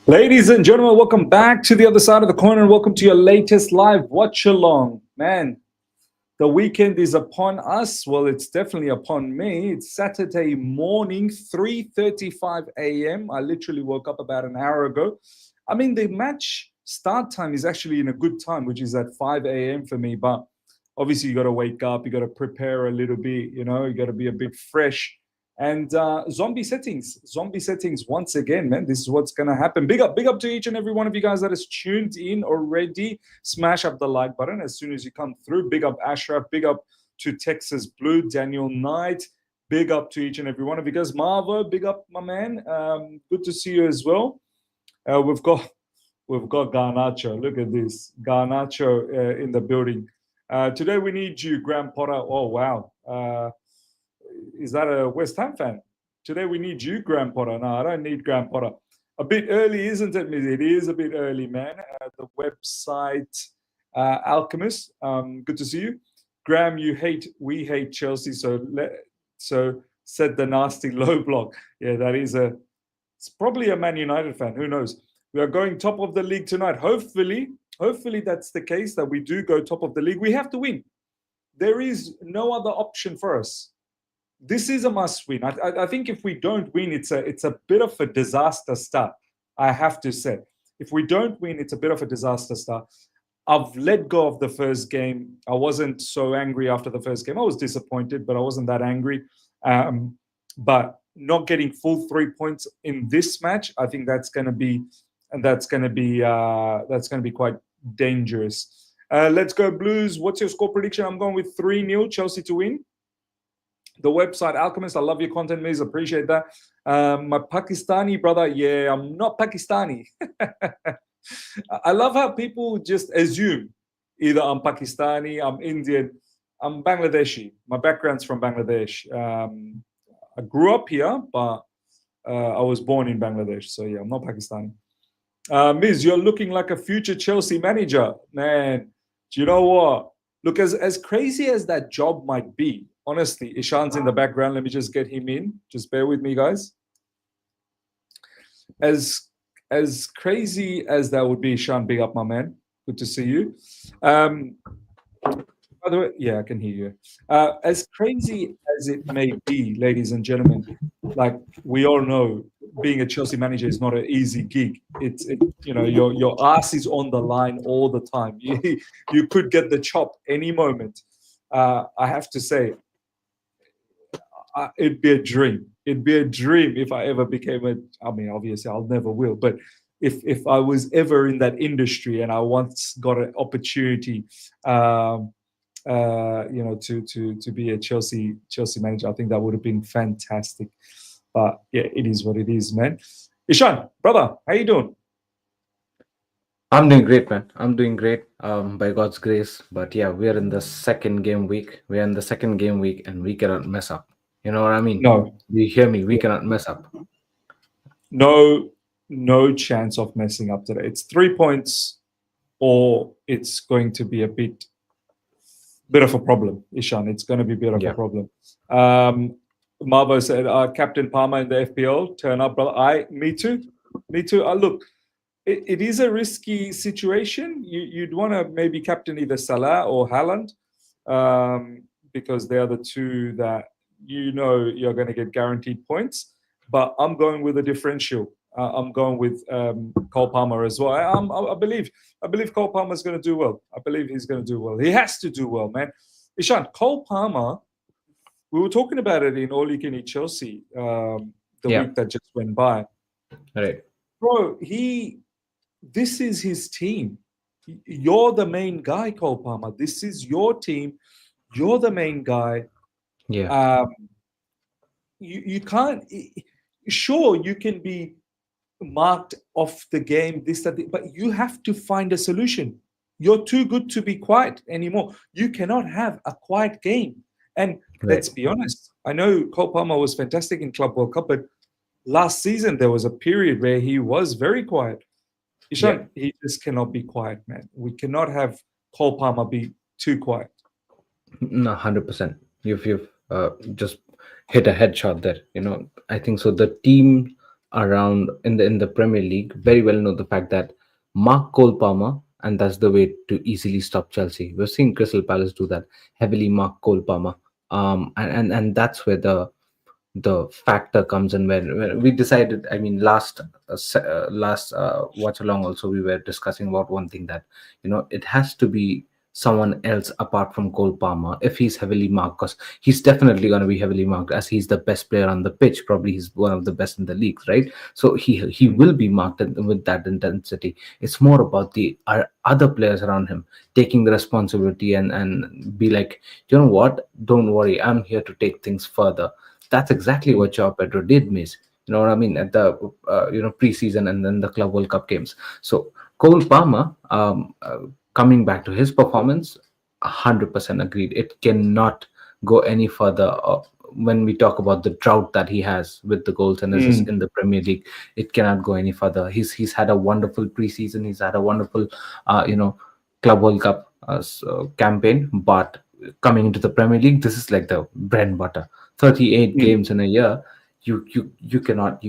Ladies and gentlemen, welcome back to the other side of the corner and welcome to your latest live watch along. Man, the weekend is upon us. Well, it's definitely upon me. It's Saturday morning, 3:35 a.m. I literally woke up about an hour ago. I mean, the match start time is actually in a good time, which is at 5 a.m. for me. But obviously, you got to wake up, you got to prepare a little bit, you got to be a bit fresh. And zombie settings once again, man. This is what's gonna happen. Big up to each and every one of you guys that has tuned in already. Smash up the like button as soon as you come through. Big up Ashraf. Big up to Texas Blue, Daniel Knight. Big up to each and every one of you guys. Marvo, big up, my man. Good to see you as well. We've got Garnacho. Look at this, Garnacho in the building. Today we need you, Graham Potter. Oh wow. Is that a West Ham fan? Today we need you, Graham Potter. No, I don't need Graham Potter. A bit early, isn't it, Miz? It is a bit early, man. The website Alchemist. Good to see you, Graham. We hate Chelsea. So said the nasty low block. Yeah, it's probably a Man United fan. Who knows? We are going top of the league tonight. Hopefully that's the case, that we do go top of the league. We have to win. There is no other option for us. This is a must win. I think if we don't win, it's a bit of a disaster start. I have to say, if we don't win, it's a bit of a disaster start. I've let go of the first game. I wasn't so angry after the first game. I was disappointed, but I wasn't that angry. But not getting full 3 points in this match, I think that's going to be quite dangerous. Let's go Blues. What's your score prediction? I'm going with 3-0 Chelsea to win. The website Alchemist, I love your content, Miz. Appreciate that. My Pakistani brother, yeah, I'm not Pakistani. I love how people just assume either I'm Pakistani, I'm Indian, I'm Bangladeshi. My background's from Bangladesh. I grew up here, but I was born in Bangladesh. So yeah, I'm not Pakistani. Miz, you're looking like a future Chelsea manager. Man, do you know what? Look, as crazy as that job might be, honestly, Ishan's in the background. Let me just get him in. Just bear with me, guys. As crazy as that would be, Ishan, big up, my man. Good to see you. By the way, yeah, I can hear you. As crazy as it may be, ladies and gentlemen, like we all know, being a Chelsea manager is not an easy gig. Your ass is on the line all the time. You could get the chop any moment. I have to say, it'd be a dream. It'd be a dream if I ever became I mean, obviously, I'll never will, but if I was ever in that industry and I once got an opportunity, to be a Chelsea manager, I think that would have been fantastic. But yeah, it is what it is, man. Ishan, brother, how you doing? I'm doing great, man. I'm doing great, by God's grace. But yeah, we're in the second game week. We're in the second game week, and we cannot mess up. You know what I mean? No. You hear me? We cannot mess up. No chance of messing up today. It's 3 points, or it's going to be a bit of a problem, Ishan. It's going to be a bit of a problem. Marvo said, Captain Palmer in the FPL, turn up, brother. Me too. Look, it is a risky situation. You'd want to maybe captain either Salah or Haaland, because they are the two that you're going to get guaranteed points. But I'm going with a differential. I'm going with Cole Palmer as well. I believe Cole Palmer is going to do well. I believe he's going to do well. He has to do well, man. Ishan, Cole Palmer, we were talking about it in All You Can Eat Chelsea week that just went by. Right. Bro, this is his team. You're the main guy, Cole Palmer. This is your team. You're the main guy. Yeah. You can't. Sure, you can be marked off the game, this, that, but you have to find a solution. You're too good to be quiet anymore. You cannot have a quiet game. And let's be honest, I know Cole Palmer was fantastic in Club World Cup, but last season there was a period where he was very quiet. Ishan, he just cannot be quiet, man. We cannot have Cole Palmer be too quiet. No, 100%. You've just hit a headshot there. I think so. The team around in the Premier League very well know the fact that mark Cole Palmer, and that's the way to easily stop Chelsea. We've seen Crystal Palace do that, heavily mark Cole Palmer, and that's where the factor comes in, when we decided. I mean, last watch along also we were discussing about one thing, that it has to be someone else apart from Cole Palmer if he's heavily marked, because he's definitely going to be heavily marked, as he's the best player on the pitch. Probably he's one of the best in the league, right? So he Mm. will be marked with that intensity. It's more about the other players around him taking the responsibility, and be like, you know what, don't worry, I'm here to take things further. That's exactly Mm. what Joao Pedro did, miss. You know what I mean? At the preseason and then the Club World Cup games. So Cole Palmer, coming back to his performance, 100% agreed. It cannot go any further. When we talk about the drought that he has with the goals and assists Mm. in the Premier League, it cannot go any further. He's had a wonderful preseason. He's had a wonderful, Club World Cup campaign, but coming into the Premier League, this is like the bread and butter. 38 Mm. games in a year, you cannot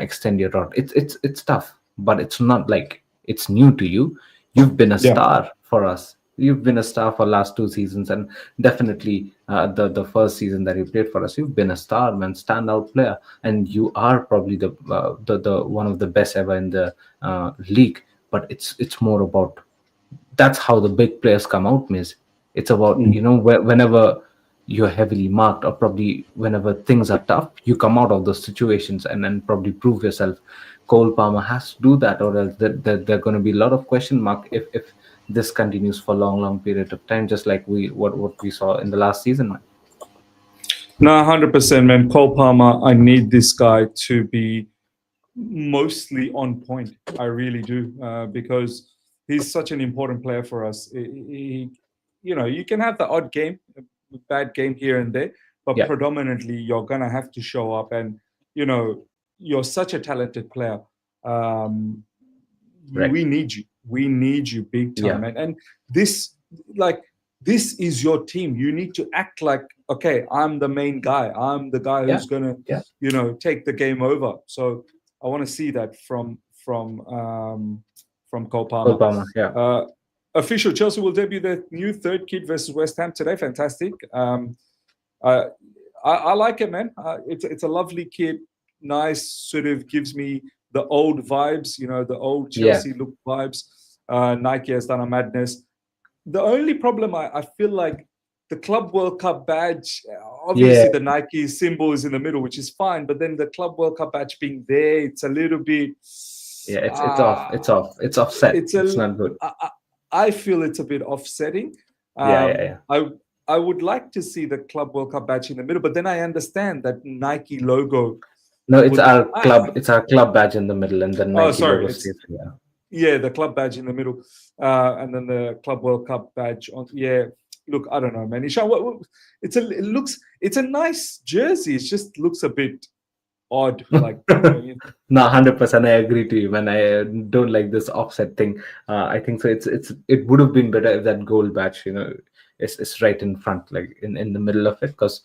extend your rod. It's tough, but it's not like it's new to you. You've been a Yeah. star for us. You've been a star for last 2 seasons, and definitely the first season that you played for us, you've been a star, man, standout player, and you are probably the one of the best ever in the league. But it's more about, that's how the big players come out, miss. It's about, Mm. whenever you're heavily marked, or probably whenever things are tough, you come out of those situations and then probably prove yourself. Cole Palmer has to do that, or else there are going to be a lot of question mark if this continues for long period of time, just like what we saw in the last season, man. No, 100%, man. Cole Palmer, I need this guy to be mostly on point. I really do, because he's such an important player for us. You can have the odd game, a bad game here and there, but Yeah, predominantly you're gonna have to show up. And you know, you're such a talented player. Um, right. we need you. We need you big Yeah, time. And this, like, this is your team. You need to act like, okay, I'm the main guy. I'm the guy yeah, who's gonna, yeah. take the game over. So I want to see that from Cole Cole Palmer. Palmer, yeah. Uh, Official Chelsea will debut their new third kit versus West Ham today. Fantastic. Uh, I like it, man. It's a lovely kit. Nice, sort of gives me the old vibes. The old Yeah, Chelsea look vibes. Nike has done a madness. The only problem I feel like the Club World Cup badge, yeah, obviously the Nike symbol is in the middle, which is fine, but then the Club World Cup badge being there, it's a little bit. yeah. It's off, Uh, it's offset, it's it's a. not good. I feel it's a bit offsetting. Yeah, yeah, Um, yeah. I would like to see the Club World Cup badge in the middle, but then I understand that Nike logo No, it's would. our club. It's our club badge in the middle, and the Oh, Nike sorry, logo it's stays. Yeah, yeah, the club badge in the middle, and then the Club World Cup badge on. Yeah, look, I don't know, man. Ishan, it's a nice jersey. It just looks a bit odd, like no, 100%. I agree to you, man. I don't like this offset thing. I think so. It would have been better if that gold badge, is right in front, like in the middle of it, because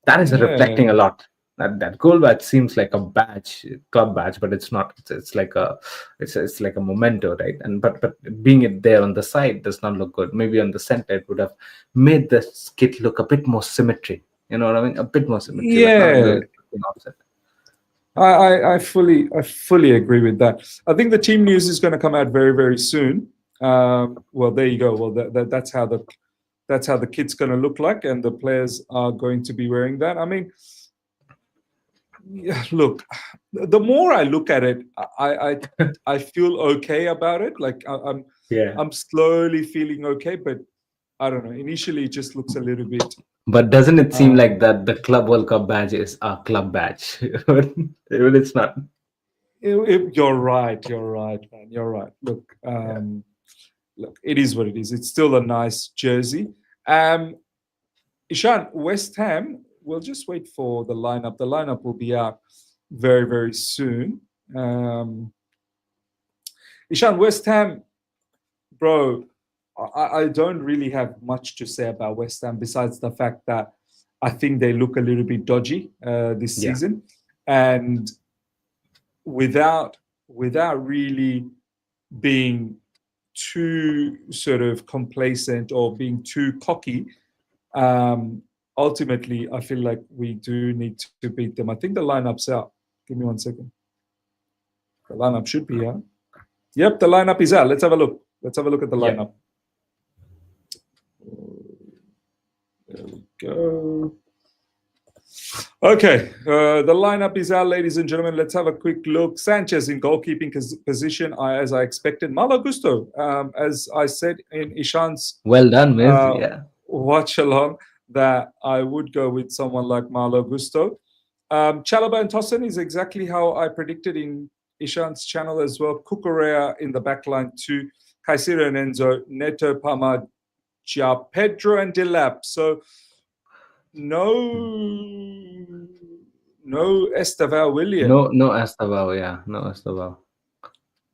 that is yeah, reflecting a lot. That gold badge seems like a badge, club badge, but it's not. It's like it's like a memento, right? And but being it there on the side does not look good. Maybe on the center it would have made the kit look a bit more symmetry. You know what I mean? A bit more symmetry, but now yeah. it's looking offset. I fully agree with that. I think the team news is going to come out very very soon. Well, there you go. Well, that's how the kit's going to look like, and the players are going to be wearing that. I mean, yeah, look, the more I look at it, I feel okay about it. Like Yeah. I'm slowly feeling okay, but I don't know. Initially, it just looks a little bit. But doesn't it seem Um, like that the Club World Cup badge is our club badge? Even it's not. you're right. You're right, man. You're right. Yeah. Look, it is what it is. It's still a nice jersey. Um, Ishan, West Ham. We'll just wait for the lineup. The lineup will be out very very soon. Um, Ishan, West Ham, bro. I don't really have much to say about West Ham besides the fact that I think they look a little bit dodgy this Yeah. season, and without really being too sort of complacent or being too cocky. Ultimately, I feel like we do need to beat them. I think the lineup's out. Give me 1 second. The lineup should be out. Yep, the lineup is out. Let's have a look. Let's have a look at the lineup. There we go. Okay, the lineup is out, ladies and gentlemen. Let's have a quick look. Sanchez in goalkeeping position, as I expected. Malo Gusto, as I said in Ishan's Well done, Miz. Yeah. watch along, that I would go with someone like Malo Gusto. Chalobah and Tosin is exactly how I predicted in Ishan's channel as well. Cucurella in the backline too. Caicedo and Enzo, Neto, Palma, Pedro and Delap. So no Estevao William. No Estevao, yeah. No Estevao.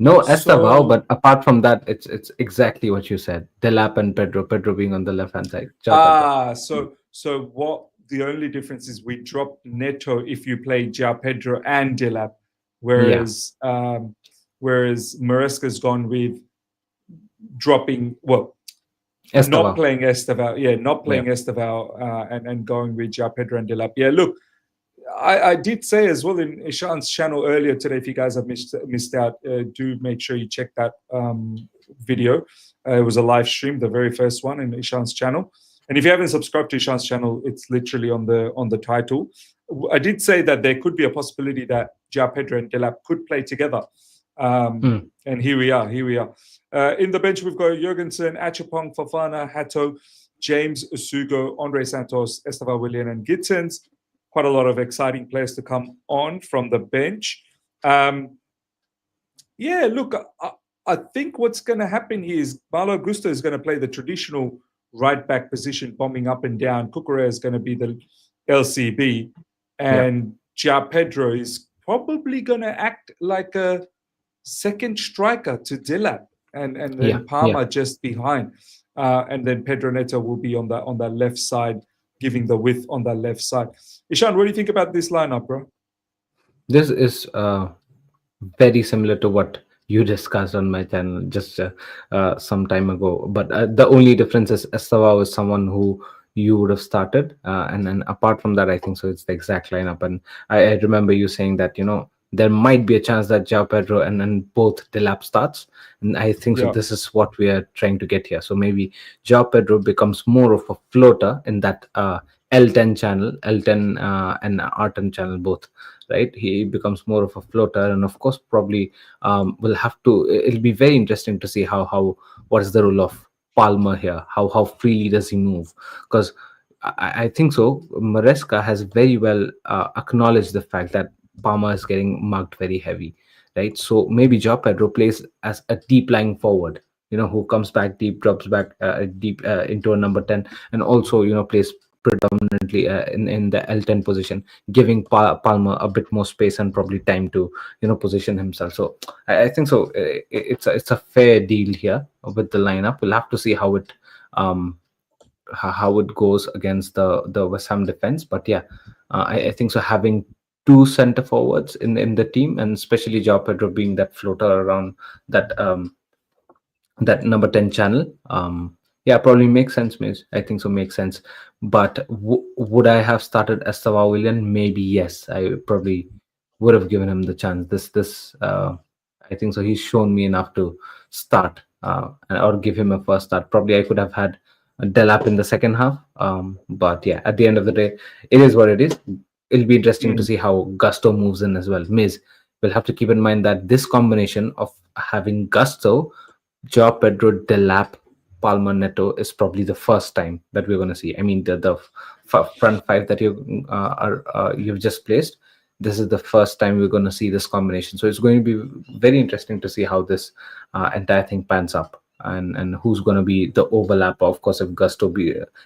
No Estevao, but apart from that, it's exactly what you said. Delap and Pedro. Pedro being on the left-hand side. So what the only difference is we dropped Neto if you play João Pedro and Delap, whereas Maresca's gone with dropping Estevao. Not playing Estevao, not playing Estevao and going with João Pedro and Delap. Yeah, look, I did say as well in Ishan's channel earlier today, if you guys have missed out, do make sure you check that video. It was a live stream, the very first one in Ishan's channel. And if you haven't subscribed to Ishan's channel, it's literally on the title. I did say that there could be a possibility that João Pedro and Delap could play together. And here we are. In the bench, we've got Jurgensen, Achapong, Fofana, Hato, James, Usugo, Andre Santos, Estevao William, and Gittins. Quite a lot of exciting players to come on from the bench. Look, I think what's going to happen here is Malo Gusto is going to play the traditional right-back position, bombing up and down. Cucurella is going to be the LCB. And João Pedro is probably going to act like a second striker to Delap. And then Palma just behind. And then Pedro Neto will be on that left side, giving the width on that left side. Ishan, what do you think about this lineup, bro? This is very similar to what you discussed on my channel just some time ago. But the only difference is Estevao is someone who you would have started. And then apart from that, I think so it's the exact lineup. And I remember you saying that, there might be a chance that João Pedro and then both Delap starts. And I think so this is what we are trying to get here. So maybe João Pedro becomes more of a floater in that L10 channel, L10 and R10 channel both, right? He becomes more of a floater. And of course, probably we'll have to, it'll be very interesting to see what is the role of Palmer here? How freely does he move? Because I think so Maresca has very well acknowledged the fact that Palmer is getting marked very heavy, right? So maybe João Pedro plays as a deep lying forward, who comes back deep, drops back deep into a number 10, and also, plays predominantly in the L10 position, giving Palmer a bit more space and probably time to, position himself. So I think so. It's a fair deal here with the lineup. We'll have to see how it goes against the West Ham defense. But yeah, I think so. Having two center forwards in the team, and especially João Pedro being that floater around that that number 10 channel, probably makes sense, Miz. I think so, makes sense. But would I have started Estevao William? Maybe yes. I probably would have given him the chance. This I think so. He's shown me enough to start or give him a first start. Probably I could have had Delap in the second half. But yeah, at the end of the day, it is what it is. It'll be interesting to see how Gusto moves in as well. Miz, we'll have to keep in mind that this combination of having Gusto, João Pedro, Delap, Palmer, Neto is probably the first time that we're going to see. I mean, the front five that you've just placed, this is the first time we're going to see this combination. So it's going to be very interesting to see how this entire thing pans up, and who's going to be the overlap. Of course, if Gusto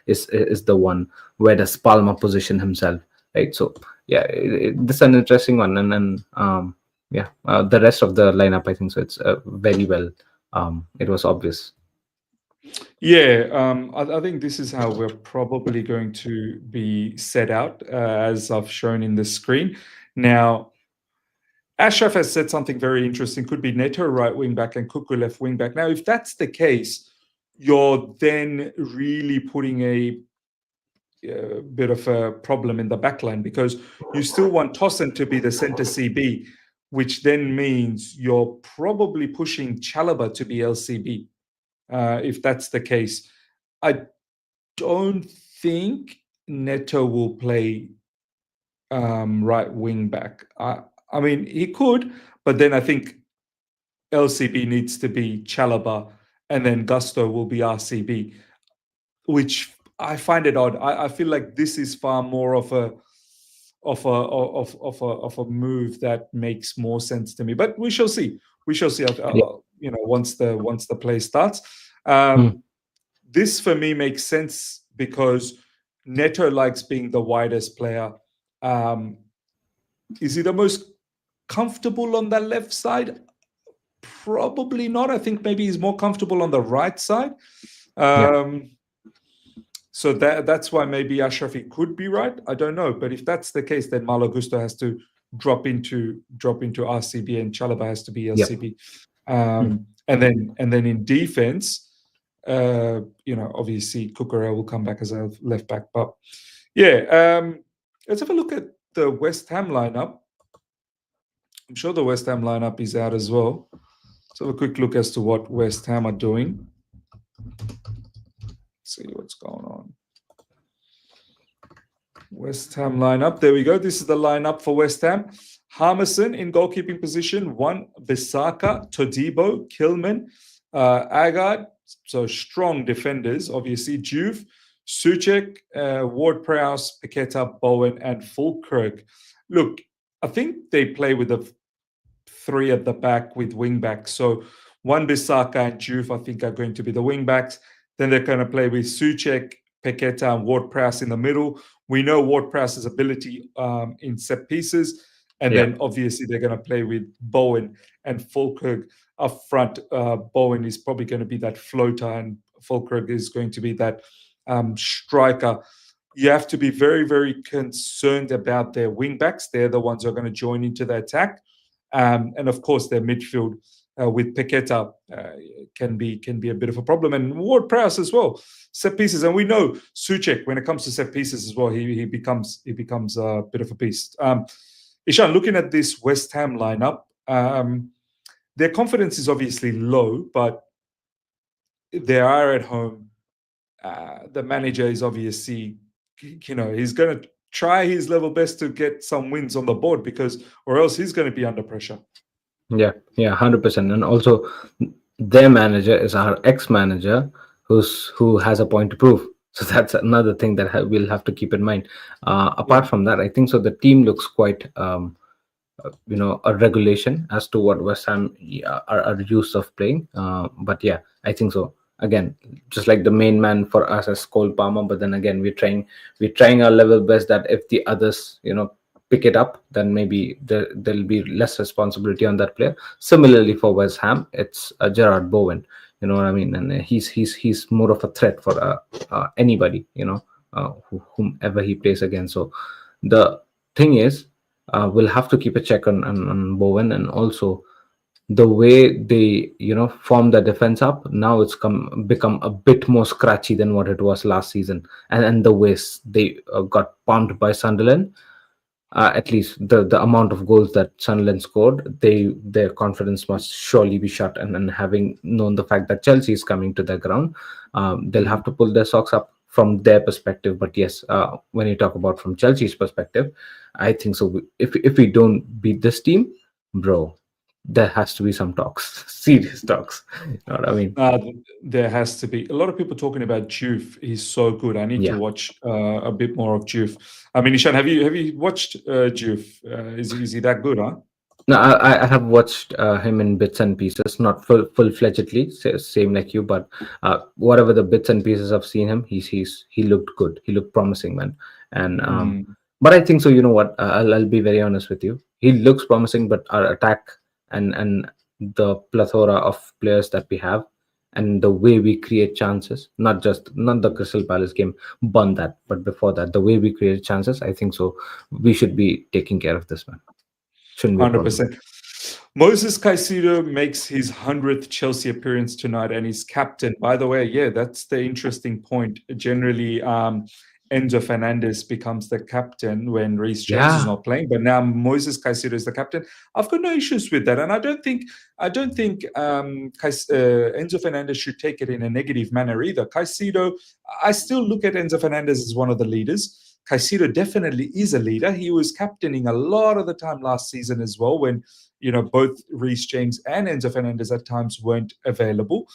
is the one, where does Palmer position himself? Right, so yeah, this is an interesting one, and then the rest of the lineup, I think so. It's very well. It was obvious. Yeah, I think this is how we're probably going to be set out, as I've shown in the screen. Now, Ashraf has said something very interesting. Could be Neto right wing back and Cucu left wing back. Now, if that's the case, you're then really putting a bit of a problem in the backline, because you still want Tosin to be the center CB, which then means you're probably pushing Chalaba to be LCB. If that's the case, I don't think Neto will play right wing back. I mean, he could, but then I think LCB needs to be Chalaba, and then Gusto will be RCB, which I find it odd. I feel like this is far more of a move that makes more sense to me. But we shall see. We shall see. Yeah. Once the play starts. Hmm. This for me makes sense because Neto likes being the widest player. Is he the most comfortable on that left side? Probably not. I think maybe he's more comfortable on the right side. So that's why maybe Ashrafi could be right. I don't know. But if that's the case, then Malo Gusto has to drop into RCB and Chalaba has to be LCB. And then in defense, obviously Cucurella will come back as a left back. But yeah, let's have a look at the West Ham lineup. I'm sure the West Ham lineup is out as well. Let's have a quick look as to what West Ham are doing. See what's going on. West Ham lineup. There we go. This is the lineup for West Ham. Harmison in goalkeeping position. 1, Bissaka, Todibo, Kilman, Agard. So strong defenders, obviously. Juve, Suchek, Ward-Prowse, Paqueta, Bowen, and Fulkirk. Look, I think they play with the 3 at the back with wing backs. So 1, Bissaka, and Juve, I think, are going to be the wing backs. Then they're going to play with Suchek, Paqueta, and Ward-Prowse in the middle. We know Ward-Prowse's ability in set pieces. And then obviously they're going to play with Bowen and Fulkirk up front. Bowen is probably going to be that floater, and Fulkirk is going to be that striker. You have to be very, very concerned about their wing backs. They're the ones who are going to join into the attack. And of course, their midfield with Paqueta can be a bit of a problem, and Ward-Prowse as well. Set pieces, and we know Suchek, when it comes to set pieces as well, he becomes a bit of a beast. Ishan, looking at this West Ham lineup, their confidence is obviously low, but they are at home. The manager is obviously, he's going to try his level best to get some wins on the board, or else he's going to be under pressure. Yeah, 100%. And also, their manager is our ex-manager, who has a point to prove. So that's another thing that we'll have to keep in mind. Apart from that, I think so. The team looks quite, a regulation as to what West Ham are used of playing. But yeah, I think so. Again, just like the main man for us as Cole Palmer, but then again, we're trying our level best that if the others, pick it up, then maybe there'll be less responsibility on that player. Similarly for West Ham, it's Gerard Bowen. You know what I mean? And he's more of a threat for anybody, whomever he plays against. So the thing is, we'll have to keep a check on Bowen, and also the way they form the defense up now. It's become a bit more scratchy than what it was last season, and the ways they got pumped by Sunderland. At least the amount of goals that Sunderland scored, their confidence must surely be shut. And having known the fact that Chelsea is coming to their ground, they'll have to pull their socks up from their perspective. But yes, when you talk about from Chelsea's perspective, I think so. If we don't beat this team, bro, there has to be some talks, serious talks. You know what I mean? There has to be. A lot of people talking about Juve. He's so good. I need to watch a bit more of Juve. I mean, Ishan, have you watched Juve? Is he that good, huh? No, I have watched him in bits and pieces, not full-fledgedly, same like you, but whatever the bits and pieces I've seen him, he looked good. He looked promising, man. And but I think so. You know what? I'll be very honest with you. He looks promising, but our attack and the plethora of players that we have, and the way we create chances, not the Crystal Palace game, burn that, but before that, the way we create chances, I think so we should be taking care of this, man. Shouldn't be 100%. Moses Caicedo makes his 100th Chelsea appearance tonight and is captain. By the way, yeah, that's the interesting point. Generally, Enzo Fernandez becomes the captain when Reece James is Yeah, not playing, but now Moses Caicedo is the captain. I've got no issues with that, and I don't think Enzo Fernandez should take it in a negative manner either. Caicedo, I still look at Enzo Fernandez as one of the leaders. Caicedo definitely is a leader. He was captaining a lot of the time last season as well when both Reece James and Enzo Fernandez at times weren't available.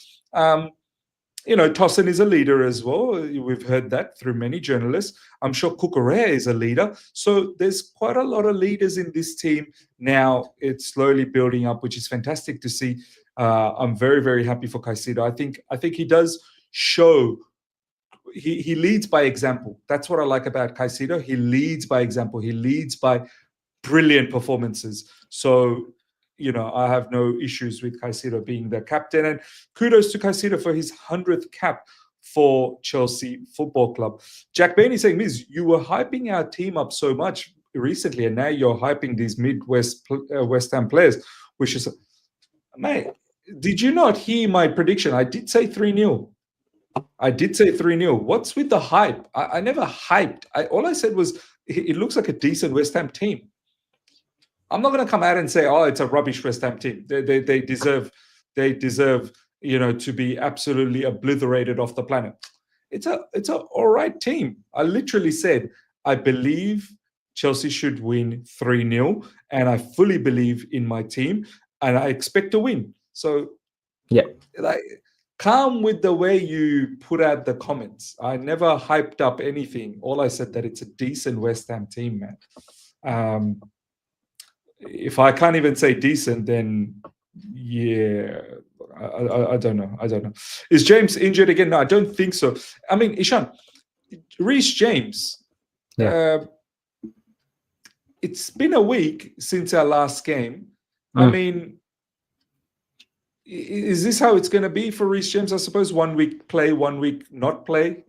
Tosin is a leader as well. We've heard that through many journalists. I'm sure Cucurella is a leader. So there's quite a lot of leaders in this team now. It's slowly building up, which is fantastic to see. I'm very, very happy for Caicedo. I think he does show he leads by example. That's what I like about Caicedo. He leads by example. He leads by brilliant performances. So, I have no issues with Caicedo being the captain. And kudos to Caicedo for his 100th cap for Chelsea Football Club. Jack Bainey saying, Miz, you were hyping our team up so much recently, and now you're hyping these West Ham players, which is, mate, did you not hear my prediction? I did say 3-0. I did say 3-0. What's with the hype? I never hyped. All I said was it looks like a decent West Ham team. I'm not going to come out and say, "Oh, it's a rubbish West Ham team." They deserve to be absolutely obliterated off the planet. It's a all right team. I literally said I believe Chelsea should win 3-0, and I fully believe in my team, and I expect to win. So, yeah. like, calm with the way you put out the comments. I never hyped up anything. All I said that it's a decent West Ham team, man. If I can't even say decent, then yeah, I don't know. I don't know. Is James injured again? No, I don't think so. I mean, Ishan, Reece James. Yeah. It's been a week since our last game. I mean, is this how it's going to be for Reece James? I suppose 1 week play, 1 week not play.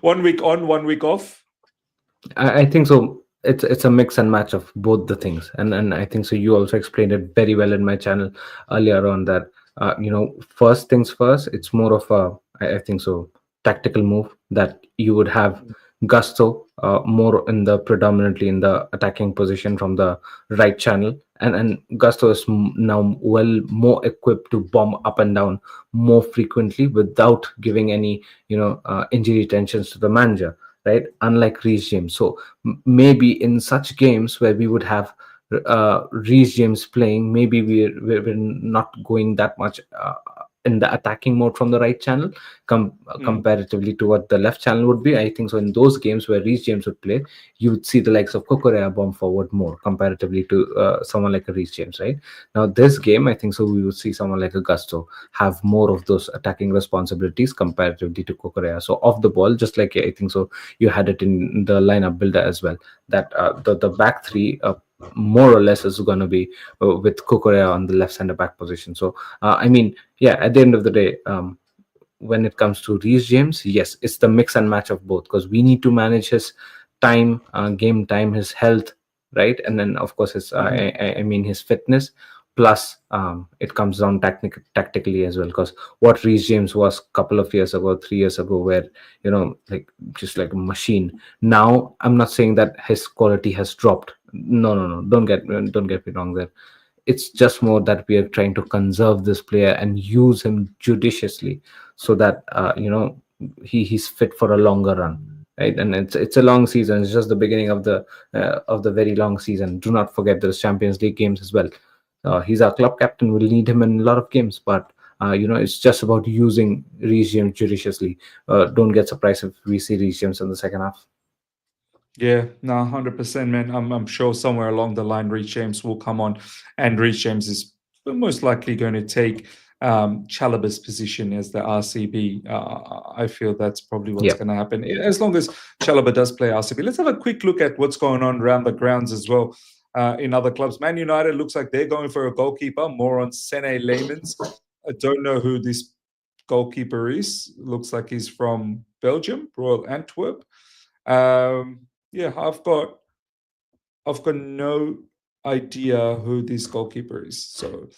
1 week on, 1 week off. I think so. It's a mix and match of both the things, and I think so. You also explained it very well in my channel earlier on that first things first. It's more of I think so, tactical move that you would have Gusto more in the predominantly in the attacking position from the right channel, and Gusto is now well more equipped to bomb up and down more frequently without giving any injury tensions to the manager, right? Unlike Reece James. So maybe in such games where we would have Reece James playing, maybe we're not going that much in the attacking mode from the right channel comparatively to what the left channel would be. I think so in those games where Reece James would play, you would see the likes of Cucurella bomb forward more comparatively to someone like a Reece James, right? Now this game, I think so we would see someone like a Gusto have more of those attacking responsibilities comparatively to Cucurella. So off the ball, just like I think so you had it in the lineup builder as well, that the back three more or less is going to be with Cucurella on the left center back position. So I mean, yeah, at the end of the day, when it comes to Reece James, yes, it's the mix and match of both, because we need to manage his time, game time, his health, right, and then of course his I mean his fitness. Plus, it comes down tactically as well, because what Reece James was a couple of years ago, 3 years ago, where like just like a machine. Now, I'm not saying that his quality has dropped. No, no, no. Don't get me wrong there. It's just more that we are trying to conserve this player and use him judiciously, so that he's fit for a longer run, right? And it's a long season. It's just the beginning of the very long season. Do not forget there's Champions League games as well. He's our club captain. We'll need him in a lot of games, but it's just about using Reece James judiciously. Don't get surprised if we see Reece James in the second half. Yeah, no, 100%, man. I'm sure somewhere along the line, Reece James will come on, and Reece James is most likely going to take Chalobah's position as the RCB. I feel that's probably what's Yeah. going to happen, as long as Chalobah does play RCB. Let's have a quick look at what's going on around the grounds as well in other clubs. Man United looks like they're going for a goalkeeper, more on Sene Leymans. I don't know who this goalkeeper is. Looks like he's from Belgium, Royal Antwerp. Yeah, I've got no idea who this goalkeeper is. So,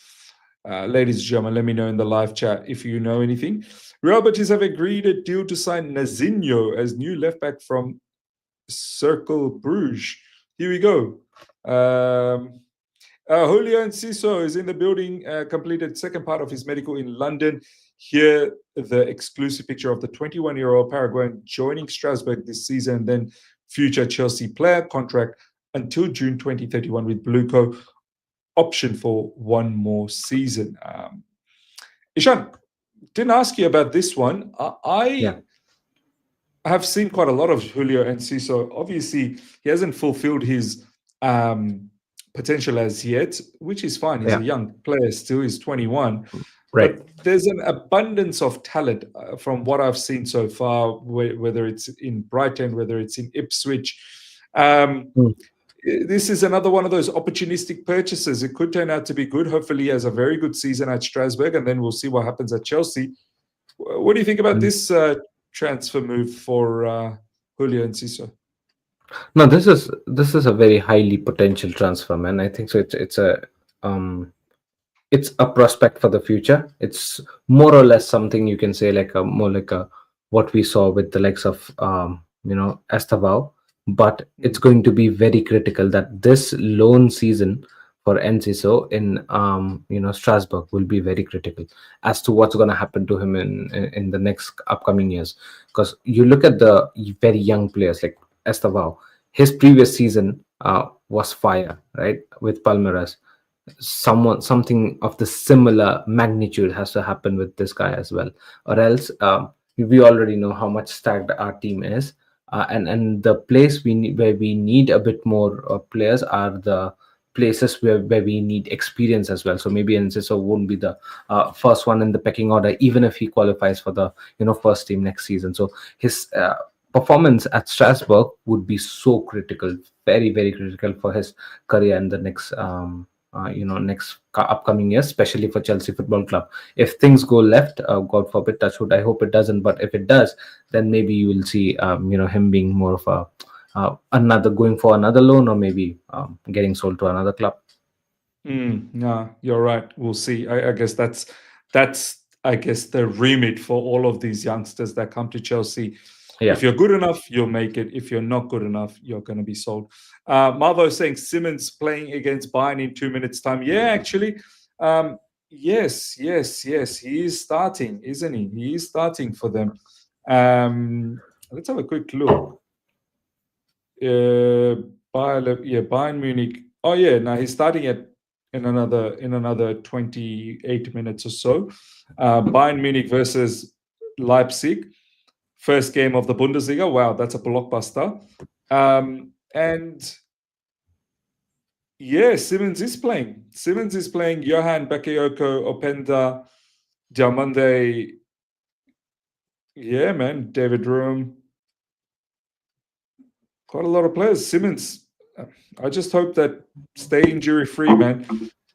ladies and gentlemen, let me know in the live chat if you know anything. Real Betis have agreed a deal to sign Nazinho as new left back from Circle Bruges. Here we go. Julio Enciso is in the building, completed second part of his medical in London. Here, the exclusive picture of the 21-year-old Paraguayan joining Strasbourg this season, then future Chelsea player, contract until June 2031 with Blueco, option for one more season. Ishan, didn't ask you about this one. Yeah. I have seen quite a lot of Julio Enciso. Obviously, he hasn't fulfilled his potential as yet, which is fine. He's a Yeah. young player still. He's 21. Right. But there's an abundance of talent from what I've seen so far, whether it's in Brighton, whether it's in Ipswich. Mm. This is another one of those opportunistic purchases. It could turn out to be good. Hopefully, he has a very good season at Strasbourg, and then we'll see what happens at Chelsea. What do you think about Mm. this transfer move for Julio Enciso? No, this is a very highly potential transfer, man. I think so. Um it's a prospect for the future. It's more or less something you can say like a more like a what we saw with the likes of Estavao, but it's going to be very critical that this loan season for Enciso in Strasbourg will be very critical as to what's going to happen to him in the next upcoming years. Because you look at the very young players like Estavao, his previous season was fire, right, with Palmeiras. Something of the similar magnitude has to happen with this guy as well, or else we already know how much stacked our team is, and the place where we need a bit more players are the places where we need experience as well. So maybe Enciso won't be the first one in the pecking order, even if he qualifies for the first team next season. So his performance at Strasbourg would be so critical, very very critical for his career in the next upcoming years, especially for Chelsea Football Club. If things go left, God forbid, touch wood, I hope it doesn't. But if it does, then maybe you will see, him being more of a another going for another loan, or maybe getting sold to another club. No, you're right. We'll see. I guess that's I guess the remit for all of these youngsters that come to Chelsea. Yeah. If you're good enough, you'll make it. If you're not good enough, you're going to be sold. Marvo saying Simmons playing against Bayern in 2 minutes' time. Yeah, actually, yes. He is starting, isn't he? He is starting for them. Let's have a quick look. Bayern Munich. Oh yeah, now he's starting in another 28 minutes or so. Bayern Munich versus Leipzig. First game of the Bundesliga. Wow, that's a blockbuster. And yeah, Simmons is playing. Johan Bakayoko, Openda, Diamande. Yeah, man. David Room. Quite a lot of players. Simmons, I just hope that stay injury free, man.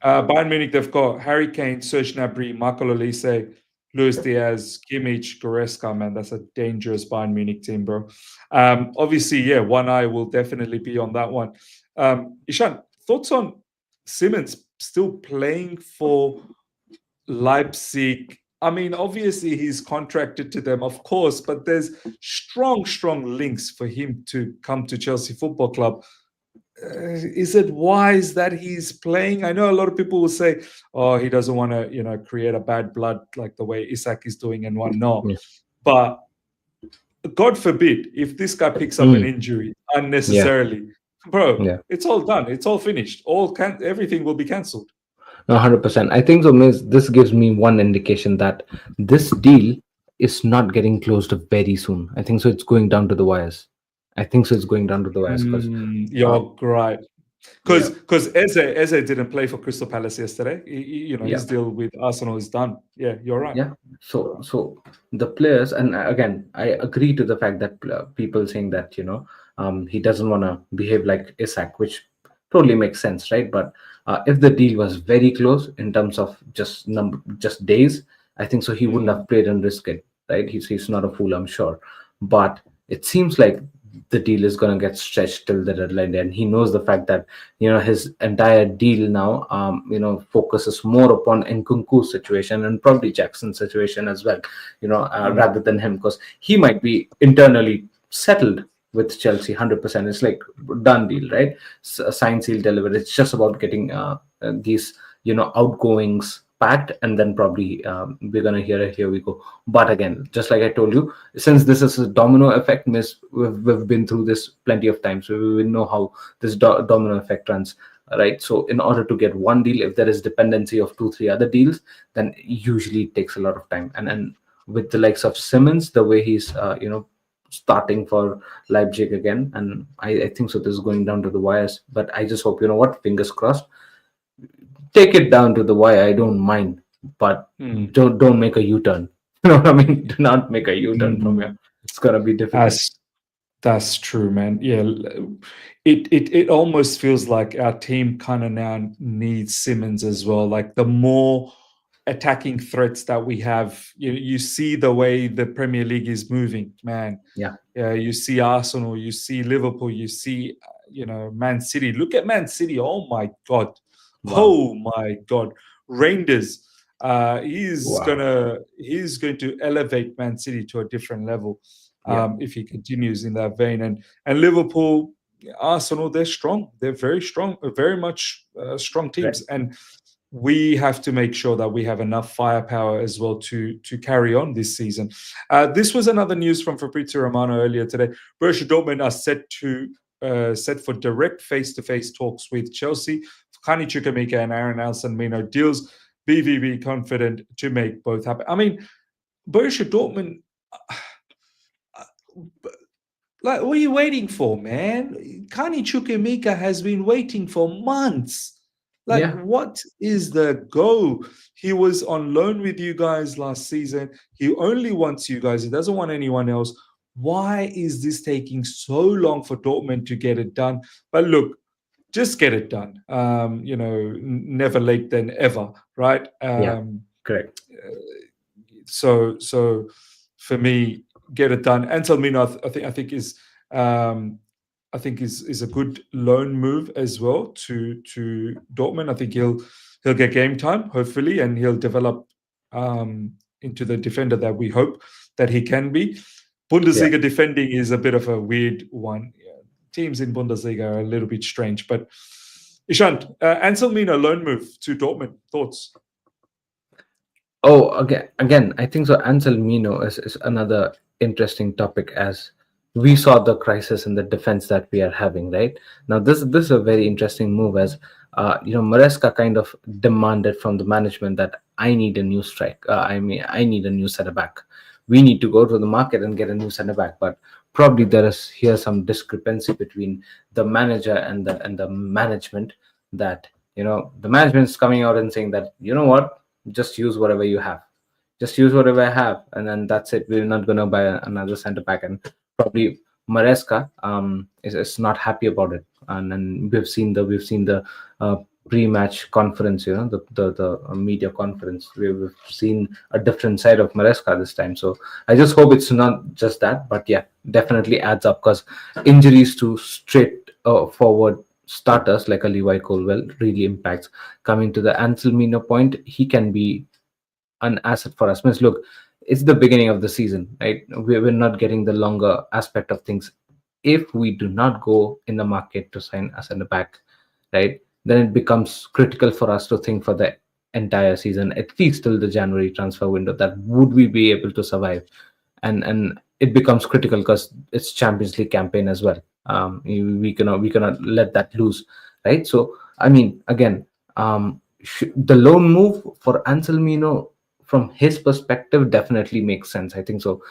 Bayern Munich, they've got Harry Kane, Serge Gnabry, Marco Lloris, Luis Diaz, Kimmich, Goretzka, man. That's a dangerous Bayern Munich team, bro. Obviously, yeah, one eye will definitely be on that one. Ishan, thoughts on Simmons still playing for Leipzig? I mean, obviously he's contracted to them, of course, but there's strong links for him to come to Chelsea Football Club. Is it wise that he's playing? I know a lot of people will say, "Oh, he doesn't want to, create a bad blood like the way Isak is doing and whatnot." Yeah. But God forbid if this guy picks up an injury unnecessarily, bro. Yeah. It's all done. It's all finished. Everything will be cancelled. No, 100%. I think so. This gives me one indication that this deal is not getting closed very soon. I think so. It's going down to the wires. Because You're right. Because Eze didn't play for Crystal Palace yesterday. His deal with Arsenal is done. Yeah, you're right. Yeah. So the players, and again, I agree to the fact that people saying that he doesn't want to behave like Isak, which totally makes sense, right? But if the deal was very close in terms of just days, I think so he wouldn't have played and risked it, right? He's not a fool, I'm sure. But it seems like the deal is going to get stretched till the deadline, and he knows the fact that his entire deal now focuses more upon Nkunku's situation and probably Jackson's situation as well, rather than him, because he might be internally settled with Chelsea 100%. It's like done deal, right? Sign, seal, deliver. It's just about getting these outgoings packed, and then probably we're gonna hear it. Here we go. But again, just like I told you, since this is a domino effect, miss, we've been through this plenty of times, so we will know how this domino effect runs, right? So in order to get one deal, if there is dependency of 2 3 other deals, then usually it takes a lot of time. And with the likes of Simmons, the way he's starting for Leipzig again, and I think so this is going down to the wires, but I just hope, fingers crossed, take it down to the wire. I don't mind, but don't make a U-turn. You know what I mean? Do not make a U-turn from here. It's gonna be difficult. That's true, man. Yeah, it almost feels like our team kind of now needs Simmons as well. Like the more attacking threats that we have, you see the way the Premier League is moving, man. Yeah. You see Arsenal, you see Liverpool, you see Man City. Look at Man City. Oh my God. Wow. Oh my God. Reinders. He's Wow. going to elevate Man City to a different level if he continues in that vein. And Liverpool, Arsenal, they're strong. They're very strong, very much strong teams. Right. And we have to make sure that we have enough firepower as well to carry on this season. This was another news from Fabrizio Romano earlier today. Borussia Dortmund are set for direct face-to-face talks with Chelsea. Kani Chukwuemeka and Aaron Alson-Mino deals. BVB confident to make both happen. I mean, Borussia Dortmund, like, what are you waiting for, man? Kani Chukwuemeka has been waiting for months. Like, what is the go? He was on loan with you guys last season. He only wants you guys. He doesn't want anyone else. Why is this taking so long for Dortmund to get it done? But look, just get it done. Never late than ever, right? Correct. So for me, get it done. Anselmino, I think is a good loan move as well to Dortmund. I think he'll get game time, hopefully, and he'll develop into the defender that we hope that he can be. Bundesliga defending is a bit of a weird one. Teams in Bundesliga are a little bit strange. But Ishant, Anselmino loan move to Dortmund. Thoughts? Oh, again, I think so. Anselmino is another interesting topic, as we saw the crisis in the defense that we are having right now. This is a very interesting move, as Maresca kind of demanded from the management that I need a new strike. I need a new center back. We need to go to the market and get a new center back. But probably there is here some discrepancy between the manager and the management, that the management is coming out and saying that, what, just use whatever you have. Just use whatever I have, and then that's it. We're not going to buy another center back. And probably Maresca is not happy about it. And then we've seen the pre-match conference, the media conference. We've seen a different side of Maresca this time. So I just hope it's not just that, but yeah, definitely adds up, because injuries to straight forward starters like a Levi Colwell really impacts. Coming to the Anselmino point, he can be an asset for us. Means, look, it's the beginning of the season, right? We're not getting the longer aspect of things. If we do not go in the market to sign a center back, right, then it becomes critical for us to think for the entire season, at least till the January transfer window, that would we be able to survive. And it becomes critical because it's Champions League campaign as well. We cannot let that loose, right? So I mean, again, the loan move for Anselmino, from his perspective, definitely makes sense. I think so.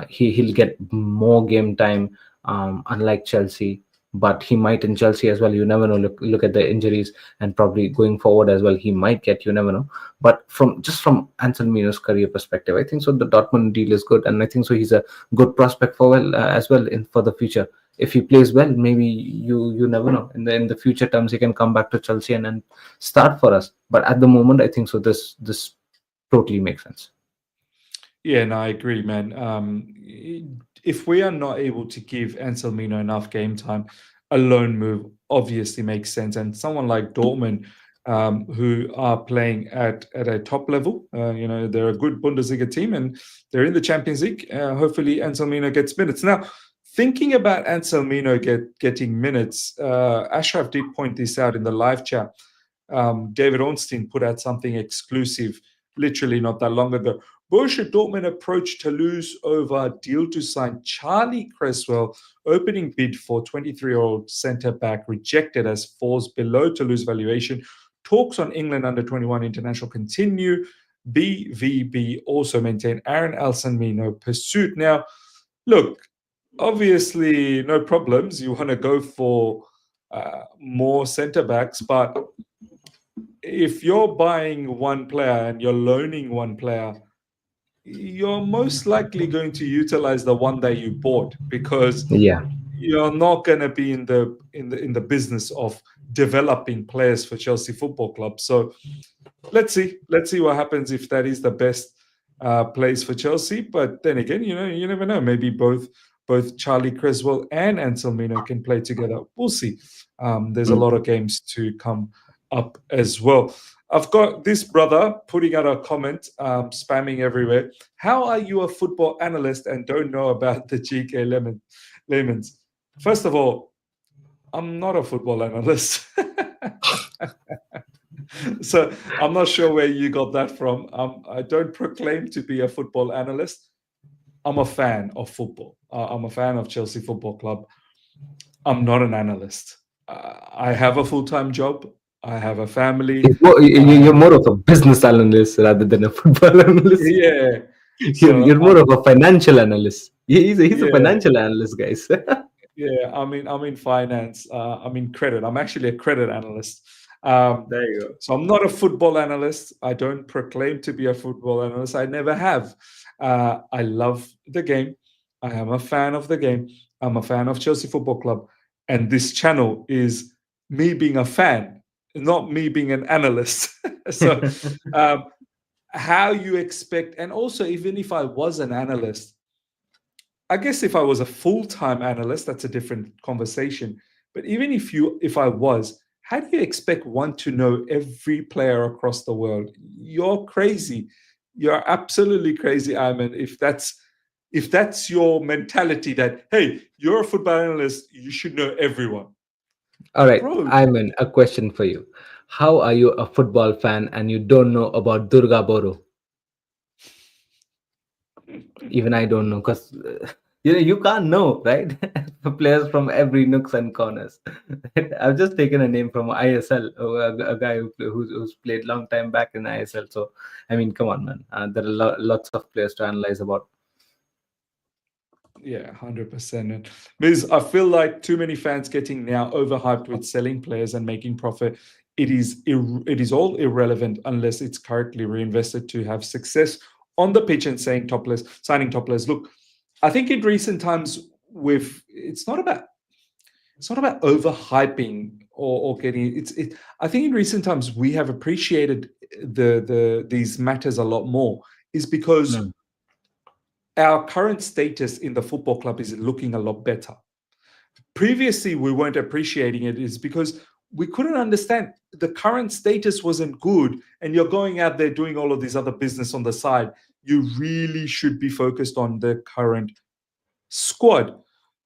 He'll get more game time, unlike Chelsea. But he might in Chelsea as well. You never know. Look at the injuries, and probably going forward as well, he might get. You never know. But from Anselmino's career perspective, I think so. The Dortmund deal is good, and I think so. He's a good prospect for as well for the future. If he plays well, maybe you never know. In the future terms, he can come back to Chelsea and start for us. But at the moment, I think so. This totally makes sense. Yeah, no, I agree, man. If we are not able to give Anselmino enough game time, a loan move obviously makes sense. And someone like Dortmund, who are playing at a top level, they're a good Bundesliga team and they're in the Champions League. Hopefully, Anselmino gets minutes. Now, thinking about Anselmino getting minutes, Ashraf did point this out in the live chat. David Ornstein put out something exclusive literally not that long ago. Borussia Dortmund approached Toulouse over a deal to sign Charlie Cresswell. Opening bid for 23-year-old centre-back rejected as falls below Toulouse valuation. Talks on England under-21 international continue. BVB also maintain Aaron Alsamino pursuit. Now, look, obviously no problems. You want to go for more centre-backs, but if you're buying one player and you're loaning one player, you're most likely going to utilize the one that you bought because Yeah. you're not going to be in the business of developing players for Chelsea Football Club. So let's see what happens if that is the best place for Chelsea. But then again, you never know. Maybe both Charlie Creswell and Anselmino can play together. We'll see. There's a lot of games to come up as well. I've got this brother putting out a comment, spamming everywhere. How are you a football analyst and don't know about the GK Lemons? First of all, I'm not a football analyst. So I'm not sure where you got that from. I don't proclaim to be a football analyst. I'm a fan of football. I'm a fan of Chelsea Football Club. I'm not an analyst. I have a full-time job. I have a family. You're more of a business analyst rather than a football analyst. Yeah. You're more of a financial analyst. He's a Yeah. financial analyst, guys. Yeah, I'm in finance. I'm in credit. I'm actually a credit analyst. There you go. So I'm not a football analyst. I don't proclaim to be a football analyst. I never have. I love the game. I am a fan of the game. I'm a fan of Chelsea Football Club, and this channel is me being a fan, not me being an analyst. So, how you expect, and also even if I was an analyst. I guess if I was a full-time analyst, that's a different conversation. But even if I was, how do you expect one to know every player across the world? You're crazy. You're absolutely crazy, Ayman. If that's your mentality that hey, you're a football analyst, you should know everyone. All right, Bro, Ayman, a question for you. How are you a football fan and you don't know about Durga Boro? Even I don't know because you can't know, right? Players from every nooks and corners. I've just taken a name from ISL, a guy who's played long time back in ISL. So I mean, come on, man. There are lots of players to analyze about. yeah, 100%. Because I feel like too many fans getting now overhyped with selling players and making profit. It is all irrelevant unless it's correctly reinvested to have success on the pitch and signing top players. Look, I think in recent times it's not about overhyping or getting it. I think in recent times we have appreciated these matters a lot more is because Mm. our current status in the football club is looking a lot better. Previously, we weren't appreciating it is because we couldn't understand the current status wasn't good and you're going out there doing all of this other business on the side. You really should be focused on the current squad.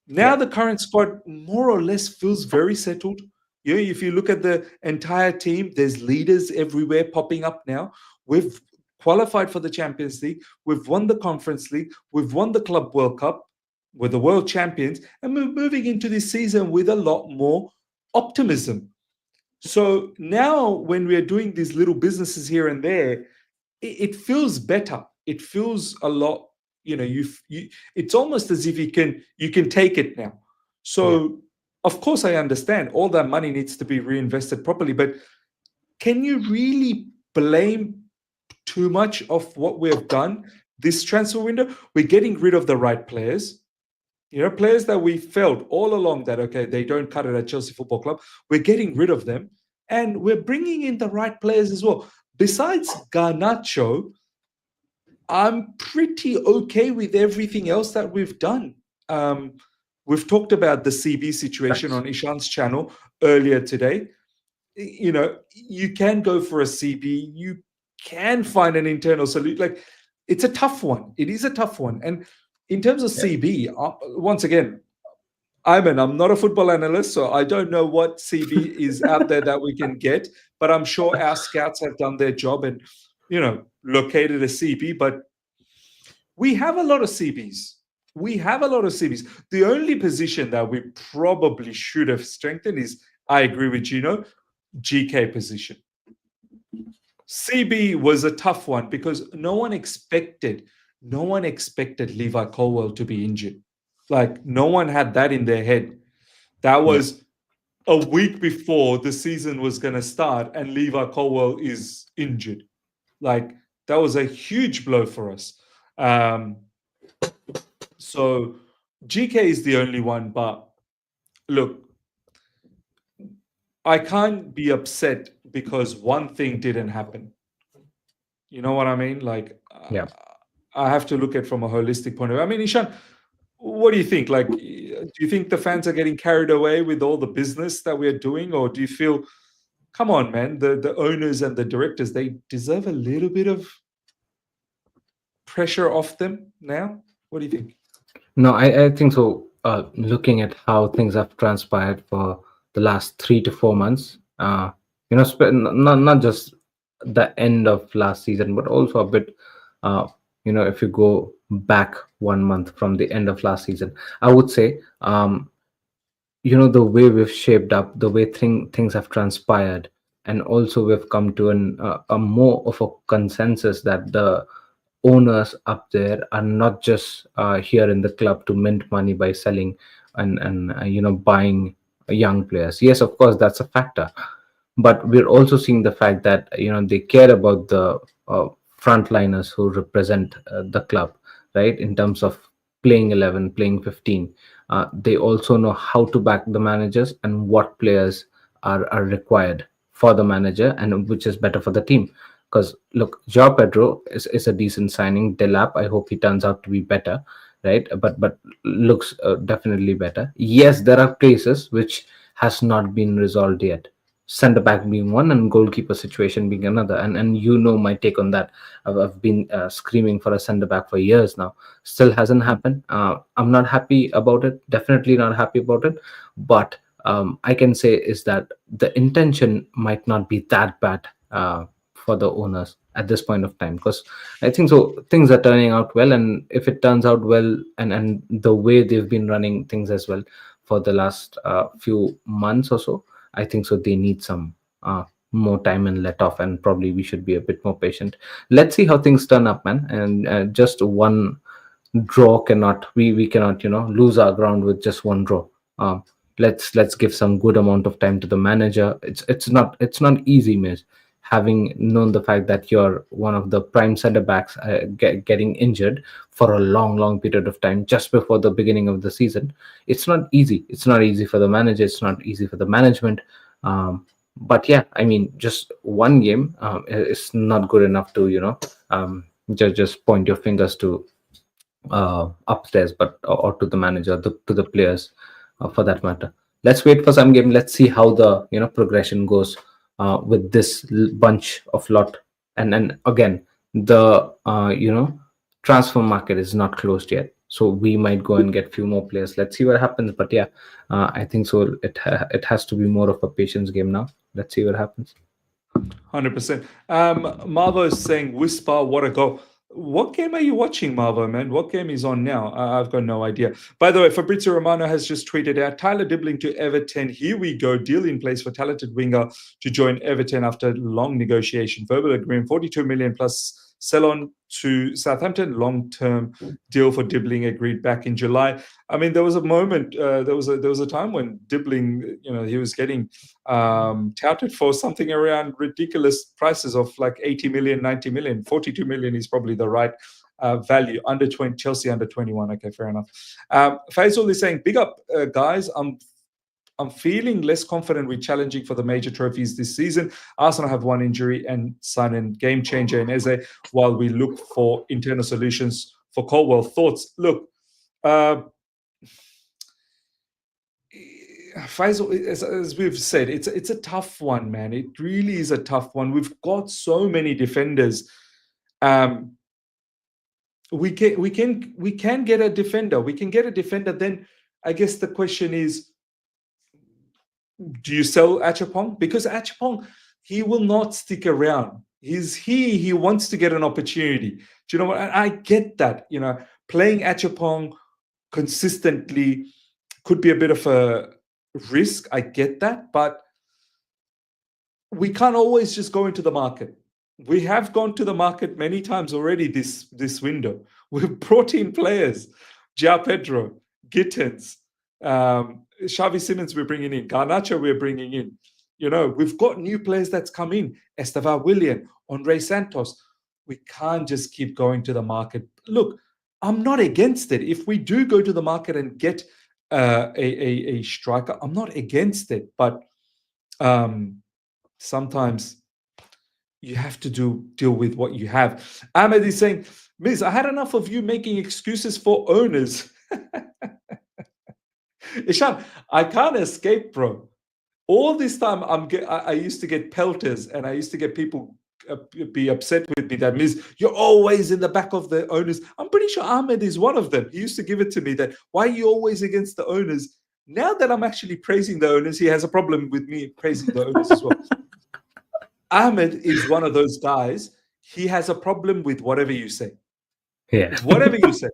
Now Yeah. the current squad more or less feels very settled. If you look at the entire team, there's leaders everywhere popping up now. We've qualified for the Champions League. We've won the Conference League. We've won the Club World Cup. We're the world champions. And we're moving into this season with a lot more optimism. So now when we're doing these little businesses here and there, it feels better. It feels a lot, it's almost as if you can take it now. So of course I understand all that money needs to be reinvested properly, but can you really blame too much of what we have done this transfer window? We're getting rid of the right players. Players that we felt all along that, okay, they don't cut it at Chelsea Football Club. We're getting rid of them. And we're bringing in the right players as well. Besides Garnacho, I'm pretty okay with everything else that we've done. Um, we've talked about the CB situation Facts. on Ishan's channel earlier today. You know, you can go for a CB, you can find an internal solution. Like, it's a tough one. It is a tough one. And in terms of Yeah. CB, once again, I'm not a football analyst, so I don't know what CB is out there that we can get, but I'm sure our scouts have done their job and, located a CB. But we have a lot of CBs. We have a lot of CBs. The only position that we probably should have strengthened is, I agree with Gino, GK position. CB was a tough one because no one expected Levi Colwell to be injured. Like, no one had that in their head. That Yeah. was a week before the season was going to start, and Levi Colwell is injured. Like, that was a huge blow for us. Um, so GK is the only one, but look, I can't be upset because one thing didn't happen. You know what I mean? Like, Yeah. I have to look at it from a holistic point of view. I mean, Ishan, what do you think? Like, do you think the fans are getting carried away with all the business that we're doing, or do you feel, come on, man, the owners and the directors, they deserve a little bit of pressure off them now? What do you think? No, I think so. Looking at how things have transpired for the last 3 to 4 months, not just the end of last season, but also a bit, if you go back 1 month from the end of last season, I would say, the way we've shaped up, the way things have transpired, and also we've come to a more of a consensus that the owners up there are not just here in the club to mint money by selling and buying young players. Yes, of course, that's a factor, but we're also seeing the fact that they care about the frontliners who represent the club, right? In terms of playing 11, playing 15, they also know how to back the managers and what players are required for the manager and which is better for the team. Because look, Joao Pedro is a decent signing. Delap, I hope he turns out to be better, right? But looks definitely better. Yes, there are places which has not been resolved yet. Centre back being one and goalkeeper situation being another. And my take on that. I've been screaming for a centre back for years now. Still hasn't happened. I'm not happy about it. Definitely not happy about it. But I can say is that the intention might not be that bad for the owners at this point of time, because I think so things are turning out well, and if it turns out well, and the way they've been running things as well for the last few months or so, I think so they need some more time and let off, and probably we should be a bit more patient. Let's see how things turn up, man. And just one draw cannot, we cannot lose our ground with just one draw. um, let's give some good amount of time to the manager. It's not easy, miss, having known the fact that you're one of the prime center backs getting injured for a long period of time just before the beginning of the season. It's not easy for the manager, it's not easy for the management. But yeah, I mean, just one game is not good enough to just point your fingers to upstairs, but or to the manager, to the players, for that matter. Let's wait for some game. Let's see how the progression goes with this bunch of lot. And again, the transfer market is not closed yet, so we might go and get few more players. Let's see what happens. But yeah, I think so. It has to be more of a patience game now. Let's see what happens. 100%. Marvo is saying, Whisper, what a goal. What game are you watching, Marvo, man? What game is on now? I've got no idea. By the way, Fabrizio Romano has just tweeted out, Tyler Dibbling to Everton. Here we go. Deal in place for talented winger to join Everton after long negotiation. Verbal agreement, 42 million plus sell on to Southampton. Long-term deal for Dibbling agreed back in July. I mean, there was a moment, there was a time when Dibbling, he was getting touted for something around ridiculous prices of like 80 million, 90 million. 42 million is probably the right value. Under 20, Chelsea under 21. Okay, fair enough. Faisal is saying, big up, guys. I'm I'm feeling less confident with challenging for the major trophies this season. Arsenal have one injury and sign in game changer in Eze while we look for internal solutions for Colwell. Thoughts? Look, Faisal, as we've said, it's a tough one, man. It really is a tough one. We've got so many defenders. We can get a defender. We can get a defender. Then I guess the question is, do you sell Achapong? Because Achapong, he will not stick around. He wants to get an opportunity. Do you know what? I get that. Playing Achapong consistently could be a bit of a risk. I get that, but we can't always just go into the market. We have gone to the market many times already this window. We've brought in players, João Pedro, Gittins, Xavi Simons we're bringing in, Garnacho we're bringing in. We've got new players that's come in, Estevan Willian, Andre Santos. We can't just keep going to the market. Look, I'm not against it. If we do go to the market and get a striker, I'm not against it. But sometimes you have to deal with what you have. Ahmed is saying, Miz, I had enough of you making excuses for owners. Ishan, I can't escape, bro. All this time, I used to get pelters, and I used to get people be upset with me that, Miz, you're always in the back of the owners. I'm pretty sure Ahmed is one of them. He used to give it to me that, why are you always against the owners? Now that I'm actually praising the owners, he has a problem with me praising the owners as well. Ahmed is one of those guys. He has a problem with whatever you say. Yeah. Whatever you say.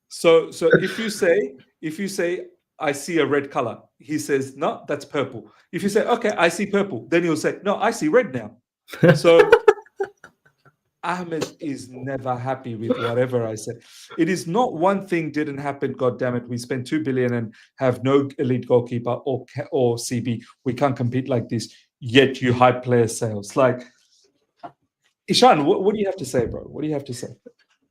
So if you say, I see a red color, he says, no, that's purple. If you say, okay, I see purple, then he'll say, no, I see red now. So Ahmed is never happy with whatever I say. It is not one thing didn't happen, God damn it. We spent 2 billion and have no elite goalkeeper or CB. We can't compete like this. Yet you hype player sales. Like, Ishan, what do you have to say, bro? What do you have to say?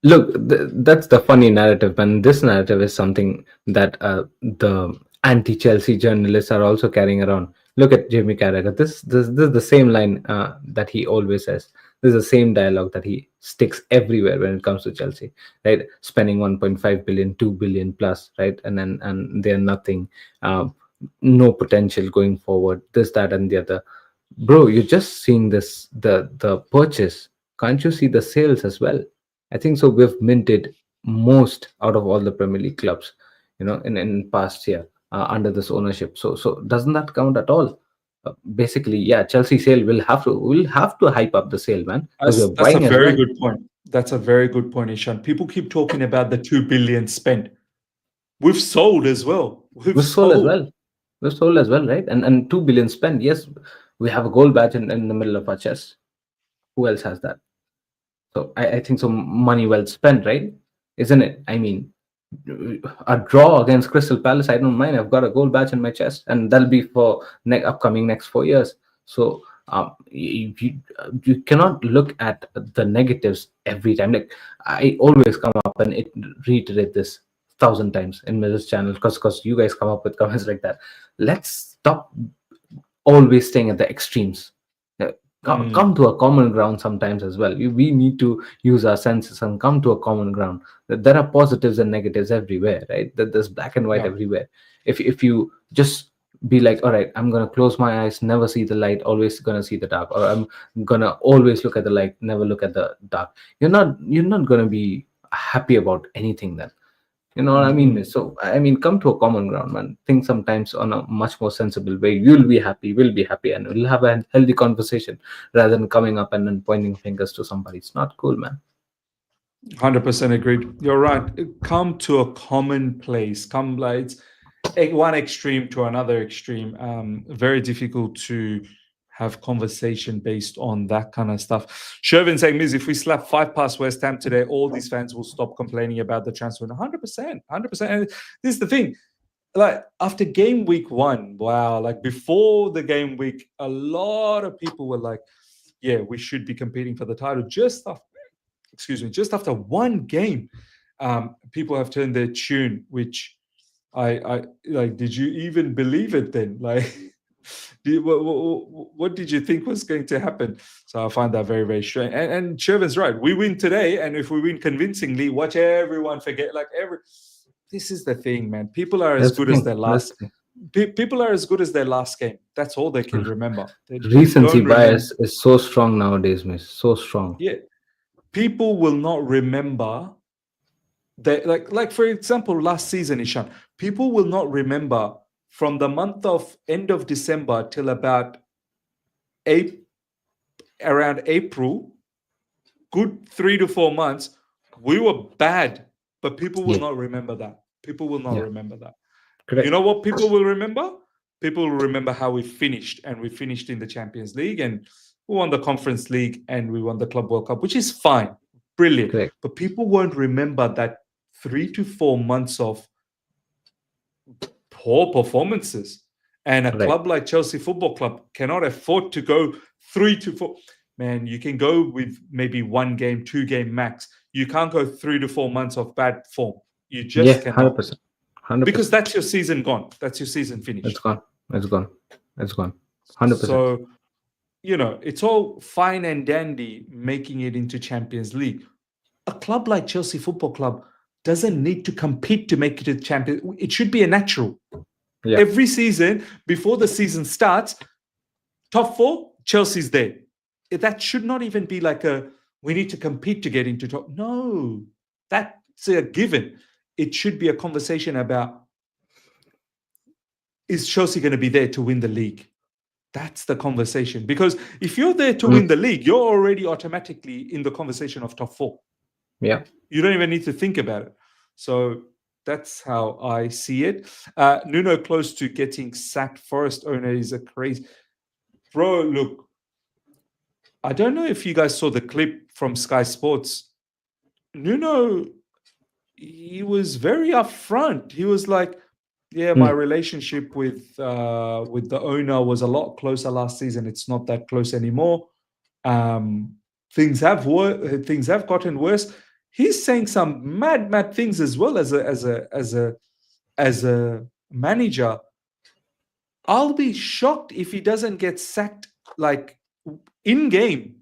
Look, that's the funny narrative, and this narrative is something that the anti-Chelsea journalists are also carrying around. Look at Jamie Carragher. This is the same line that he always says. This is the same dialogue that he sticks everywhere when it comes to Chelsea, right? Spending 1.5 billion, 2 billion plus, right? And they're nothing, no potential going forward. This, that, and the other. Bro, you're just seeing this the purchase. Can't you see the sales as well? I think so. We've minted most out of all the Premier League clubs, in past year under this ownership. So doesn't that count at all? Basically, yeah, Chelsea sale we'll have to hype up the sale, man, because we're That's a buying as very well. good point. That's a very good point, Ishan. People keep talking about the 2 billion spent. We've sold as well. We've sold as well. We've sold as well, right? And 2 billion spent. Yes, we have a gold badge in the middle of our chest. Who else has that? So I think so. Money well spent, right? Isn't it? I mean, a draw against Crystal Palace, I don't mind. I've got a gold badge in my chest, and that'll be for upcoming next 4 years. So you cannot look at the negatives every time. Like, I always come up and reiterate this 1,000 times in Mrs. channel because you guys come up with comments like that. Let's stop always staying at the extremes. Come to a common ground sometimes as well. We need to use our senses and come to a common ground. There are positives and negatives everywhere, right? There's black and white everywhere. If you just be like, all right, I'm gonna close my eyes, never see the light, always gonna see the dark, or I'm gonna always look at the light, never look at the dark, you're not gonna be happy about anything then. You know what I mean? So, I mean, come to a common ground, man. Think sometimes on a much more sensible way. You'll be happy, we'll be happy, and we'll have a healthy conversation rather than coming up and then pointing fingers to somebody. It's not cool, man. 100% agreed. You're right. Come to a common place. Come, like, it's one extreme to another extreme. Very difficult to have conversation based on that kind of stuff. Shervin saying, Miz, if we slap 5 past West Ham today, all these fans will stop complaining about the transfer. 100%. And this is the thing. Like, after game week 1, wow, like before the game week, a lot of people were like, yeah, we should be competing for the title. Just after one game, people have turned their tune, which I like, did you even believe it then? Like, what did you think was going to happen? So I find that very, very strange. And Shervin's right. We win today, and if we win convincingly, watch everyone forget. Like every, this is the thing, man. People are as That's the good as thing. their That's last. the thing. People are as good as their last game. That's all they can remember. They Recency don't remember. bias is so strong nowadays, miss. So strong. Yeah, people will not remember that. Like for example, last season, Ishan. People will not remember from the month of end of December till about April, around April, good 3 to 4 months, we were bad, but people will Yeah. not remember that. People will not Yeah. remember that. You Correct. know what people will remember? People will remember how we finished, and we finished in the Champions League, and we won the Conference League, and we won the Club World Cup, which is fine, brilliant. Correct. But people won't remember that 3 to 4 months of poor performances. And a Right. club like Chelsea Football Club cannot afford to go 3 to 4. Man, you can go with maybe 1 game, 2 game max. You can't go 3 to 4 months of bad form. You just Yeah. cannot. 100%. Hundred Because percent. that's your season gone. That's your season It's finished. gone. It's gone. It's gone. 100%. So, it's all fine and dandy making it into Champions League. A club like Chelsea Football Club doesn't need to compete to make it to Champions. It should be a natural. Yeah. Every season, before the season starts, top four, Chelsea's there. That should not even be like we need to compete to get into top. No, that's a given. It should be a conversation about, is Chelsea going to be there to win the league? That's the conversation. Because if you're there to Mm, win the league, you're already automatically in the conversation of top four. yeah. You don't even need to think about it. So that's how I see it. Nuno close to getting sacked. Forest owner is a crazy. Bro, look, I don't know if you guys saw the clip from Sky Sports. Nuno, he was very upfront. He was like, "Yeah, my Mm, relationship with the owner was a lot closer last season. It's not that close anymore. Um, things have gotten worse." He's saying some mad things as well as a manager. I'll be shocked if he doesn't get sacked like in game.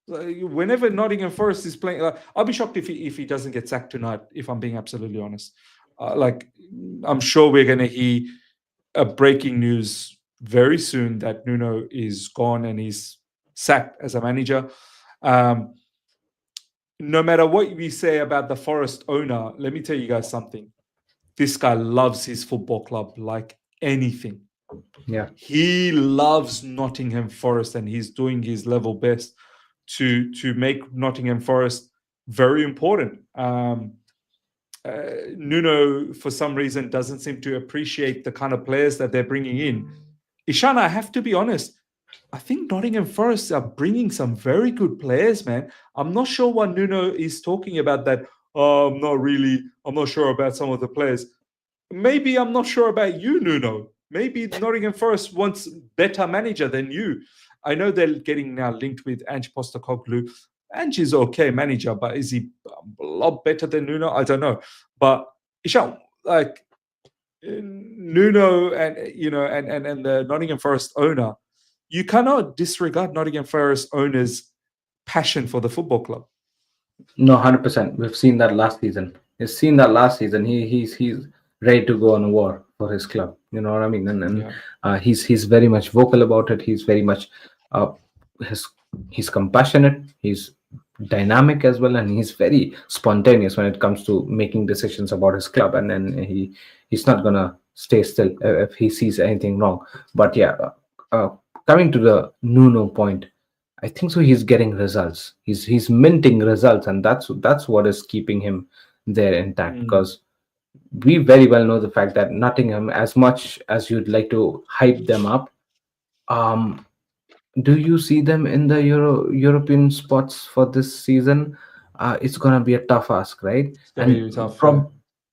Whenever Nottingham Forest is playing, I'll be shocked if he doesn't get sacked tonight. If I'm being absolutely honest, like I'm sure we're gonna hear a breaking news very soon that Nuno is gone and he's sacked as a manager. Um, no matter what we say about the Forest owner, let me tell you guys something. This guy loves his football club like anything. yeah. He loves Nottingham Forest, and he's doing his level best to make Nottingham Forest very important. Nuno, for some reason, doesn't seem to appreciate the kind of players that they're bringing in. Ishana, I have to be honest. I think Nottingham Forest are bringing some very good players, man. I'm not sure what Nuno is talking about. That I'm not sure about some of the players. Maybe I'm not sure about you, Nuno. Maybe Nottingham Forest wants better manager than you. I know they're getting now linked with Ange Postecoglou. Ange is okay manager, but is he a lot better than Nuno? I don't know. But Isham, like Nuno and the Nottingham Forest owner, you cannot disregard Nottingham Forest owner's passion for the football club. No, 100%. We've seen that last season. We've seen that last season. He's ready to go on a war for his club. You know what I mean? And Yeah. he's very much vocal about it. He's very much uh, his he's compassionate. He's dynamic as well, and he's very spontaneous when it comes to making decisions about his club. And then he's not gonna stay still if he sees anything wrong. But yeah, coming to the Nuno point, I think so. He's getting results. He's minting results, and that's what is keeping him there intact. Mm. Because we very well know the fact that Nottingham, as much as you'd like to hype them up, um, do you see them in the European spots for this season? It's gonna be a tough ask, right? It's gonna be And tough. Yeah.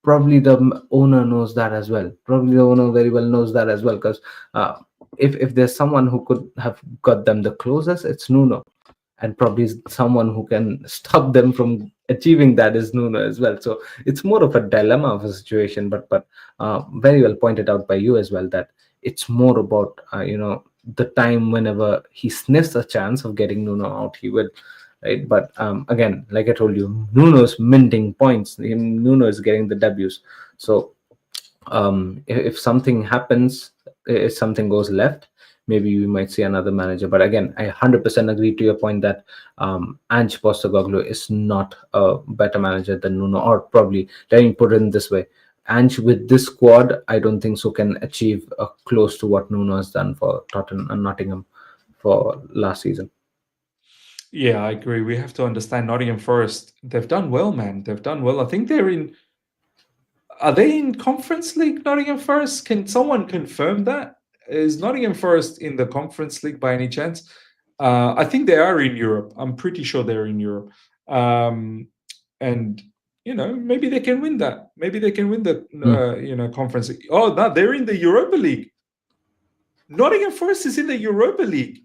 probably the owner knows that as well. Probably the owner very well knows that as well, because uh, if there's someone who could have got them the closest, it's Nuno, and probably someone who can stop them from achieving that is Nuno as well. So it's more of a dilemma of a situation, but very well pointed out by you as well that it's more about the time whenever he sniffs a chance of getting Nuno out, he will. Right, but again, like I told you, Nuno's minting points. Nuno is getting the W's. So if something happens, if something goes left, maybe we might see another manager. But again, I 100% agree to your point that Ange Postecoglou is not a better manager than Nuno, or probably, let me put it in this way, Ange with this squad, I don't think so can achieve close to what Nuno has done for Tottenham and Nottingham for last season. Yeah, I agree. We have to understand Nottingham Forest. They've done well, man. They've done well. I think they're in. Are they in Conference League, Nottingham Forest? Can someone confirm that? Is Nottingham Forest in the Conference League by any chance? I think they are in Europe. I'm pretty sure they're in Europe. And maybe they can win that. Maybe they can win the Conference League. Oh, no, they're in the Europa League. Nottingham Forest is in the Europa League.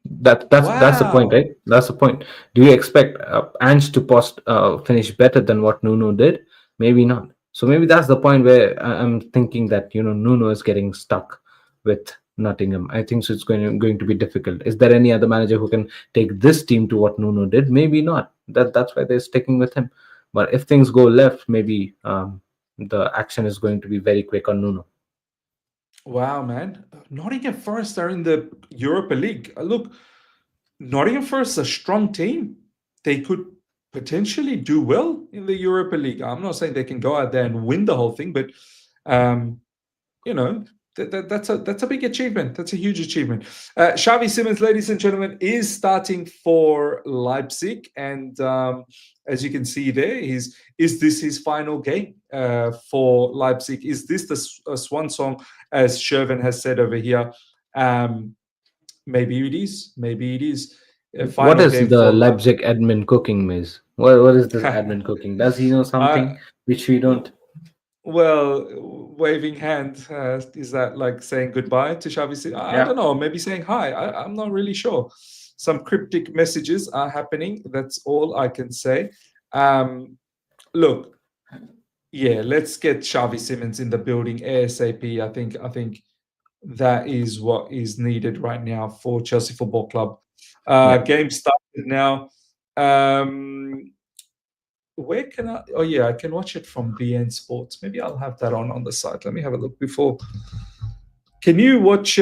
That's the point, right? That's the point. Do you expect Ange to finish better than what Nuno did? Maybe not. So maybe that's the point where I'm thinking that Nuno is getting stuck with Nottingham. I think so. It's going to be difficult. Is there any other manager who can take this team to what Nuno did? Maybe not. That's why they're sticking with him. But if things go left, maybe the action is going to be very quick on Nuno. Wow, man. Nottingham Forest are in the Europa League. Look, Nottingham Forest is a strong team. They could potentially do well in the Europa League. I'm not saying they can go out there and win the whole thing, but that's a big achievement. That's a huge achievement. Xavi Simons, ladies and gentlemen, is starting for Leipzig, and as you can see there, is this his final game for Leipzig? Is this the swan song, as Shervin has said over here? Maybe it is. Maybe it is. What is the Leipzig admin cooking, Miz? What is this admin cooking? Does he know something which we don't? Well, waving hand, is that like saying goodbye to Xavi? I don't know. Maybe saying hi. I'm not really sure. Some cryptic messages are happening. That's all I can say. Look, let's get Xavi Simons in the building ASAP. I think that is what is needed right now for Chelsea Football Club. Game started now. Where can I? Oh yeah, I can watch it from BN Sports. Maybe I'll have that on the site. Let me have a look before. Can you watch?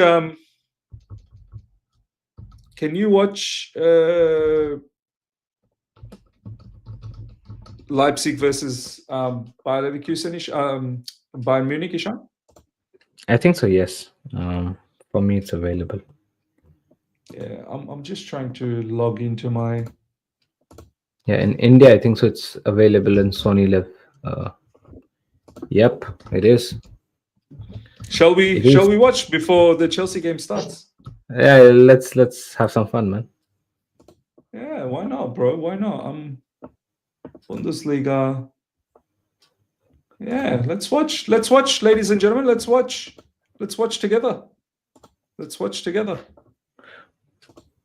Leipzig versus Bayer Leverkusen, Bayern Munich, Ishan? I think so. Yes. For me, it's available. Yeah, I'm just trying to log into my. Yeah, in India, I think so. It's available in Sony Live. Yep, it is. Shall we watch before the Chelsea game starts? Yeah, let's have some fun, man. Yeah, why not, bro? Why not? Bundesliga. Yeah, let's watch, ladies and gentlemen. Let's watch together. Let's watch together.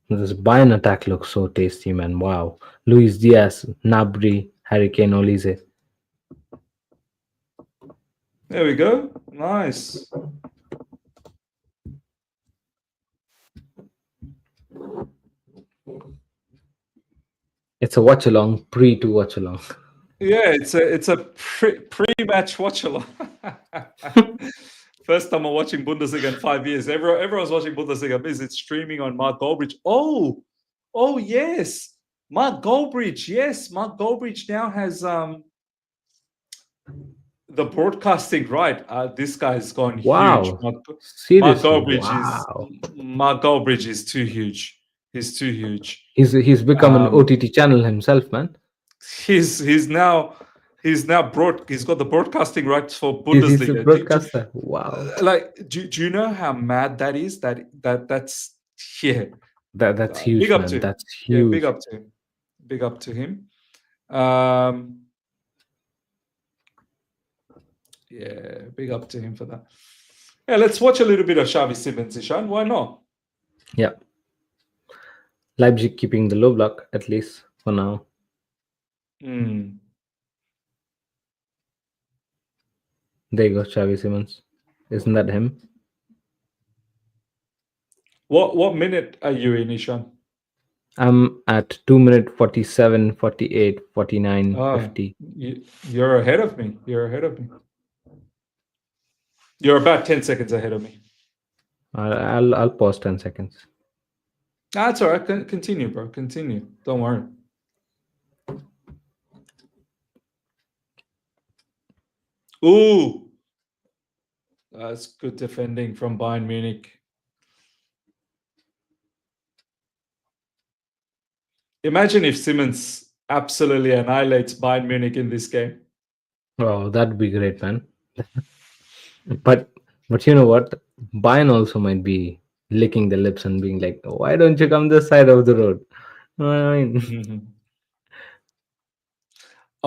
This Bayern attack looks so tasty, man. Wow. Luis Diaz, Nabri, Harry Kane, Olise. There we go. Nice. It's a watch along, to watch along. Yeah, it's a pre-match watch along. First time I'm watching Bundesliga in 5 years. Everyone's watching Bundesliga. It's streaming on Mark Goldbridge. Oh yes, Mark Goldbridge. Yes, Mark Goldbridge now has the broadcasting right. This guy's gone huge. Seriously? Mark Goldbridge is too huge. He's too huge. He's become an OTT channel himself, man. He's got the broadcasting rights for Bundesliga. He's a broadcaster. Wow. Like, do you know how mad that is? That's yeah. That's huge. Big up man. to him. That's huge. Yeah, big up to him. Big up to him. Yeah, big up to him for that. Yeah, let's watch a little bit of Xavi Simons, Ishan. Why not? Yeah. Leipzig keeping the low block, at least for now. Mm. There you go, Xavi Simons. Isn't that him? What minute are you in, Ishan? I'm at 2 minute 47, 48, 49, Ah, 50. you're ahead of me. You're ahead of me. You're about 10 seconds ahead of me. I'll pause 10 seconds. That's all right. Continue, bro. Continue. Don't worry. Ooh, that's good defending from Bayern Munich. Imagine if Simmons absolutely annihilates Bayern Munich in this game. Oh, that'd be great, man. But but you know what? Bayern also might be licking the lips and being like, "Why don't you come this side of the road?" I mean, Mhm.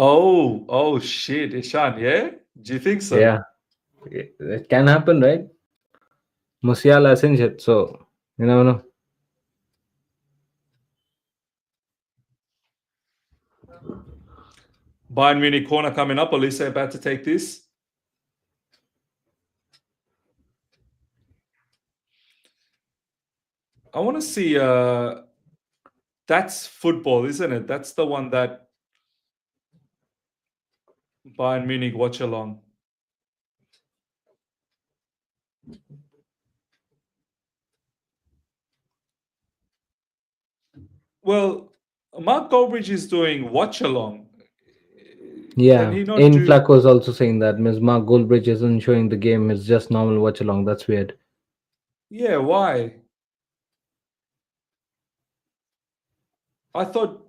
Oh, shit, Ishan, yeah? Do you think so? yeah, it can happen, right? Musiala is injured, so you never know. Bayern Munich corner coming up. Olise about to take this. I want to see. That's football, isn't it? That's the one that Bayern Munich watch along. Well, Mark Goldbridge is doing watch along. Can Yeah, he not in do? Flacco is also saying that Ms. Mark Goldbridge isn't showing the game; it's just normal watch along. That's weird. Yeah, why? I thought.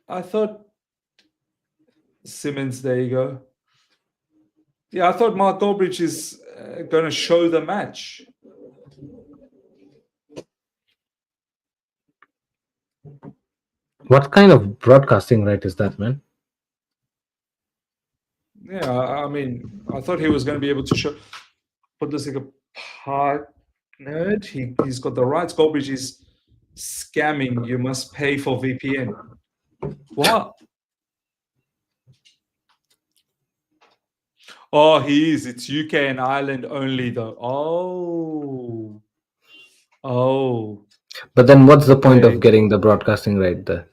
I thought Simmons. There you go. Yeah, I thought Mark Goldbridge is going to show the match. What kind of broadcasting right is that, man? Yeah, I mean, I thought he was going to be able to show Bundesliga partnered. He's got the rights. Goldbridge is scamming. You must pay for VPN. What? Oh, he is. It's UK and Ireland only, though. Oh, But then, what's the point of okay. getting the broadcasting right there?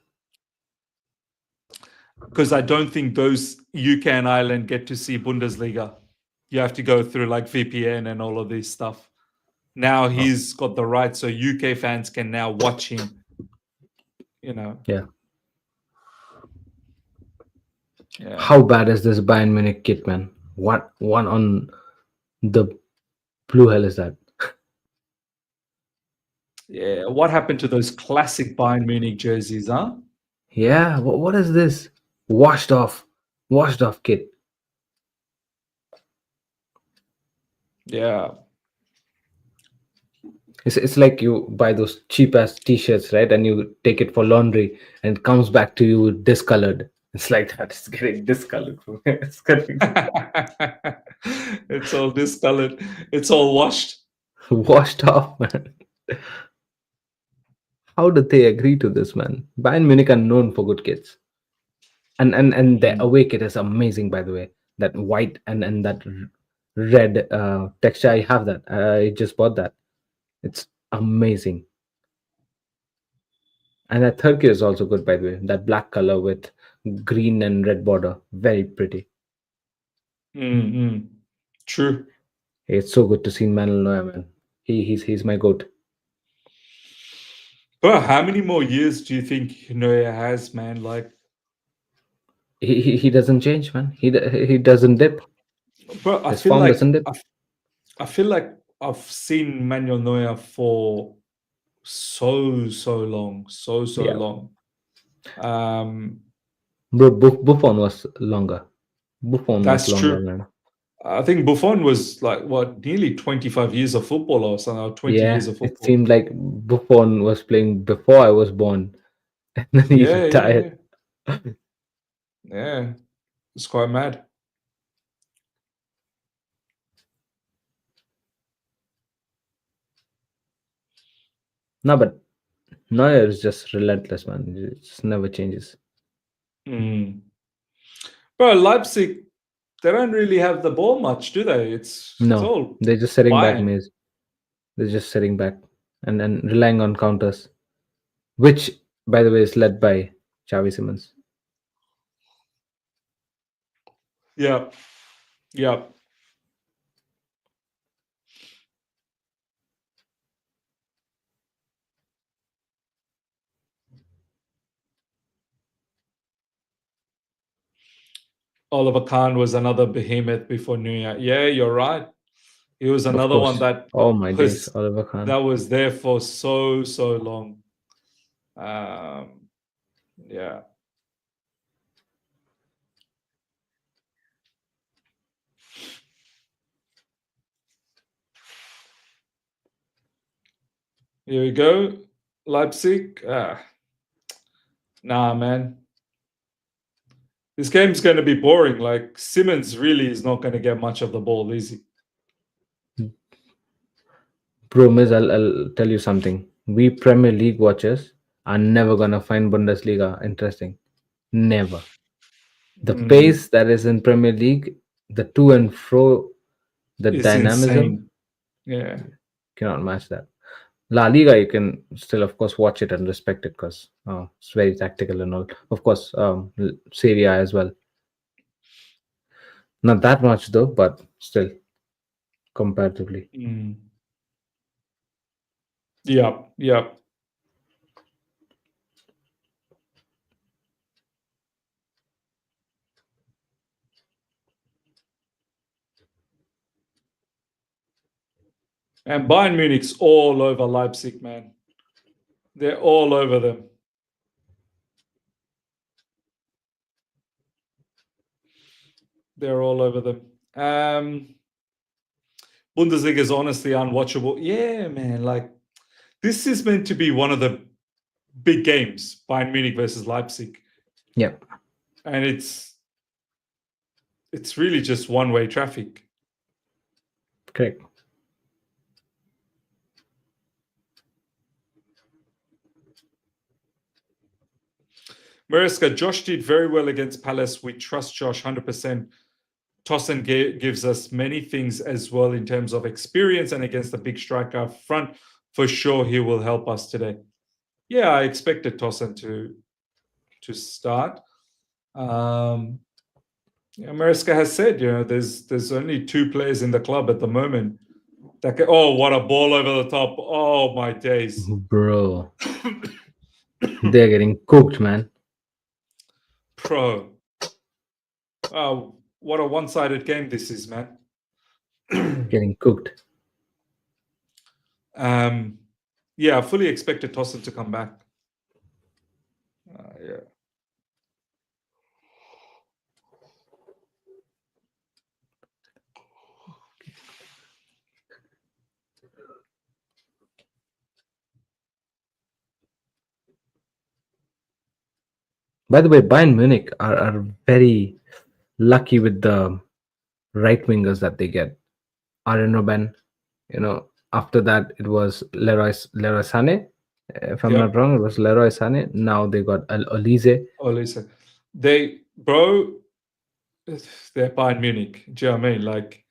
Because I don't think those UK and Ireland get to see Bundesliga. You have to go through like VPN and all of this stuff. Now Oh, he's got the right, so UK fans can now watch him. You know, yeah. yeah, How bad is this Bayern Munich kit, man? What one on the blue hell is that? yeah. What happened to those classic Bayern Munich jerseys, huh? Yeah, what is this? Washed off kit. Yeah. It's like you buy those cheap ass t-shirts, right? And you take it for laundry and it comes back to you discolored. It's like that. It's getting discolored. It's getting It's all discolored. It's all washed. washed off, man. How did they agree to this, man? Bayern Munich are known for good kits. And the Mm. away kit is amazing, by the way. That white and that red texture. I have that. I just bought that. It's amazing. And that turkey is also good, by the way. That black color with green and red border, very pretty. Mm. True. It's so good to see Manuel Neuer, man. He's my goat. Bro, how many more years do you think Neuer has, man? Like, He doesn't change, man. He doesn't dip. bro, His form doesn't dip. I feel like I've seen Manuel Neuer for so long, so Yeah, long. Um, bro. Buffon was longer. Buffon was that's longer, true. man. I think Buffon was like what, nearly 25 years of football or something, or 20 years Yeah, of it football. seemed like Buffon was playing before I was born, and then he Yeah. retired. Yeah. It's quite mad. No, but Neuer is just relentless, man. It just never changes. Mm. Bro, Leipzig, they don't really have the ball much, do they? It's No, all they're just sitting back, Bayern. Maze. They're just sitting back and relying on counters, which, by the way, is led by Xavi Simons. Yeah, yeah. Oliver Kahn was another behemoth before New Year. Yeah, you're right. He was Of another one course. that Oh my days, was Oliver Kahn. that was there for so long. Um, yeah. Here we go. Leipzig. Nah, man. This game's going to be boring. Like, Simmons really is not going to get much of the ball, is he? Bro, Miz, I'll tell you something. We Premier League watchers are never gonna find Bundesliga interesting. Never. The Mm, pace that is in Premier League, the to and fro, the it's dynamism, insane. Yeah. cannot match that. La Liga, you can still, of course, watch it and respect it because it's very tactical and all. Of course, Serie A as well. Not that much though, but still, comparatively. Mm. Yep. Yep. And Bayern Munich's all over Leipzig, man. They're all over them. They're all over them. Bundesliga is honestly unwatchable. Yeah, man. Like, this is meant to be one of the big games, Bayern Munich versus Leipzig. Yep. And it's really just one-way traffic. Correct. Mariska, Josh did very well against Palace. We trust Josh 100%. Tossen gives us many things as well in terms of experience, and against the big striker up front, for sure he will help us today. Yeah, I expected Tossen to start. Mariska has said, there's only 2 players in the club at the moment that can, oh, what a ball over the top. Oh my days. Bro, they're getting cooked, man. Pro. Oh, what a one-sided game this is, man. Getting cooked. Yeah, I fully expected Tossen to come back. Yeah. By the way, Bayern Munich are very lucky with the right wingers that they get. Arjen Robben, after that it was Leroy Sané. If I'm not Yep. wrong, it was Leroy Sané. Now they got Olise. Oh, listen, bro, they're Bayern Munich. Do you know what I mean? Like,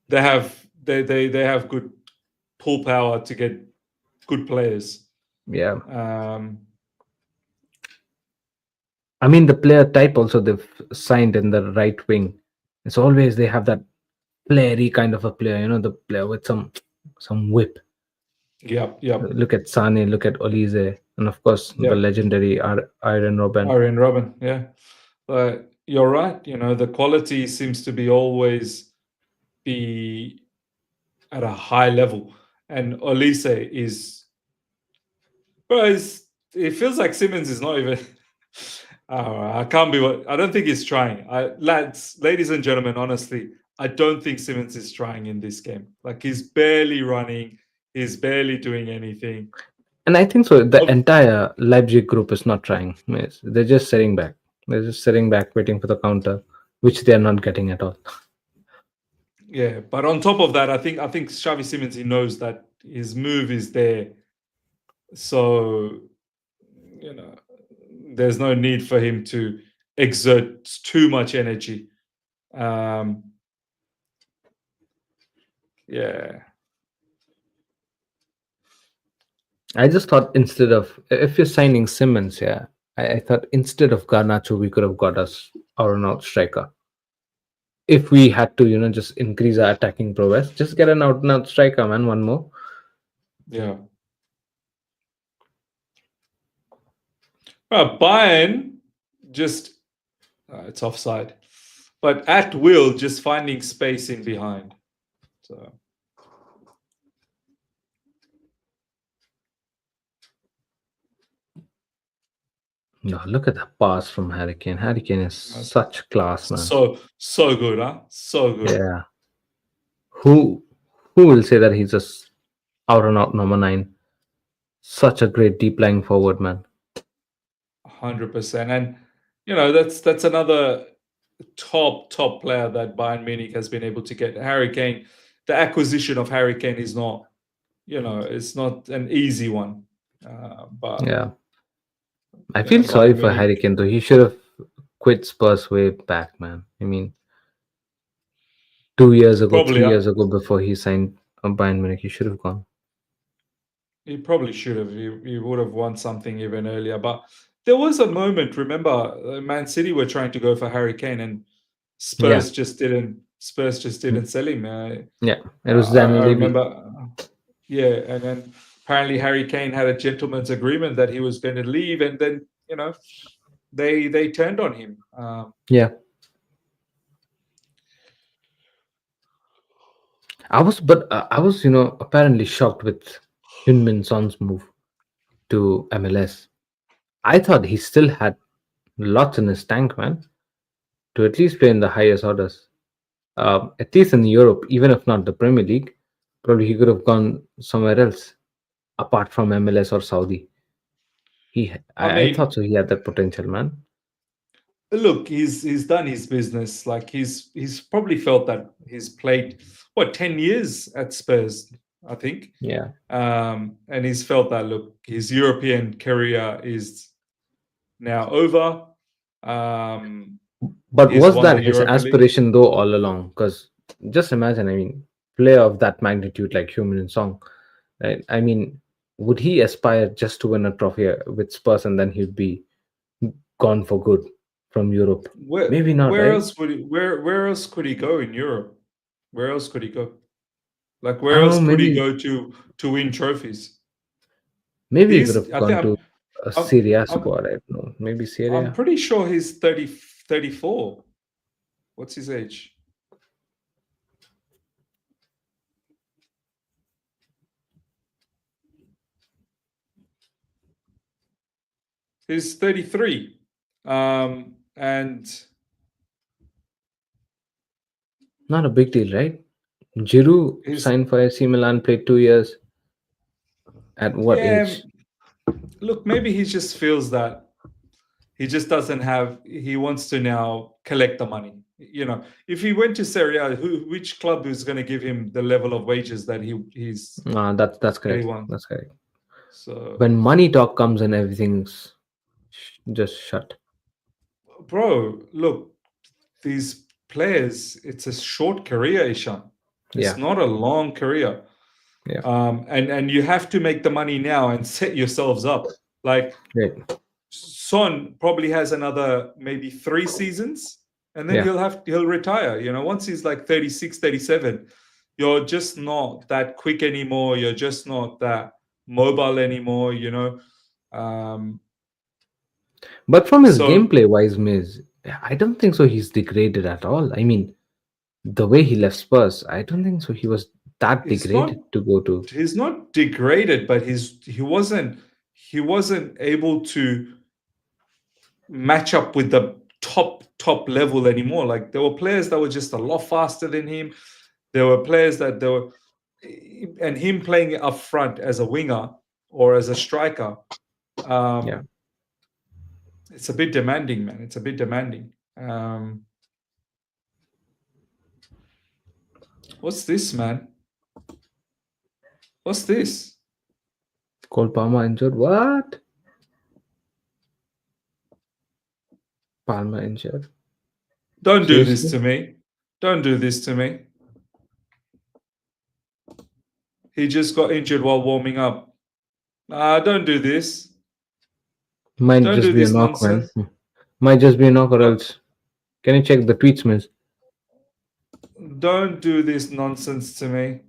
they have good pull power to get good players. Yeah. Um, I mean, the player type also they've signed in the right wing. It's always they have that playery kind of a player, the player with some whip. yep. Look at Sane, look at Olise, and of course the Yep. legendary Arjen Robben. Arjen Robben, yeah. But you're right. The quality seems to be always be at a high level, and Olise is, bro. It feels like Simmons is not even. I can't be. I don't think he's trying. Ladies and gentlemen, honestly, I don't think Simmons is trying in this game. Like, he's barely running. He's barely doing anything. And I think so. The Of- entire Leipzig group is not trying. Yes, they're just sitting back. They're just sitting back, waiting for the counter, which they are not getting at all. Yeah, but on top of that, I think Xavi Simmons, he knows that his move is there, so there's no need for him to exert too much energy. Um, yeah, I just thought instead of if you're signing Simmons, yeah, I thought instead of Garnacho, we could have got us our out striker. If we had to, just increase our attacking prowess, just get an out and out striker, man. One more. yeah. Bayern just it's offside, but at will, just finding space in behind. So No, look at the pass from Hurricane. Hurricane is that's such class, man. so good, huh? So good. Yeah. Who who will say that he's just out and out number 9? Such a great deep lying forward, man. 100%. And that's another top player that Bayern Munich has been able to get. Harry Kane. The acquisition of Harry Kane is not, it's not an easy one. But Yeah. I feel sorry Bayern for Munich Hurricane though. He should have quit Spurs way back, man. I mean, 2 years ago, probably 3 years ago, before he signed Bayern Munich, he should have gone. he probably should have. He would have won something even earlier. But there was a moment. Remember, Man City were trying to go for Harry Kane, and Yeah, Spurs just didn't. Spurs just didn't sell him. yeah. It was Daniel I Levy. remember. Yeah, and then apparently Harry Kane had a gentleman's agreement that he was going to leave, and then they turned on him. Yeah, I was, apparently shocked with Hyunmin Son's move to MLS. I thought he still had lots in his tank, man, to at least play in the highest orders. At least in Europe, even if not the Premier League, probably he could have gone somewhere else apart from MLS or Saudi. I I thought mean, so. He had that potential, man. look, he's done his business. Like he's probably felt that he's played 10 years at Spurs, I think, Yeah. and he's felt that look, his European career is now over. Um, But he's was won the that his Europa League. aspiration though all along? Because just imagine, I mean, player of that magnitude like Human Song, right? I mean, would he aspire just to win a trophy with Spurs and then he'd be gone for good from Europe? Maybe not, Where right? else would he where else could he go in Europe? Where else could he go? Like I where don't else know. could he Maybe go to win trophies? maybe he could He's have I think gone to a I'm Serie A I'm squad. I don't know. Maybe Serie I'm A. pretty sure he's 34. What's his age? He's 33. And Not a big deal, right? Giroud he's signed for AC Milan, played 2 years. At what yeah, age? look, maybe he just feels that he just doesn't have he wants to now collect the money. If he went to Serie A, which club is going to give him the level of wages that That's that he correct. wants? That's correct. So, When money talk comes in, everything's just shut. bro, look, these players, it's a short career, Ishan. It's Yeah, not a long career. yeah, And you have to make the money now and set yourselves up. Like great. Son probably has another maybe 3 seasons, and then Yeah, he'll retire. Once he's like 36, 37, you're just not that quick anymore. You're just not that mobile anymore. Um, but from his so gameplay wise, Miz, I don't think so. He's degraded at all. I mean, the way he left Spurs, I don't think so. He was that he's not degraded to go to. he's not degraded, but he wasn't able to match up with the top level anymore. Like there were players that were just a lot faster than him. There were players that there were, and him playing up front as a winger or as a striker. Yeah, Um, it's a bit demanding, man. It's a bit demanding. What's this, man? What's this? Cole Palmer injured. What? Palmer injured. Don't do this Seriously? to me. Don't do this to me. He just got injured while warming up. Don't do this. Might Don't just do be a this knock, man. nonsense. Might just be a knock, or Don't, else. Can you check the tweets, miss? don't do this nonsense to me.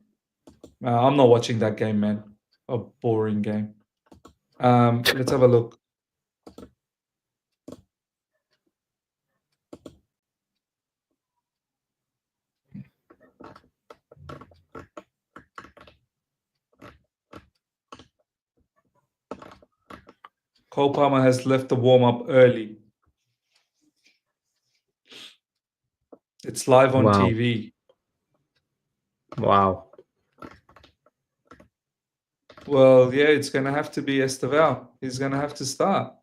I'm not watching that game, man. A boring game. Let's have a look. Cole Palmer has left the warm up early. It's live on Wow. TV. Wow. Well, yeah, it's gonna have to be Esteval. He's gonna have to start.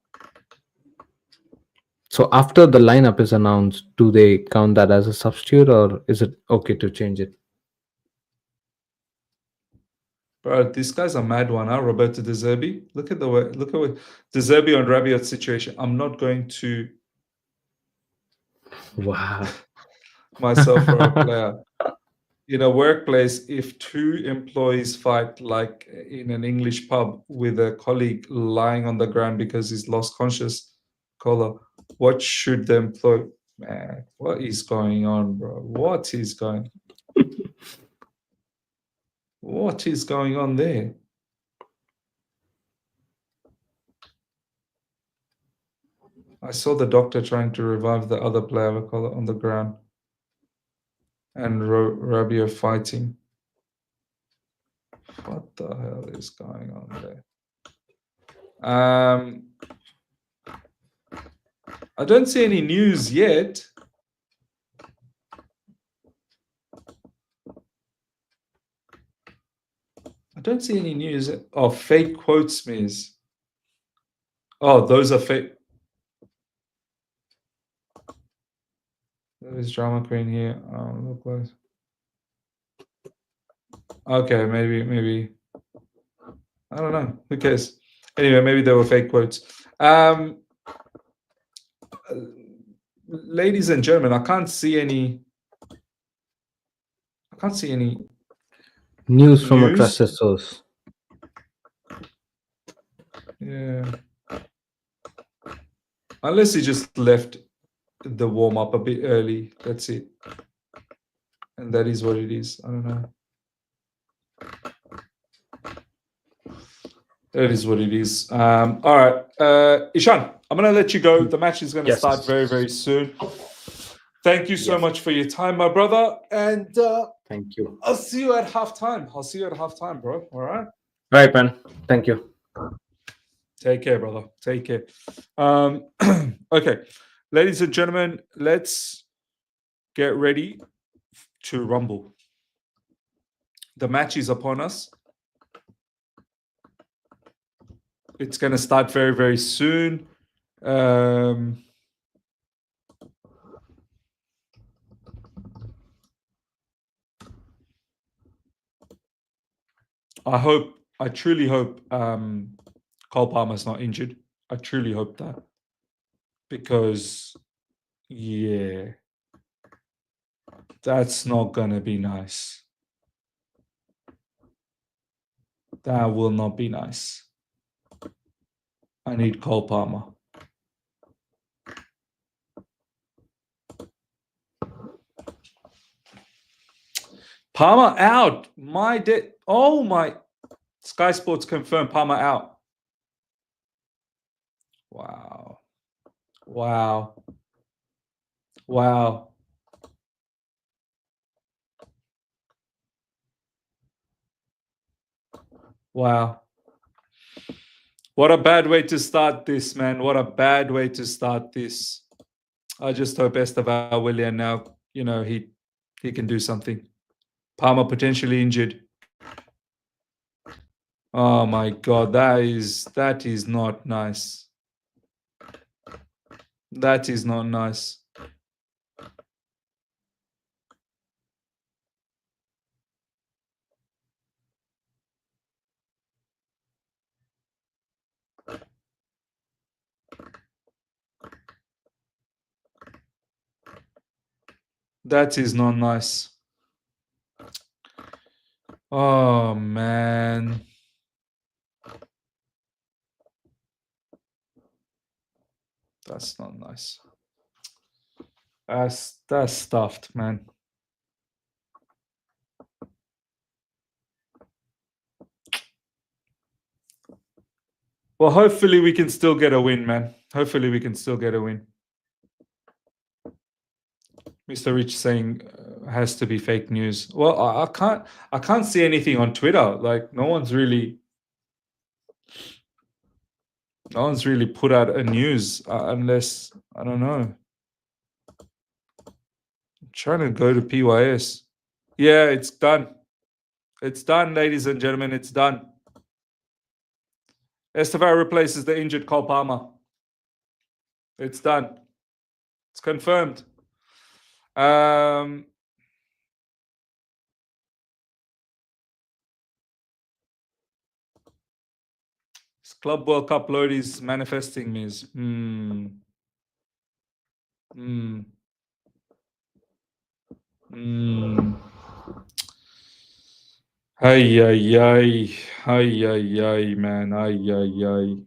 So after the lineup is announced, do they count that as a substitute, or is it okay to change it? Bro, this guy's a mad one, huh? Roberto De Zerbi. Look at what De Zerbi on Rabiot's situation. I'm not going to Wow. myself for a player. In a workplace, if two employees fight like in an English pub with a colleague lying on the ground because he's lost conscious, caller, what should the employee? Man, what is going on, bro? What is going on there? I saw the doctor trying to revive the other player on the ground, and Rabio fighting. What the hell is going on there? I don't see any news yet. I don't see any news. Oh, fake quotes, Miz. Oh, those are fake. There is drama queen here. Look close. Okay, maybe. I don't know. Who cares? Anyway, maybe they were fake quotes. Ladies and gentlemen, I can't see any News from a news. trusted source. Yeah. Unless he just left the warm up a bit early. That's it. And that is what it is. I don't know. That is what it is. All right. Ishan, I'm going to let you go. The match is going to Yes. start very, very soon. Thank you so Yes. much for your time, my brother. And Thank you. I'll see you at halftime. Bro. All right. All right, man. Thank you. Take care, brother. Take care. Okay. Ladies and gentlemen, let's get ready to rumble. The match is upon us. It's going to start very, very soon. I truly hope Cole Palmer's not injured. I truly hope that. Because, yeah, that's not going to be nice. That will not be nice. I need Cole Palmer. Palmer out. Oh my. Sky Sports confirmed Palmer out. Wow. Wow. Wow. Wow. What a bad way to start this, man. What a bad way to start this. I just hope Esteval Willian now, he can do something. Palmer potentially injured. Oh my God, that is not nice. That is not nice. That is not nice. Oh man. That's not nice. That's stuffed, man. Well, hopefully we can still get a win, man. Hopefully we can still get a win. Mr. Rich saying has to be fake news. Well, I can't see anything on Twitter. Like no one's really put out a news unless I don't know. I'm trying to go to PYS. Yeah, it's done. It's done, ladies and gentlemen. It's done. Estevao replaces the injured Cole Palmer. It's done. It's confirmed. This Club World Cup load is manifesting me. Ay, ay, ay. Ay, ay, ay, man. Ay, ay, ay.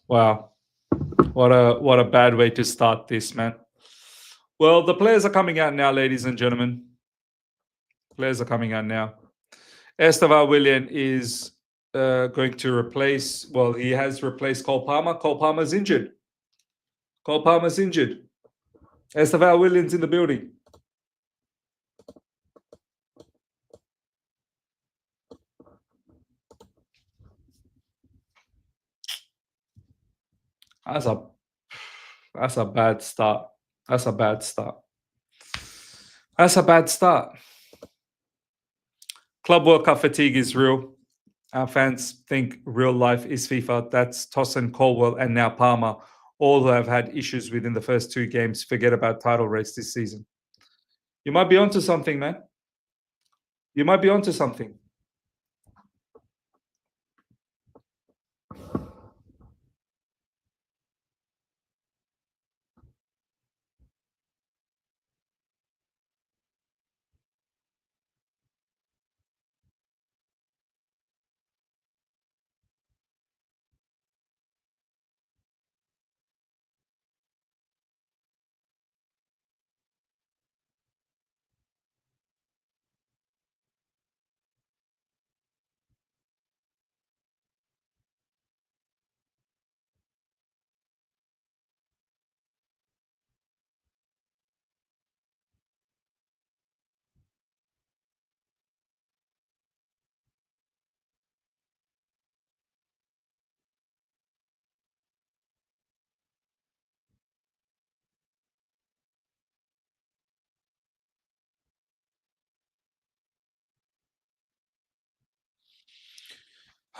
Wow. What a bad way to start this, man. Well, the players are coming out now, ladies and gentlemen. Players are coming out now. Estevao Willian is going to replace. Well, he has replaced Cole Palmer. Cole Palmer's injured. Cole Palmer's injured. Estevao Willian's in the building. That's a bad start. That's a bad start. That's a bad start. Club World Cup fatigue is real. Our fans think real life is FIFA. That's Tosin, Colwell, and now Palmer, all who have had issues within the first two games. Forget about title race this season. You might be onto something, man. You might be onto something.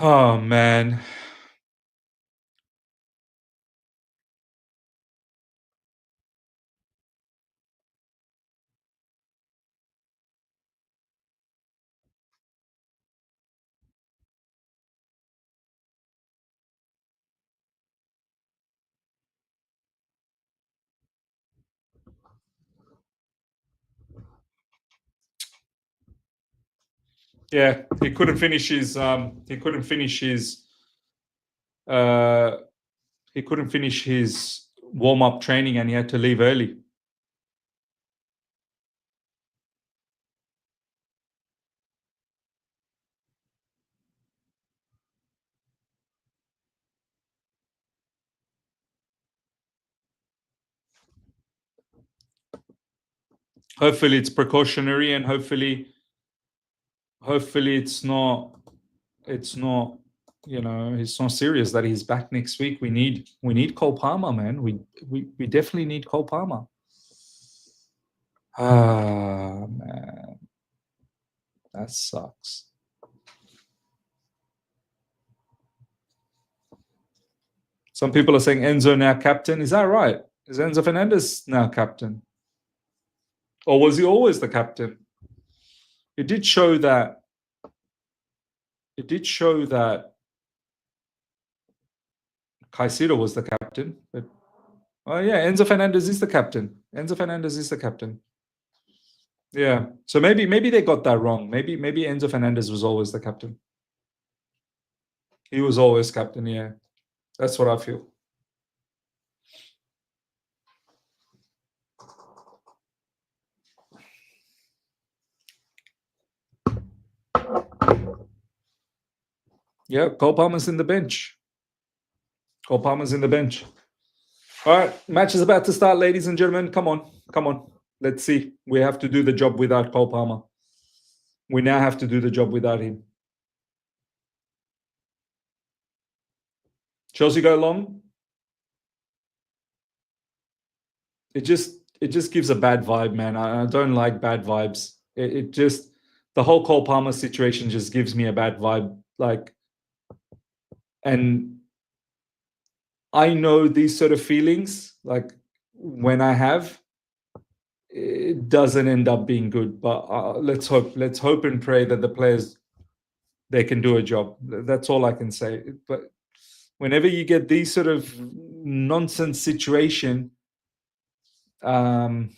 Oh, man. Yeah, he couldn't finish his uh he couldn't finish his warm-up training and he had to leave early. Hopefully it's precautionary, and hopefully it's not, it's not serious that he's back next week. We need Cole Palmer, man. We definitely need Cole Palmer. Ah, man, that sucks. Some people are saying Enzo now captain. Is that right? Is Enzo Fernandez now captain? Or was he always the captain? It did show that Caicedo was the captain, but oh yeah, Enzo Fernandez is the captain. Enzo Fernandez is the captain. Yeah. So maybe they got that wrong. Maybe Enzo Fernandez was always the captain. He was always captain, yeah. That's what I feel. Yeah, Cole Palmer's in the bench. Cole Palmer's in the bench. All right, match is about to start, ladies and gentlemen. Come on. Let's see. We have to do the job without Cole Palmer. We now have to do the job without him. Chelsea go long. It just gives a bad vibe, man. I don't like bad vibes. It just, the whole Cole Palmer situation just gives me a bad vibe. Like, and I know these sort of feelings, like when I have, it doesn't end up being good. But let's hope and pray that the players, they can do a job. That's all I can say. But whenever you get these sort of nonsense situation, it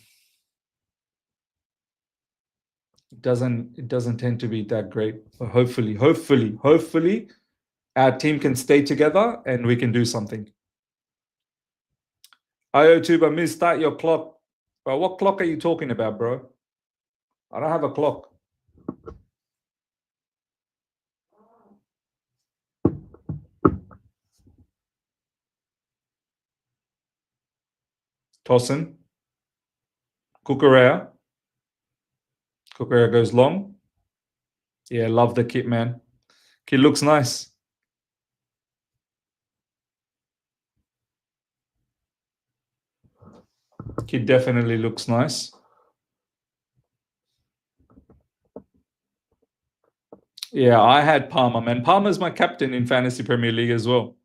doesn't tend to be that great. But hopefully our team can stay together and we can do something. IO2, Miss, start your clock. Bro, what clock are you talking about, bro? I don't have a clock. Tosin. Cucurella. Cucurella goes long. Yeah, love the kit, man. Kit looks nice. Kit definitely looks nice. Yeah, I had Palmer, man. Palmer's my captain in Fantasy Premier League as well.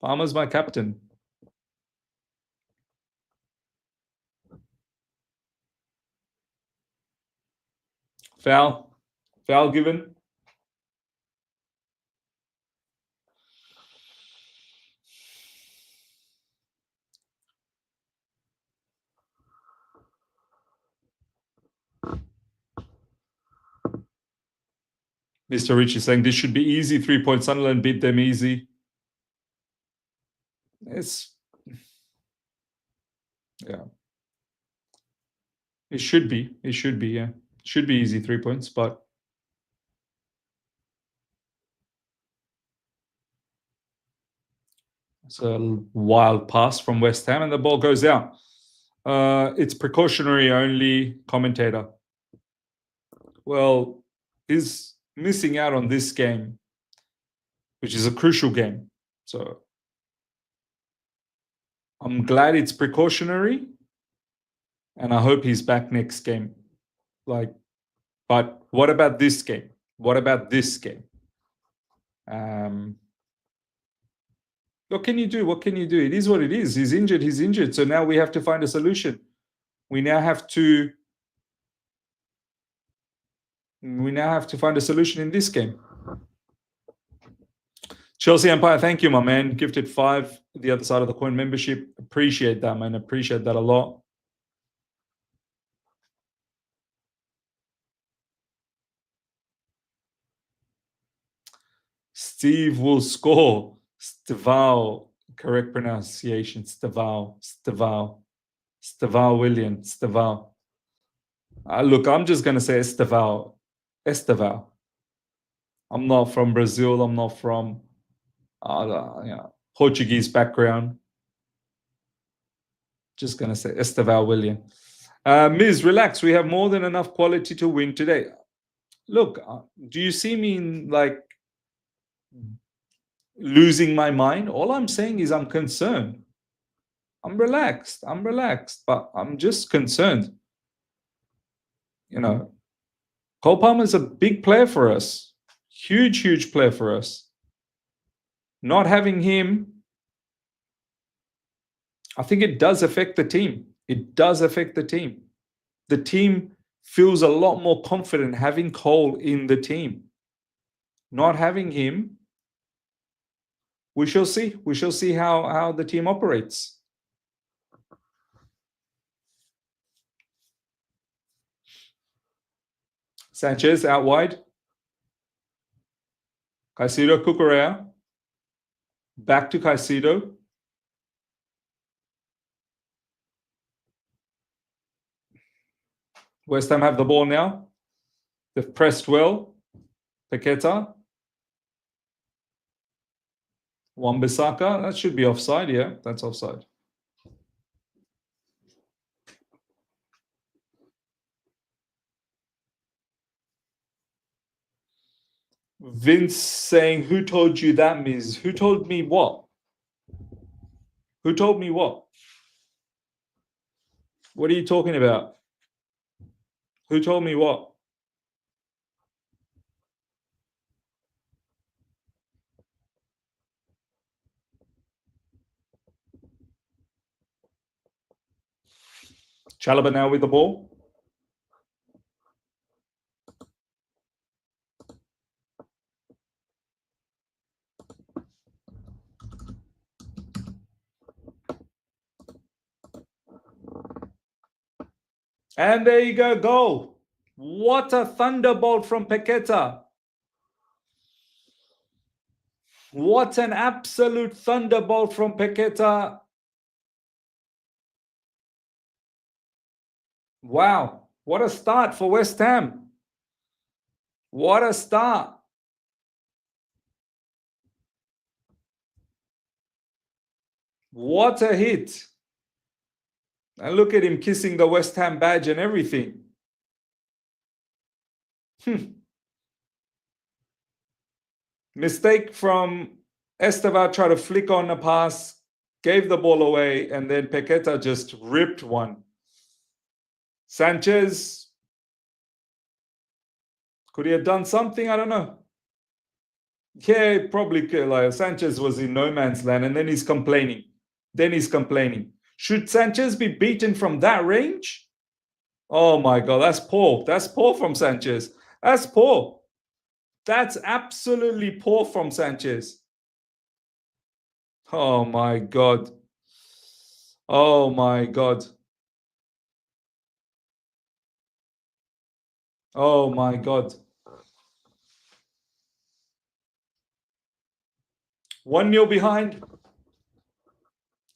Palmer's my captain. Foul given. Mr. Rich is saying this should be easy. 3 points. Sunderland beat them easy. It's, yeah. It should be, yeah. Should be easy 3 points, but it's a wild pass from West Ham and the ball goes out. It's precautionary only, commentator. Well, he's missing out on this game, which is a crucial game. So I'm glad it's precautionary, and I hope he's back next game. Like, but what about this game? What about this game? What can you do? What can you do? It is what it is. He's injured. So now we have to find a solution. We now have to find a solution in this game. Chelsea Empire, thank you, my man. Gifted 5, the other side of the coin membership. Appreciate that, man. Appreciate that a lot. Steve will score. Steval, correct pronunciation. Steval William. Steval. Look, I'm just going to say Esteval. I'm not from Brazil. I'm not from Portuguese background. Just going to say Esteval William. Miz, relax. We have more than enough quality to win today. Look, do you see me like losing my mind? All I'm saying is I'm concerned. I'm relaxed, but I'm just concerned. You know, Cole Palmer is a big player for us. Huge player for us. Not having him, I think it does affect the team. It does affect the team. The team feels a lot more confident having Cole in the team. Not having him, we shall see. We shall see how the team operates. Sanchez out wide. Caicedo, Cucurella. Back to Caicedo. West Ham have the ball now. They've pressed well. Paqueta. Wan-Bissaka. That should be offside. Yeah, that's offside. Vince saying, who told you that, Miz? Who told me what? Who told me what? What are you talking about? Who told me what? Chalobah now with the ball. And there you go, goal. What a thunderbolt from Paqueta. What an absolute thunderbolt from Paqueta. Wow, what a start for West Ham. What a start. What a hit. And look at him kissing the West Ham badge and everything. Mistake from Esteva, tried to flick on a pass, gave the ball away, and then Paqueta just ripped one. Sanchez, could he have done something? I don't know. Yeah, probably. Like, Sanchez was in no man's land, and then he's complaining. Should Sanchez be beaten from that range? Oh my God, that's poor. That's poor from Sanchez. That's poor. That's absolutely poor from Sanchez. Oh my God. Oh my God. Oh my God. 1-0 behind.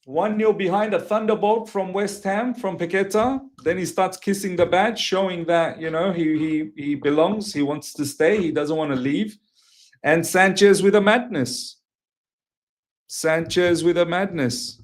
1-0 behind, a thunderbolt from West Ham, from Paqueta. Then he starts kissing the badge, showing that, you know, he belongs, he wants to stay, he doesn't want to leave. And Sanchez with a madness. Sanchez with a madness.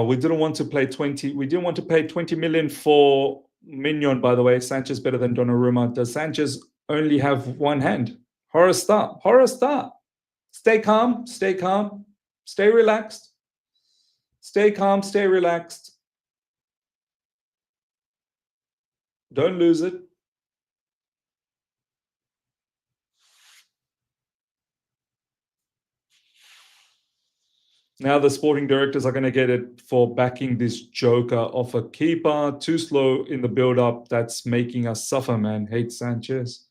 We didn't want to play 20. We didn't want to pay 20 million for Mignon, by the way. Sanchez better than Donnarumma. Does Sanchez only have one hand? Horror start. Horror start. Stay calm. Stay calm. Stay relaxed. Stay calm. Stay relaxed. Don't lose it. Now the sporting directors are going to get it for backing this joker off a keeper. Too slow in the build-up. That's making us suffer, man. Hate Sanchez.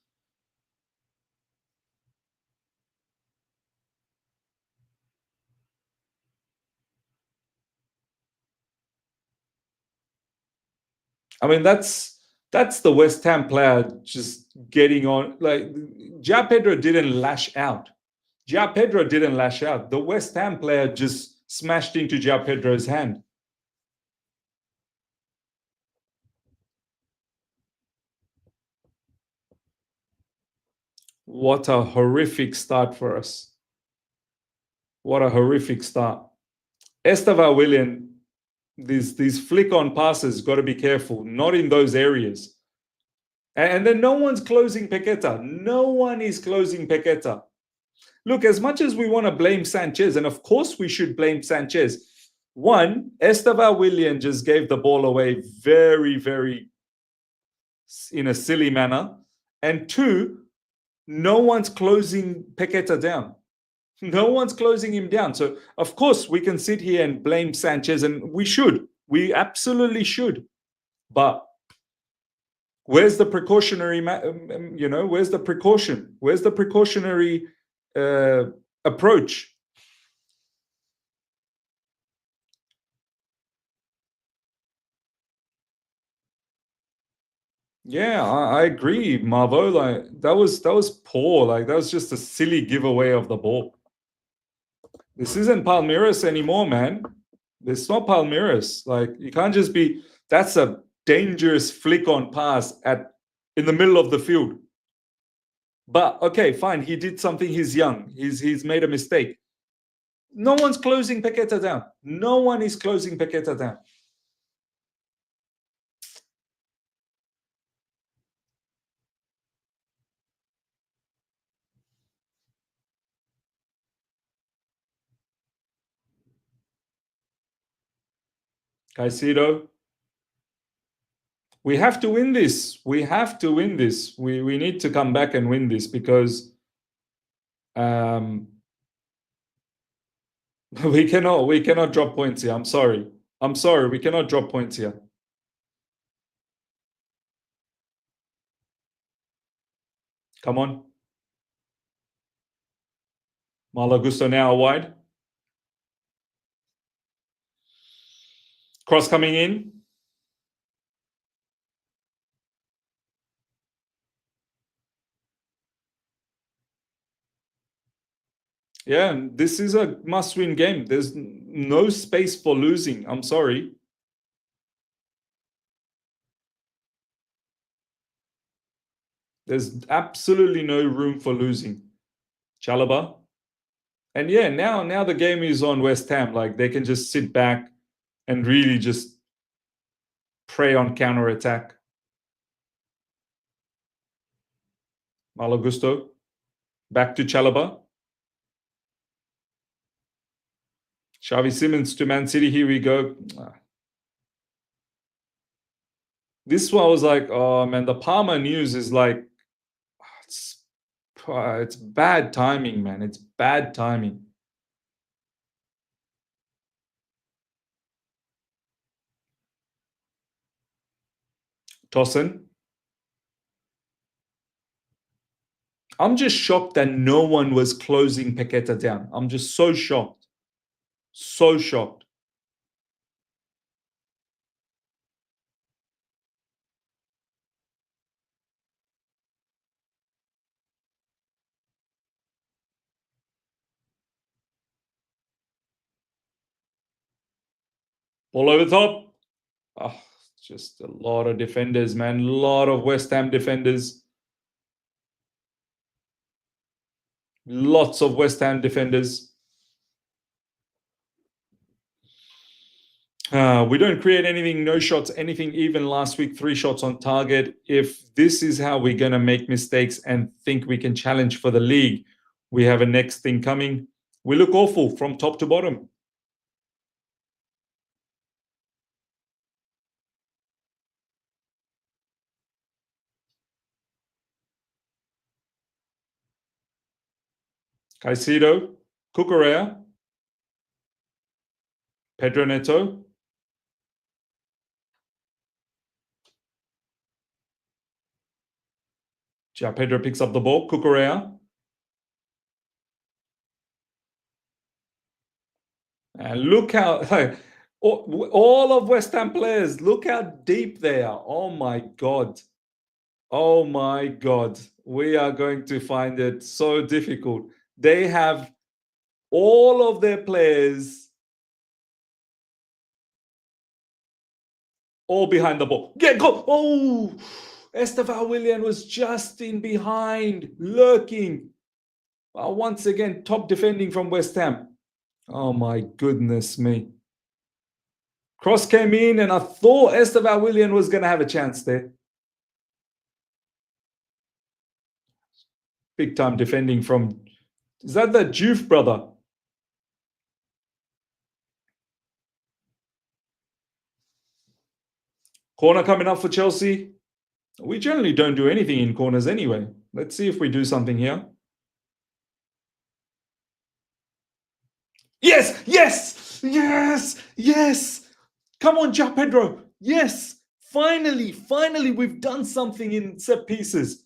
I mean, that's the West Ham player just getting on. Like, João Pedro didn't lash out. João Pedro didn't lash out. The West Ham player just smashed into João Pedro's hand. What a horrific start for us. What a horrific start. Estevan Willian, these flick-on passes, got to be careful. Not in those areas. And then no one's closing Paqueta. No one is closing Paqueta. Look, as much as we want to blame Sanchez, and of course we should blame Sanchez, one, Estevan Willian just gave the ball away very, very in a silly manner. And two, no one's closing Paqueta down. No one's closing him down. So, of course, we can sit here and blame Sanchez, and we should. We absolutely should. But where's the precautionary, where's the precaution? Where's the precautionary approach? Yeah, I agree, Marvo. Like that was poor. Like that was just a silly giveaway of the ball. This isn't Palmeiras anymore, man. It's not Palmeiras. Like you can't just be. That's a dangerous flick on pass in the middle of the field. But okay, fine. He did something. He's young. He's made a mistake. No one's closing Paqueta down. No one is closing Paqueta down. Caicedo. We have to win this. We have to win this. We need to come back and win this because we cannot drop points here. I'm sorry. We cannot drop points here. Come on. Malagusto now wide. Cross coming in. Yeah, this is a must-win game. There's no space for losing. I'm sorry. There's absolutely no room for losing. Chalobah. And yeah, now the game is on West Ham. Like they can just sit back and really just prey on counter-attack. Malagusto. Back to Chalobah. Xavi Simons to Man City. Here we go. This one was like, oh man, the Parma news is like, it's bad timing, man. It's bad timing. Tosin. I'm just shocked that no one was closing Paqueta down. I'm just so shocked. So shocked. Ball over the top. Oh, just a lot of defenders, man. A lot of West Ham defenders. Lots of West Ham defenders. We don't create anything, no shots, anything. Even last week, 3 shots on target. If this is how we're going to make mistakes and think we can challenge for the league, we have a next thing coming. We look awful from top to bottom. Caicedo, Cucurella, Pedro Neto. Pedro picks up the ball. Cucurella. And look how all of West Ham players, look how deep they are. Oh my God. Oh my God. We are going to find it so difficult. They have all of their players All behind the ball. Get go. Oh, Estevao Willian was just in behind, lurking. Well, once again, top defending from West Ham. Oh my goodness me. Cross came in and I thought Estevao Willian was going to have a chance there. Big time defending from... Is that the Juve brother? Corner coming up for Chelsea. We generally don't do anything in corners anyway. Let's see if we do something here. Yes, yes, yes, yes. Come on, João Pedro. Yes, finally, we've done something in set pieces.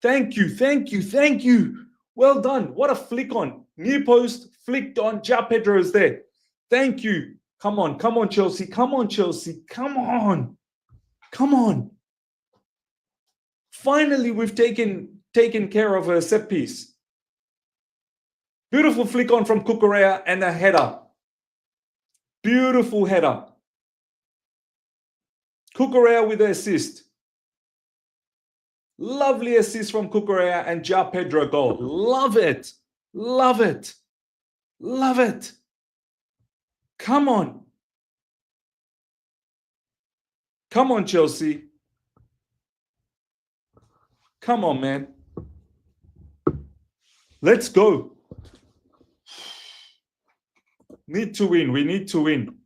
Thank you, thank you, thank you. Well done. What a flick on. Near post, flicked on. João Pedro is there. Thank you. Come on, Chelsea. Come on, Chelsea. Come on. Come on. Finally, we've taken care of a set piece. Beautiful flick on from Cucurella and a header. Beautiful header. Cucurella with the assist. Lovely assist from Cucurella and João Pedro goal. Love it. Love it. Love it. Come on. Come on, Chelsea. Come on, man. Let's go. Need to win. We need to win.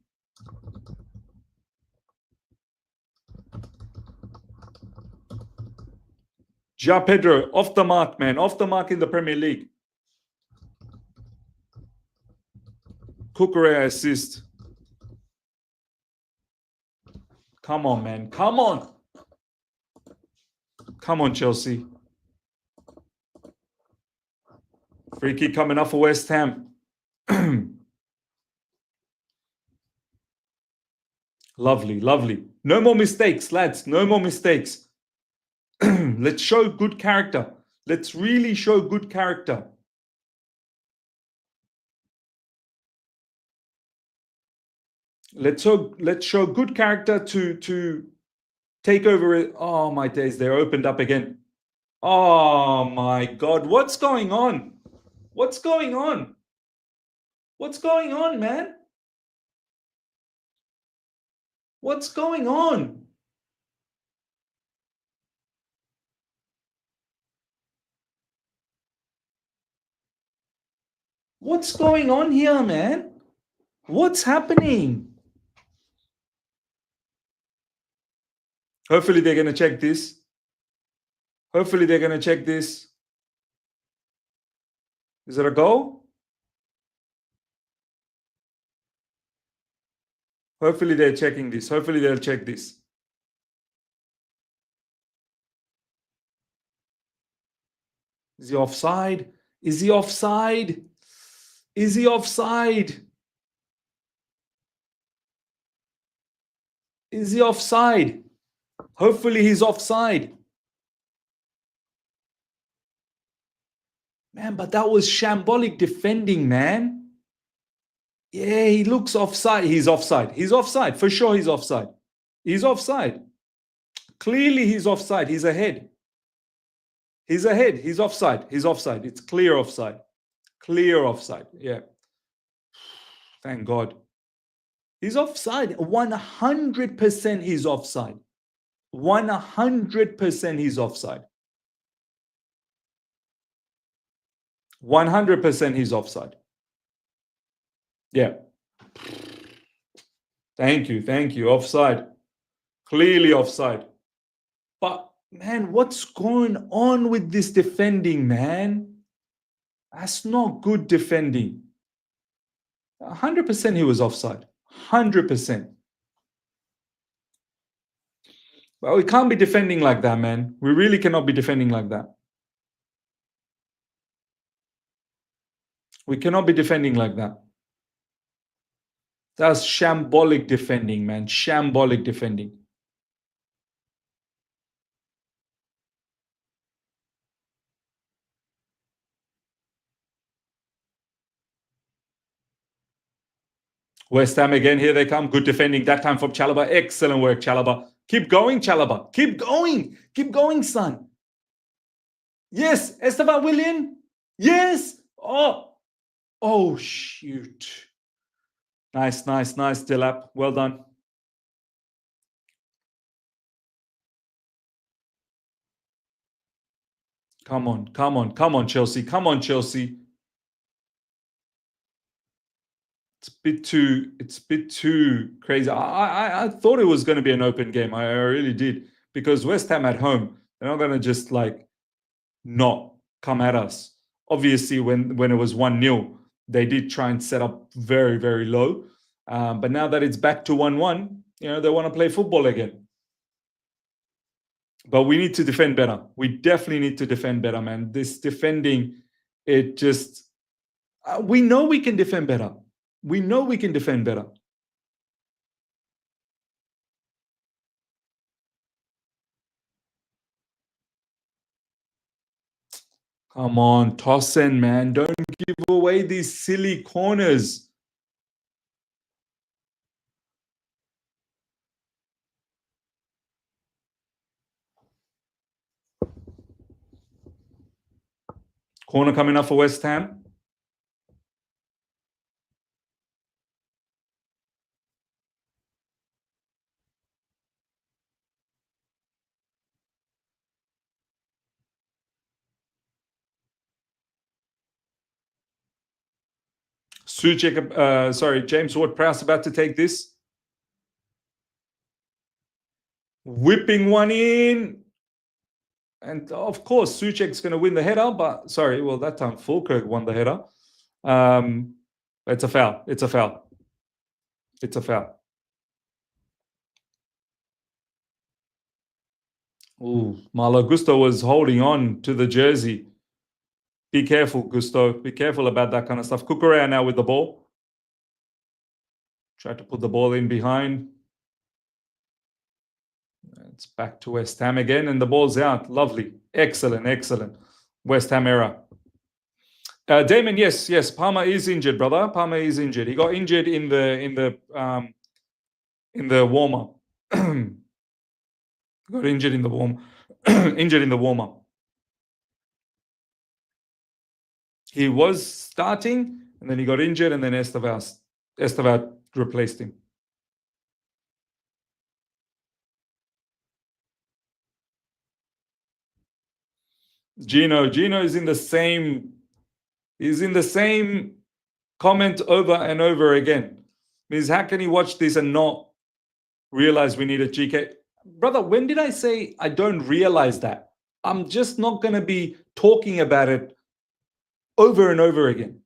João Pedro, off the mark, man. Off the mark in the Premier League. Cucurella assist. Come on, man. Come on. Come on, Chelsea. Free kick coming up for West Ham. Lovely, lovely. No more mistakes, lads. No more mistakes. Let's show good character. Let's really show good character. Let's show good character to take over it. Oh my days, they're opened up again. Oh my God, what's going on? What's going on? What's going on, man? What's going on? What's going on here, man? What's happening? Hopefully they're going to check this. Hopefully they're going to check this. Is it a goal? Hopefully they're checking this. Hopefully they'll check this. Is he offside? Is he offside? Is he offside? Is he offside? Hopefully he's offside. Man, but that was shambolic defending, man. Yeah, he looks offside. He's offside. He's offside. For sure he's offside. He's offside. Clearly he's offside. He's ahead. He's ahead. He's offside. He's offside. It's clear offside. Clear offside. Yeah. Thank God. He's offside. 100% he's offside. 100% he's offside. 100% he's offside. Yeah. Thank you. Thank you. Offside. Clearly offside. But, man, what's going on with this defending, man? That's not good defending. 100% he was offside. 100%. Well, we can't be defending like that, man. We really cannot be defending like that. We cannot be defending like that. That's shambolic defending, man. Shambolic defending. West Ham again, here they come. Good defending, that time from Chalobah. Excellent work, Chalobah. Keep going, Chalobah. Keep going. Keep going, son. Yes, Esteban William. Yes. Oh, shoot. Nice, Dilap. Well done. Come on, Chelsea. Come on, Chelsea. It's a bit too crazy. I thought it was going to be an open game. I really did, because West Ham at home, they're not going to just like not come at us. Obviously, when it was 1-0, they did try and set up very, very low. But now that it's back to 1-1, they want to play football again. But we need to defend better. We definitely need to defend better, man. This defending, it just... we know we can defend better. We know we can defend better. Come on, Tossen, man. Don't give away these silly corners. Corner coming up for West Ham. Suchek, James Ward-Prowse about to take this. Whipping one in. And of course, Suchek's going to win the header, but that time Fulkirk won the header. It's a foul. It's a foul. It's a foul. Ooh, Malo Gusto was holding on to the jersey. Be careful, Gusto. Be careful about that kind of stuff. Cucurella now with the ball. Tried to put the ball in behind. It's back to West Ham again, and the ball's out. Lovely. Excellent. West Ham error. Damon, yes. Palmer is injured, brother. Palmer is injured. He got injured in the warm-up. Got injured in the warm-up. He was starting, and then he got injured, and then Estevao replaced him. Gino is in the same. He's in the same comment over and over again. Means how can he watch this and not realize we need a GK? Brother, when did I say I don't realize that? I'm just not going to be talking about it over and over again.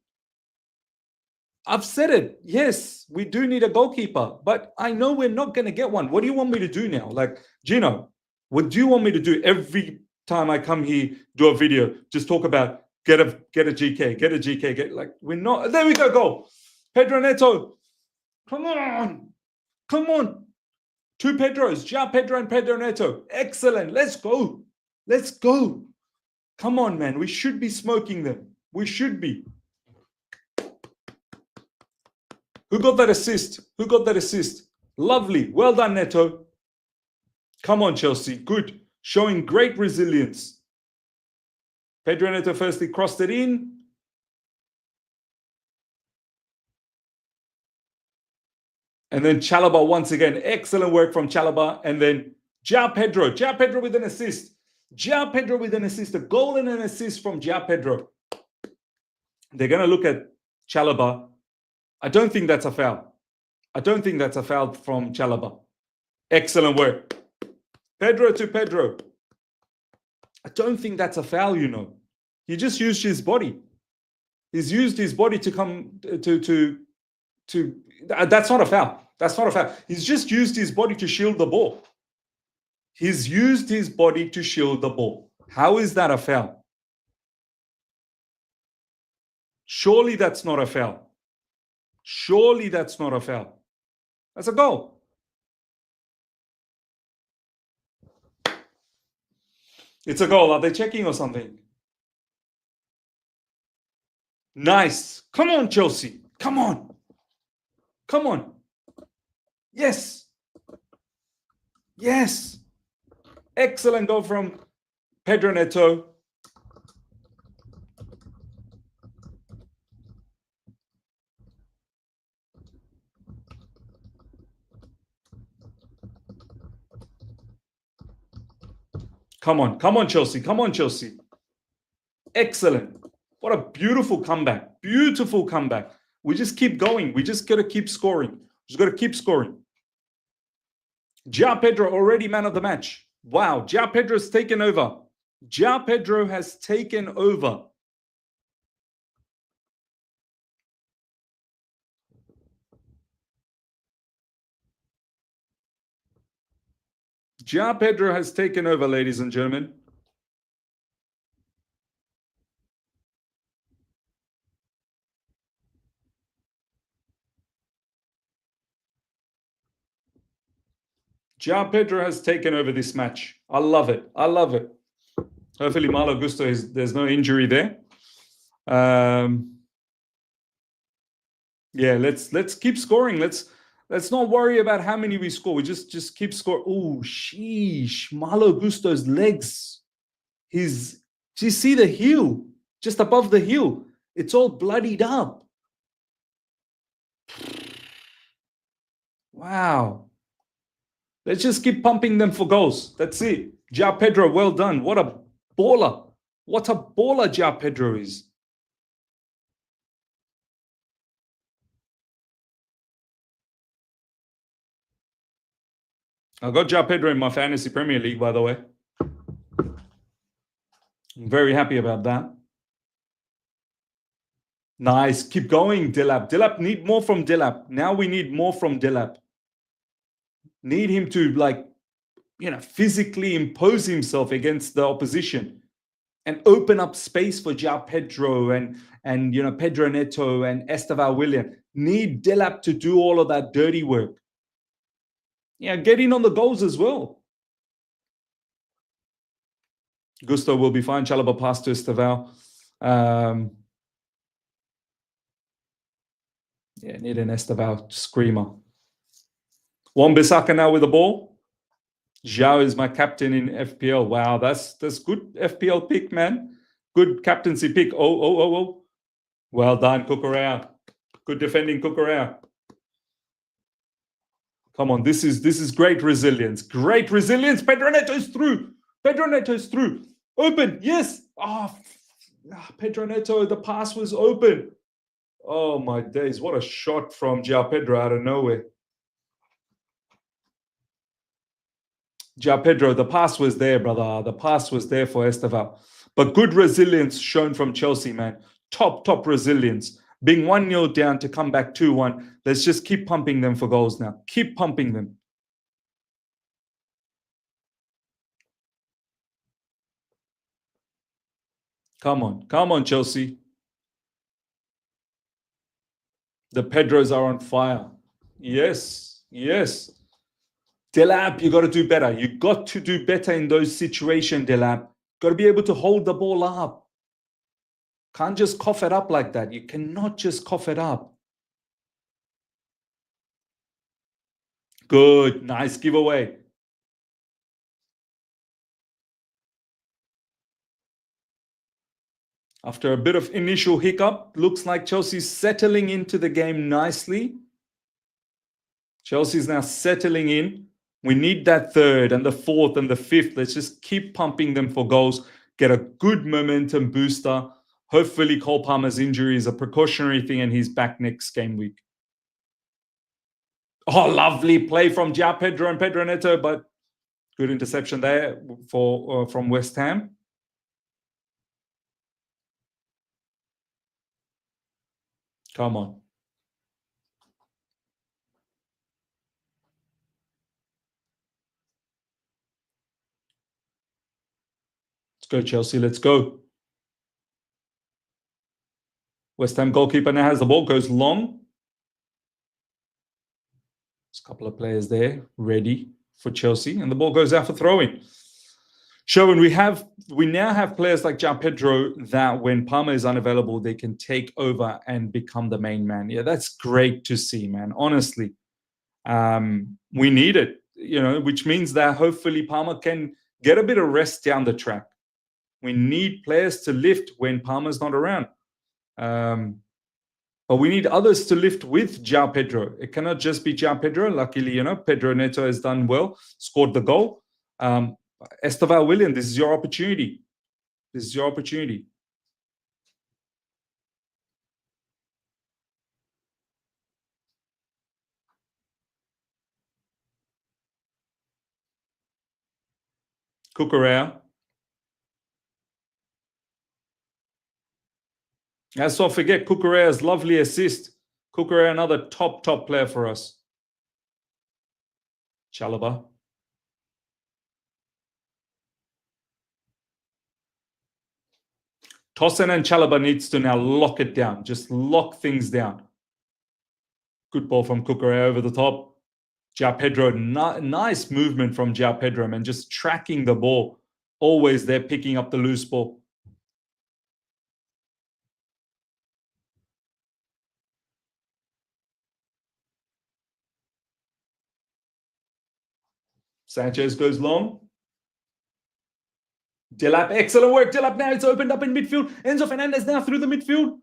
I've said it. Yes, we do need a goalkeeper, but I know we're not going to get one. What do you want me to do now? Like, Gino, what do you want me to do every time I come here, do a video, just talk about get a GK, we're not. There we go, goal. Pedro Neto. Come on. 2 Pedros, João Pedro and Pedro Neto. Excellent. Let's go. Come on, man. We should be smoking them. We should be. Who got that assist? Lovely. Well done, Neto. Come on, Chelsea. Good. Showing great resilience. Pedro Neto firstly crossed it in. And then Chalobah once again. Excellent work from Chalobah. And then João Pedro with an assist. A goal and an assist from João Pedro. They're going to look at Chalobah. I don't think that's a foul. From Chalobah. Excellent work. Pedro to Pedro. I don't think that's a foul, He just used his body. He's used his body to come to that's not a foul. He's just used his body to shield the ball. How is that a foul? Surely that's not a foul. That's a goal. It's a goal. Are they checking or something? Nice. Come on, Chelsea. Come on. Come on. Yes. Yes. Excellent goal from Pedro Neto. Come on, Chelsea. Come on, Chelsea. Excellent. What a beautiful comeback. Beautiful comeback. We just keep going. We just got to keep scoring. Just got to keep scoring. João Pedro already man of the match. Wow. João Pedro has taken over. João Pedro has taken over. João Pedro has taken over, ladies and gentlemen. João Pedro has taken over this match. I love it. I love it. Hopefully Malo Gusto there's no injury there. Yeah, let's keep scoring. Let's not worry about how many we score. We just keep scoring. Oh, sheesh. Malo Gusto's legs. Do you see the heel? Just above the heel. It's all bloodied up. Wow. Let's just keep pumping them for goals. That's it. João Pedro, well done. What a baller. What a baller João Pedro is. I got João Pedro in my fantasy Premier League, by the way. I'm very happy about that. Nice. Keep going, Delap. Delap, need more from Delap. Now we need more from Delap. Need him to, physically impose himself against the opposition and open up space for João Pedro and Pedro Neto and Estevao William. Need Delap to do all of that dirty work. Yeah, get in on the goals as well. Gusto will be fine. Chalaba pass to Estevao. Yeah, need an Estevao screamer. Wan-Bissaka now with the ball. Zhao is my captain in FPL. Wow, that's good FPL pick, man. Good captaincy pick. Oh. Well done, Cucurella. Good defending, Cucurella. Come on, this is great resilience. Great resilience. Pedro Neto is through. Pedro Neto is through. Open, yes. Pedro Neto, the pass was open. Oh my days, what a shot from João Pedro out of nowhere. João Pedro, the pass was there, brother. The pass was there for Estevao. But good resilience shown from Chelsea, man. Top resilience. Being 1-0 down to come back 2-1. Let's just keep pumping them for goals now. Keep pumping them. Come on, Chelsea. The Pedros are on fire. Yes. Delap, you got to do better. You got to do better in those situations, Delap. Got to be able to hold the ball up. Can't just cough it up like that. You cannot just cough it up. Good. Nice giveaway. After a bit of initial hiccup, looks like Chelsea's settling into the game nicely. Chelsea's now settling in. We need that third and the fourth and the fifth. Let's just keep pumping them for goals. Get a good momentum booster. Hopefully Cole Palmer's injury is a precautionary thing and he's back next game week. Oh, lovely play from João Pedro and Pedro Neto, but good interception there from West Ham. Come on. Let's go, Chelsea. Let's go. West Ham goalkeeper now has the ball, goes long. There's a couple of players there ready for Chelsea, and the ball goes out for throwing. Sherwin, we now have players like João Pedro that when Palmer is unavailable, they can take over and become the main man. Yeah, that's great to see, man. Honestly, we need it, which means that hopefully Palmer can get a bit of rest down the track. We need players to lift when Palmer's not around. But we need others to lift with João Pedro. It cannot just be João Pedro. Luckily, Pedro Neto has done well, scored the goal. Esteval William, this is your opportunity. This is your opportunity. Cucurella. Let's not forget Cucurella's lovely assist. Cucurella, another top player for us. Chalobah. Tosin and Chalobah needs to now lock it down. Just lock things down. Good ball from Cucurella over the top. João Pedro, nice movement from João Pedro, man. Just tracking the ball. Always there, picking up the loose ball. Sanchez goes long. Delap, excellent work. Delap now, it's opened up in midfield. Enzo Fernandez now through the midfield.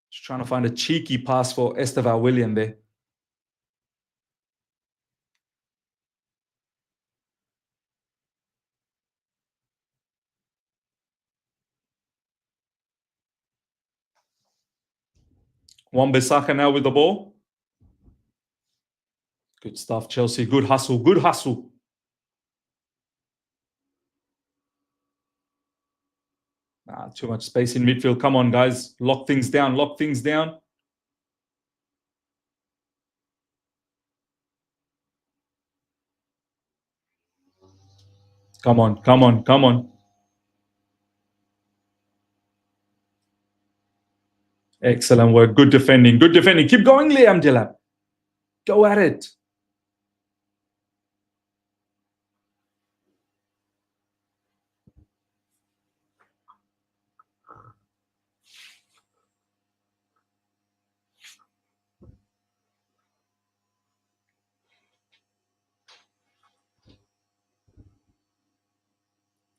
Just trying to find a cheeky pass for Esteval William there. Wan-Bissaka now with the ball. Good stuff, Chelsea. Good hustle. Good hustle. Too much space in midfield. Come on, guys. Lock things down. Lock things down. Come on. Come on. Come on. Excellent work. Good defending. Good defending. Keep going, Liam Delap. Go at it.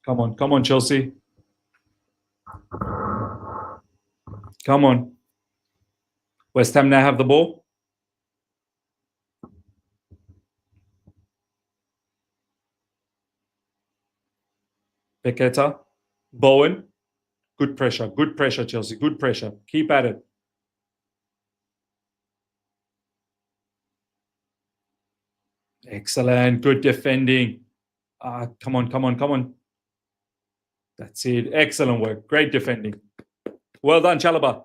Come on. Come on, Chelsea. Come on. West Ham now have the ball. Paqueta. Bowen. Good pressure. Good pressure, Chelsea. Good pressure. Keep at it. Excellent. Good defending. Come on. Come on. Come on. That's it. Excellent work. Great defending. Well done, Chalobah.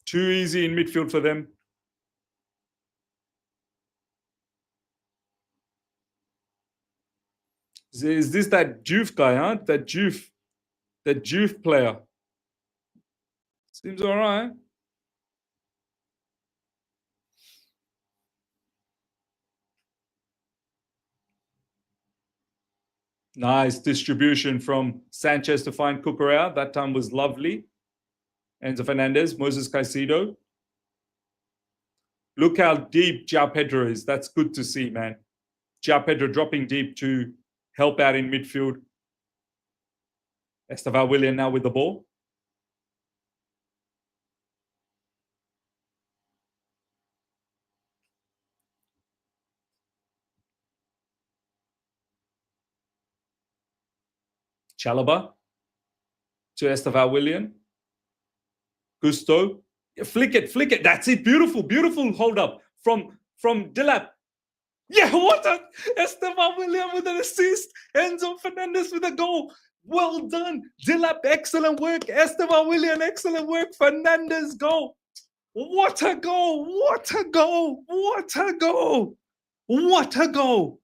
Too easy in midfield for them. Is this that Juve guy, huh? That Juve player. Seems all right. Nice distribution from Sanchez to find Cucurella. That time was lovely. Enzo Fernandez, Moses Caicedo. Look how deep João Pedro is. That's good to see, man. João Pedro dropping deep to help out in midfield. Esteval William now with the ball. Chalobah to Esteval William. Gusto. Flick it. That's it. Beautiful hold up from Delap. Yeah, what a Esteval William with an assist. Enzo Fernandez with a goal. Well done. Delap, excellent work. Esteval William, excellent work. Fernandez, goal. What a goal. What a goal. What a goal. What a goal.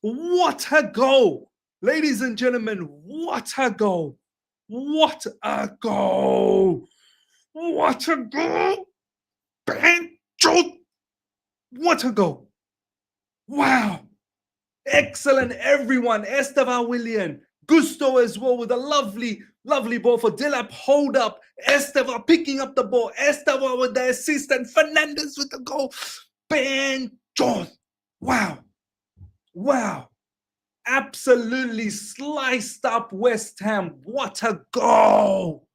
What a goal. Ladies and gentlemen, what a goal. What a goal. What a goal. Bencho. What a goal. Wow. Excellent, everyone. Estevan Willian. Gusto as well with a lovely, lovely ball for Dilap. Hold up. Estevan picking up the ball. Estevan with the assist and Fernandez with the goal. Bang. John. Wow. Wow. Absolutely sliced up West Ham. What a goal.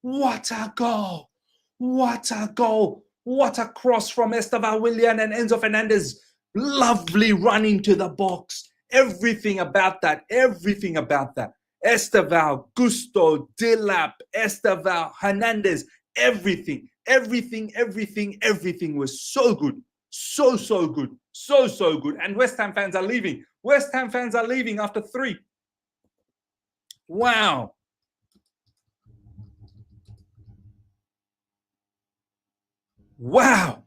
What a goal. What a goal. What a cross from Estevan Willian and Enzo Fernandez. Lovely run into the box. Everything about that. Everything about that. Estevan, Gusto, Dilap, Estevan, Hernandez. Everything. Everything was so good. So good. So good. And West Ham fans are leaving. West Ham fans are leaving after 3. Wow. Wow.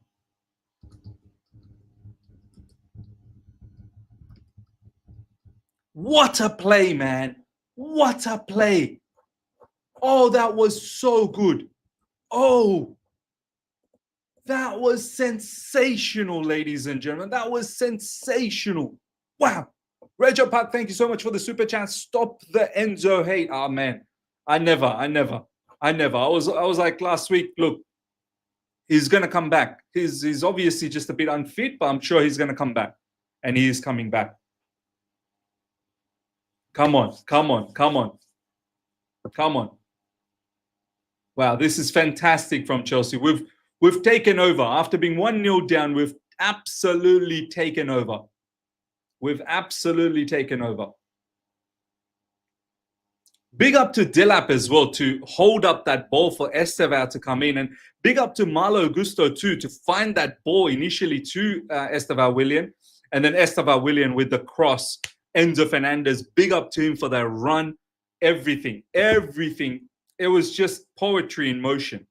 What a play, man. What a play. Oh, that was so good. Oh, that was sensational, ladies and gentlemen. That was sensational. Wow. Rejo Park, thank you so much for the super chat. Stop the Enzo hate. Oh, man. I never. I was like last week, look, he's going to come back. He's obviously just a bit unfit, but I'm sure he's going to come back. And he is coming back. Come on. Wow, this is fantastic from Chelsea. We've taken over. After being 1-0 down, we've absolutely taken over. Big up to Dilap as well to hold up that ball for Estevan to come in. And big up to Malo Gusto too to find that ball initially to Estevan Willian. And then Estevan Willian with the cross. Enzo Fernandez, big up to him for that run. Everything. It was just poetry in motion.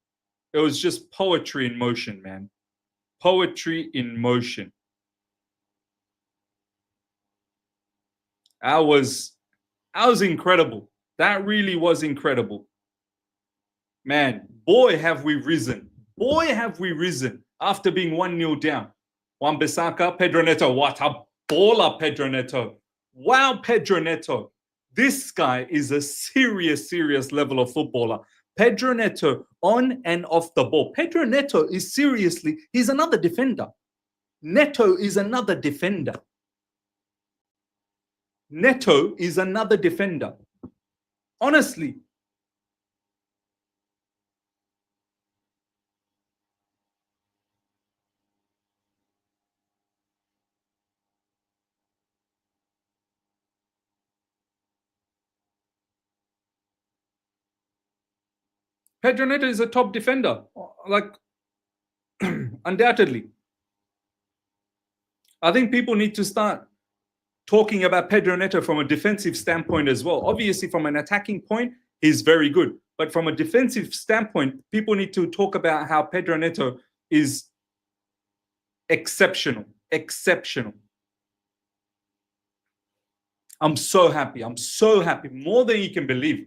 It was just poetry in motion, man. Poetry in motion. That was incredible. That really was incredible. Man, boy, have we risen. After being 1-0 down. Wan-Bissaka, Pedro Neto. What a baller, Pedro Neto. Wow, Pedro Neto. This guy is a serious level of footballer. Pedro Neto on and off the ball. Pedro Neto is he's another defender. Neto is another defender. Honestly. Pedro Neto is a top defender. Like, undoubtedly. I think people need to start talking about Pedro Neto from a defensive standpoint as well. Obviously, from an attacking point, he's very good. But from a defensive standpoint, people need to talk about how Pedro Neto is exceptional. I'm so happy. More than you can believe.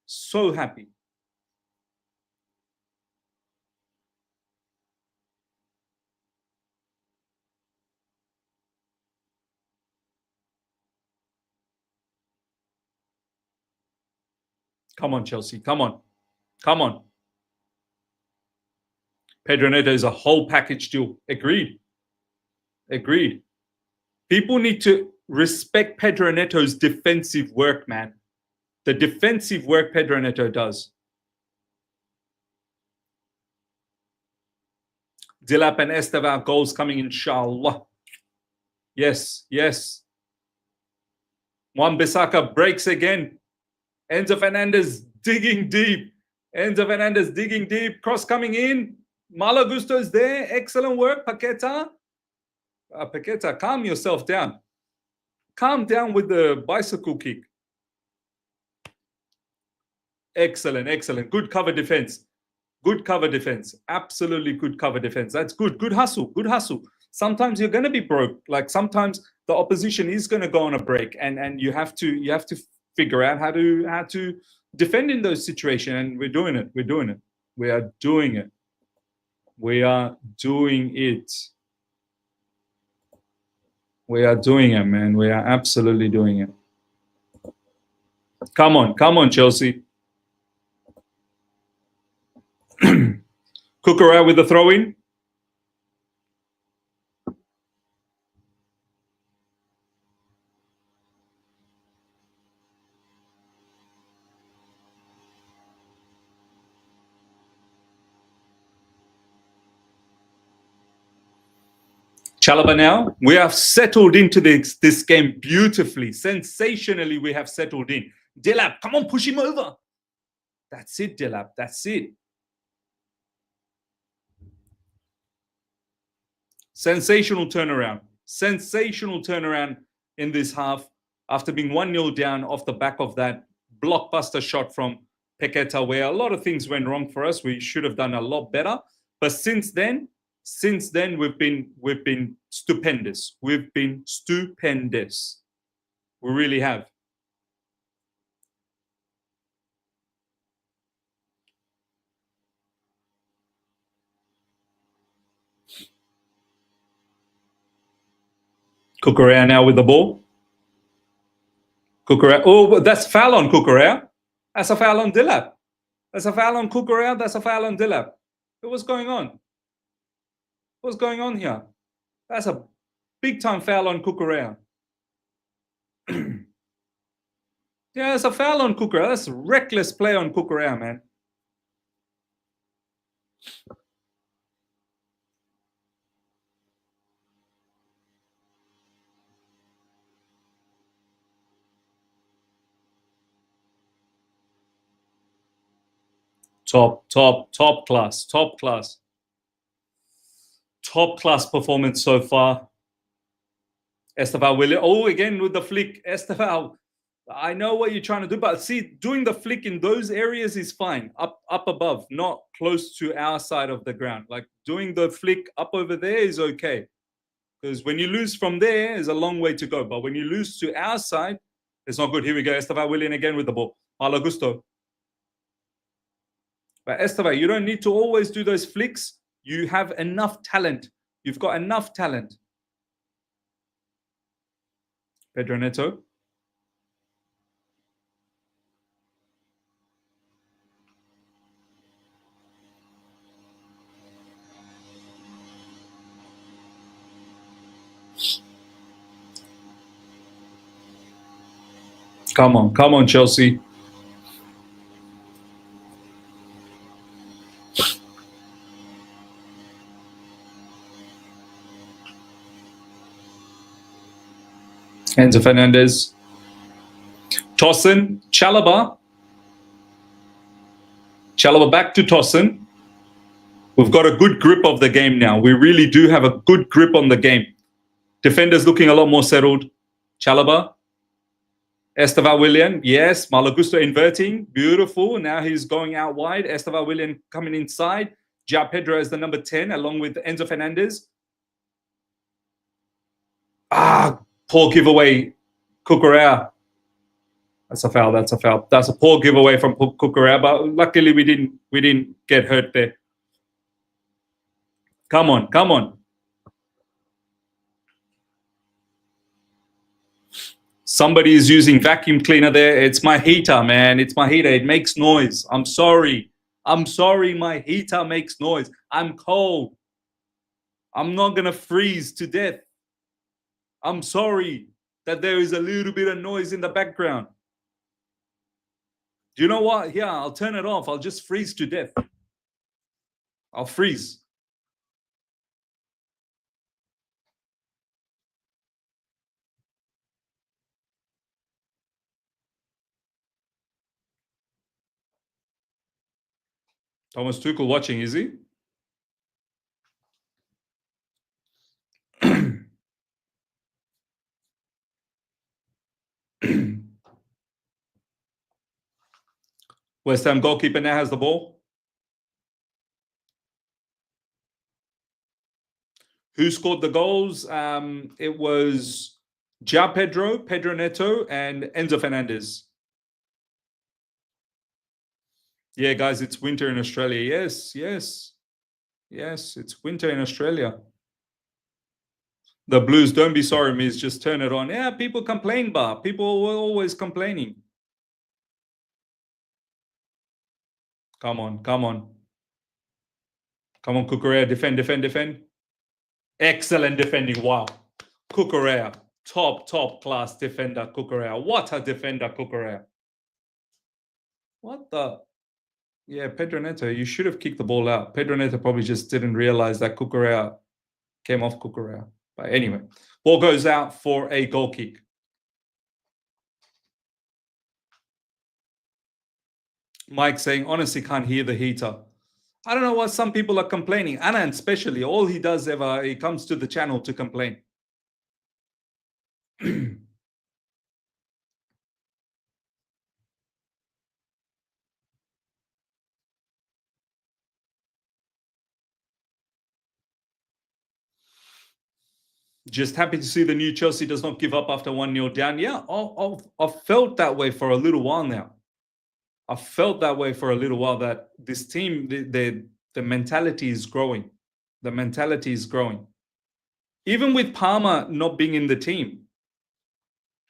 So happy. Come on, Chelsea. Come on. Pedro Neto is a whole package deal. Agreed. People need to respect Pedro Neto's defensive work, man. The defensive work Pedro Neto does. Dilap and Estevan goals coming, inshallah. Yes. Wan-Bissaka breaks again. Enzo Fernandez digging deep. Cross coming in. Malo Gusto is there. Excellent work, Paqueta. Paqueta, calm yourself down. Calm down with the bicycle kick. Excellent. Good cover defense. Absolutely good cover defense. That's good. Good hustle. Sometimes you're going to be broke. Like sometimes the opposition is going to go on a break, and you have to figure out how to defend in those situations. And we're doing it. We are doing it. We are doing it. We are doing it, man. We are absolutely doing it. Come on, Chelsea. Cucurella with the throw-in. Chalaba now. We have settled into this game beautifully. Sensationally, we have settled in. Delap, come on, push him over. That's it, Delap. That's it. Sensational turnaround. Sensational turnaround in this half after being 1-0 down off the back of that blockbuster shot from Paqueta, where a lot of things went wrong for us. We should have done a lot better. But since then, we've been stupendous. We've been stupendous. We really have. Cucurella now with the ball. Cucurella. Oh, that's foul on Cucurella. That's a foul on Delap. That's a foul on Cucurella. That's a foul on Delap. What's going on? What's going on here? That's a big time foul on Cucurella. Yeah, it's a foul on Cucurella. That's reckless play on Cucurella, man. Top class. Top class performance so far. Esteval William. Oh, again with the flick. Esteval, I know what you're trying to do, but see, doing the flick in those areas is fine. Up above, not close to our side of the ground. Like doing the flick up over there is okay. Because when you lose from there, is a long way to go. But when you lose to our side, it's not good. Here we go. Esteval William again with the ball. Malo Gusto. But Esteval, you don't need to always do those flicks. You have enough talent. You've got enough talent. Pedro Neto. Come on, Chelsea. Enzo Fernandez. Tosin. Chalaba. Chalaba back to Tosin. We've got a good grip of the game now. We really do have a good grip on the game. Defenders looking a lot more settled. Chalaba. Esteval William. Yes. Malo Gusto inverting. Beautiful. Now he's going out wide. Esteval William coming inside. Ja Pedro as the number 10 along with Enzo Fernandez. Poor giveaway. Cucurella. That's a foul. That's a foul. That's a poor giveaway from Cucurella, but luckily we didn't get hurt there. Come on. Somebody is using vacuum cleaner there. It's my heater, man. It's my heater. It makes noise. I'm sorry. My heater makes noise. I'm cold. I'm not going to freeze to death. I'm sorry that there is a little bit of noise in the background. Do you know what? Yeah, I'll turn it off. I'll just freeze to death. I'll freeze. Thomas Tuchel watching, is he? West Ham goalkeeper now has the ball. Who scored the goals? It was Ja Pedro, Pedro Neto, and Enzo Fernandez. Yeah, guys, it's winter in Australia. Yes. Yes, it's winter in Australia. The Blues, don't be sorry, miss. Just turn it on. Yeah, people complain, but people were always complaining. Come on, come on. Come on, Cucurella. Defend, defend, defend. Excellent defending. Wow. Cucurella. Top class defender, Cucurella. What a defender, Cucurella. What the? Yeah, Pedro Neto, you should have kicked the ball out. Pedro Neto probably just didn't realize that Cucurella came off Cucurella. But anyway, ball goes out for a goal kick. Mike saying, honestly, can't hear the heater. I don't know why some people are complaining. Anand, especially, all he does ever, he comes to the channel to complain. Just happy to see the new Chelsea does not give up after 1-0 down. Yeah, I've felt that way for a little while now. I've felt that way for a little while, that this team, the mentality is growing. The mentality is growing. Even with Palmer not being in the team,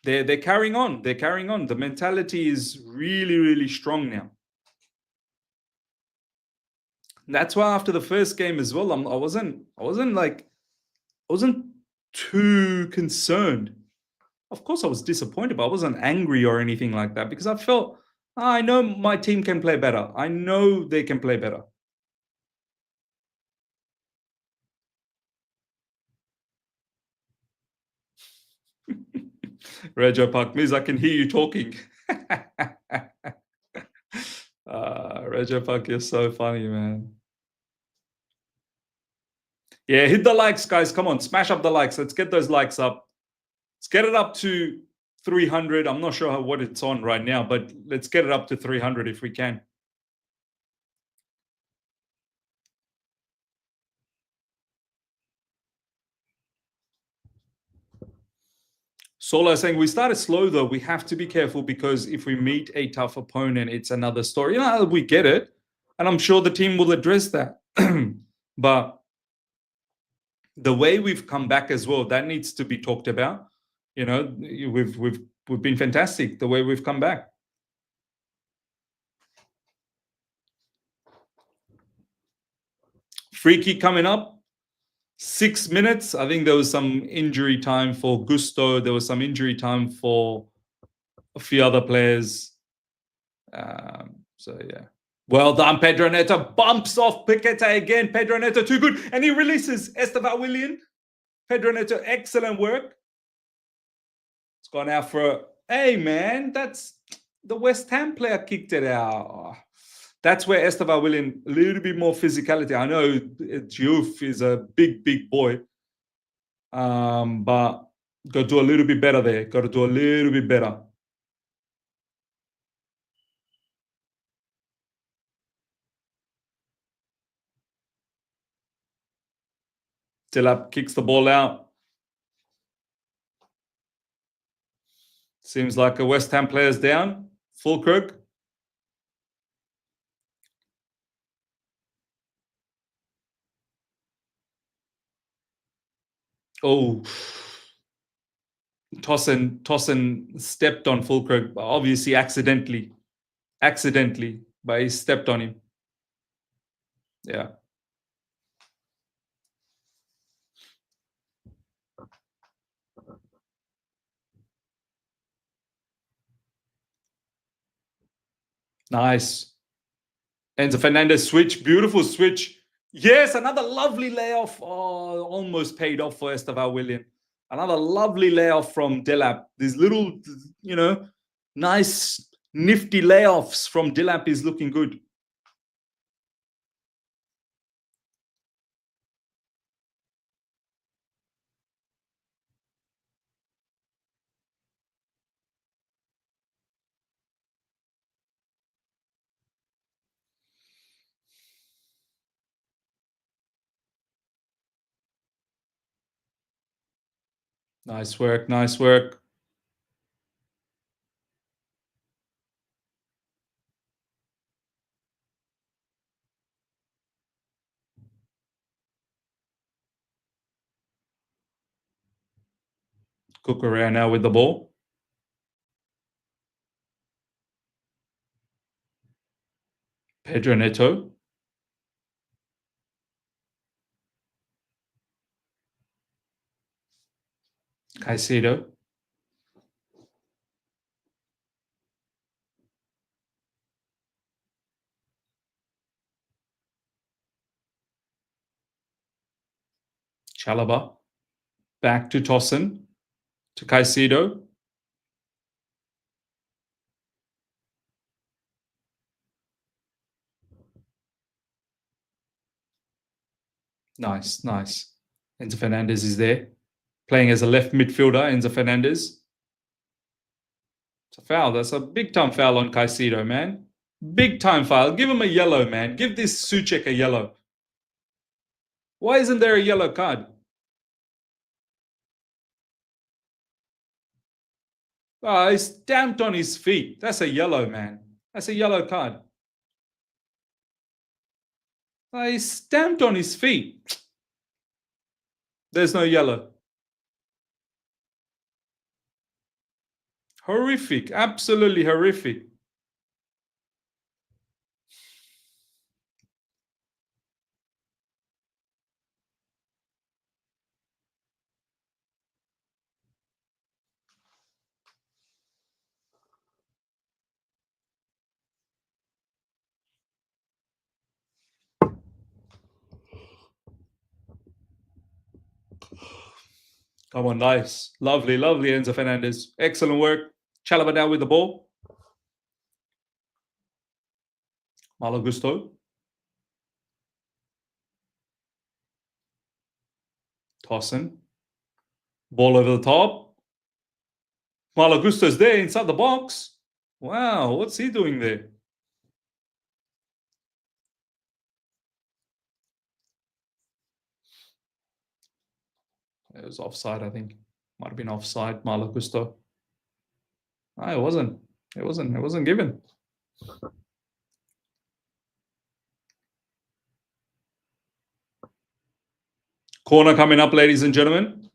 they're carrying on. They're carrying on. The mentality is really, really strong now. That's why after the first game as well, I wasn't too concerned. Of course, I was disappointed, but I wasn't angry or anything like that, because I felt, I know my team can play better. I know they can play better. Rejo Park, Miz, I can hear you talking. Rejo Park, you're so funny, man. Yeah, hit the likes, guys. Come on, smash up the likes. Let's get those likes up. Let's get it up to 300. I'm not sure what it's on right now, but let's get it up to 300 if we can. Sola saying, we started slow though. We have to be careful, because if we meet a tough opponent, it's another story. You know, we get it. And I'm sure the team will address that. But the way we've come back as well, that needs to be talked about. You know, we've been fantastic the way we've come back. Free kick coming up. 6 minutes. I think there was some injury time for Gusto. There was some injury time for a few other players. So yeah. Well done, Pedro Neto. Bumps off Piquete again. Pedro Neto, too good. And he releases Esteban Willian. Pedro Neto, excellent work. It's gone out for a, hey, man, that's the West Ham player kicked it out. That's where Esteban Willian, a little bit more physicality. I know Diouf is a big boy. But got to do a little bit better there. Got to do a little bit better. Tilap kicks the ball out. Seems like a West Ham player's down. Fulkrug. Oh. Tossen stepped on Fulkrug, obviously accidentally, but he stepped on him. Yeah. Nice. Enzo Fernandez switch, beautiful switch. Yes, another lovely layoff. Oh, almost paid off for Esteban Willian. Another lovely layoff from Delap. These little, nice, nifty layoffs from Delap is looking good. Nice work, nice work. Cucurella now with the ball. Pedro Neto. Caicedo. Chalaba. Back to Tosin. To Caicedo. Nice, nice. Enzo Fernandez is there. Playing as a left midfielder, Enzo Fernandez. It's a foul. That's a big-time foul on Caicedo, man. Big-time foul. Give him a yellow, man. Give this Suchek a yellow. Why isn't there a yellow card? Oh, he stamped on his feet. That's a yellow, man. That's a yellow card. Oh, he stamped on his feet. There's no yellow. Horrific. Absolutely horrific. Come on, nice. Lovely, lovely, Enzo Fernandez. Excellent work. Chalaba now with the ball. Malo Gusto. Tosin. Ball over the top. Malo Gusto's there inside the box. Wow, what's he doing there? It was offside, I think. Might have been offside, Malo Gusto. No, it wasn't. It wasn't given. Corner coming up, ladies and gentlemen.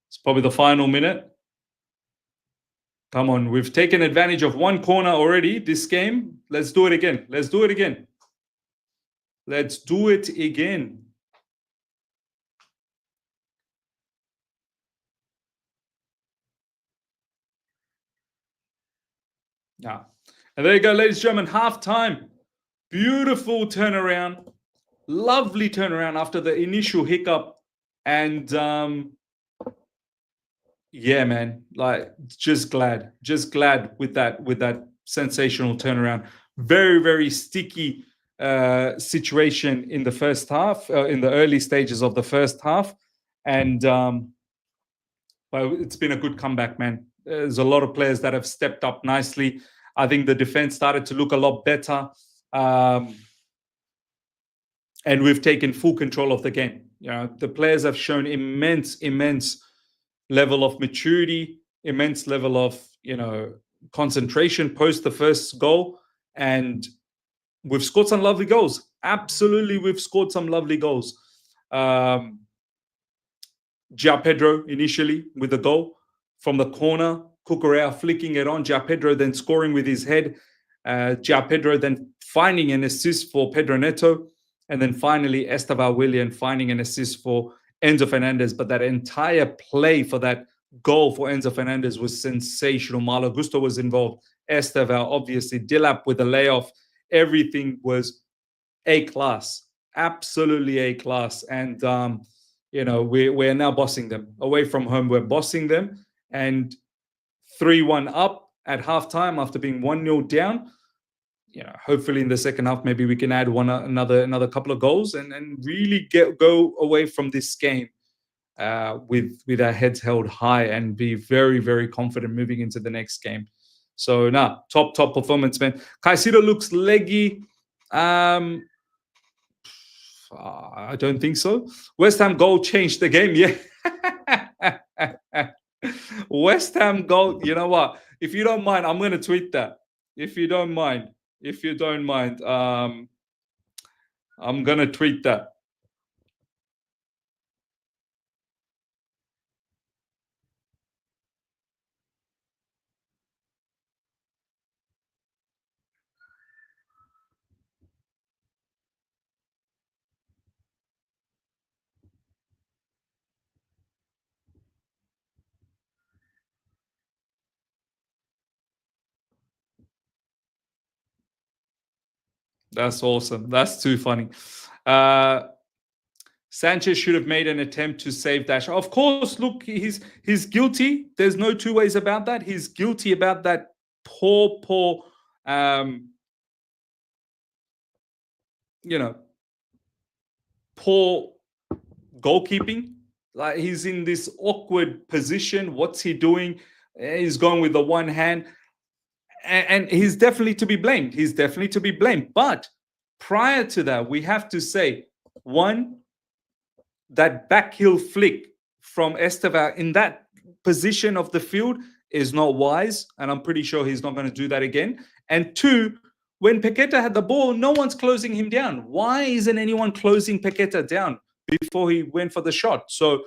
It's probably the final minute. Come on, we've taken advantage of one corner already this game. Let's do it again. Let's do it again. Let's do it again. Yeah. And there you go, ladies and gentlemen, halftime. Beautiful turnaround. Lovely turnaround after the initial hiccup. And yeah, man, like just glad with that sensational turnaround. Very, very sticky situation in the first half, in the early stages of the first half. And well, it's been a good comeback, man. There's a lot of players that have stepped up nicely. I think the defense started to look a lot better. And we've taken full control of the game. You know, the players have shown immense level of maturity, immense level of, you know, concentration post the first goal. And we've scored some lovely goals. Absolutely, we've scored some lovely goals. João Pedro initially with the goal from the corner, Cucurella flicking it on, João Pedro then scoring with his head, João Pedro then finding an assist for Pedro Neto, and then finally Esteban Willian finding an assist for Enzo Fernandez. But that entire play for that goal for Enzo Fernandez was sensational. Malo Gusto was involved, Esteban, obviously, Dilap with the layoff. Everything was A-class, absolutely A-class. And you know, we're now bossing them away from home. We're bossing them, and 3-1 up at halftime after being 1-0 down. You know, hopefully in the second half, maybe we can add another couple of goals and really go away from this game with our heads held high and be very, very confident moving into the next game. So top performance, man. Caicedo looks leggy. I don't think so. West Ham goal changed the game. Yeah. West Ham goal. You know what? If you don't mind, I'm going to tweet that. If you don't mind, I'm going to tweet that. That's awesome. That's too funny. Sanchez should have made an attempt to save that shot. Of course, look, he's guilty. There's no two ways about that. He's guilty about that poor, poor goalkeeping. Like, he's in this awkward position. What's he doing? He's going with the one hand. And he's definitely to be blamed. He's definitely to be blamed. But prior to that, we have to say, one, that back heel flick from Estevao in that position of the field is not wise, and I'm pretty sure he's not going to do that again. And two, when Paqueta had the ball, no one's closing him down. Why isn't anyone closing Paqueta down before he went for the shot? So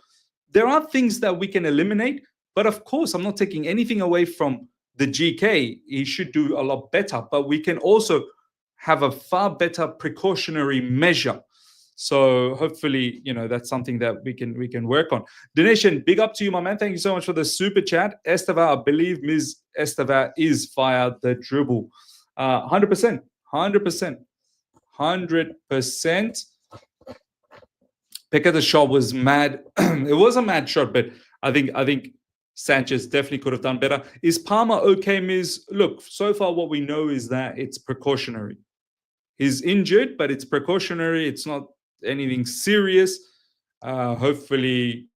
there are things that we can eliminate, but of course, I'm not taking anything away from the GK. He should do a lot better, but we can also have a far better precautionary measure. So hopefully, that's something that we can work on. Donation, big up to you, my man. Thank you so much for the super chat. Estevao, I believe Ms. Estevao is fired the dribble. 100%. Paqueta's shot was mad. It was a mad shot, but I think Sanchez definitely could have done better. Is Palmer okay, Ms.? Look, so far what we know is that it's precautionary. He's injured, but it's precautionary. It's not anything serious. Hopefully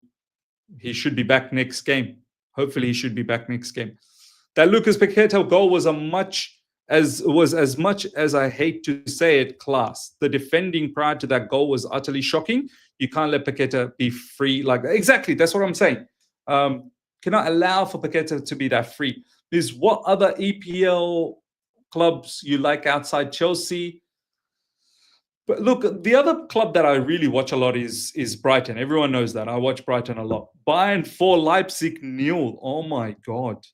he should be back next game. That Lucas Paqueta goal was as much as I hate to say it, class. The defending prior to that goal was utterly shocking. You can't let Paqueta be free like that. Exactly, that's what I'm saying. Cannot allow for Paqueta to be that free. Is what other EPL clubs you like outside Chelsea? But look, the other club that I really watch a lot is Brighton. Everyone knows that. I watch Brighton a lot. Bayern 4, Leipzig 0. Oh my God.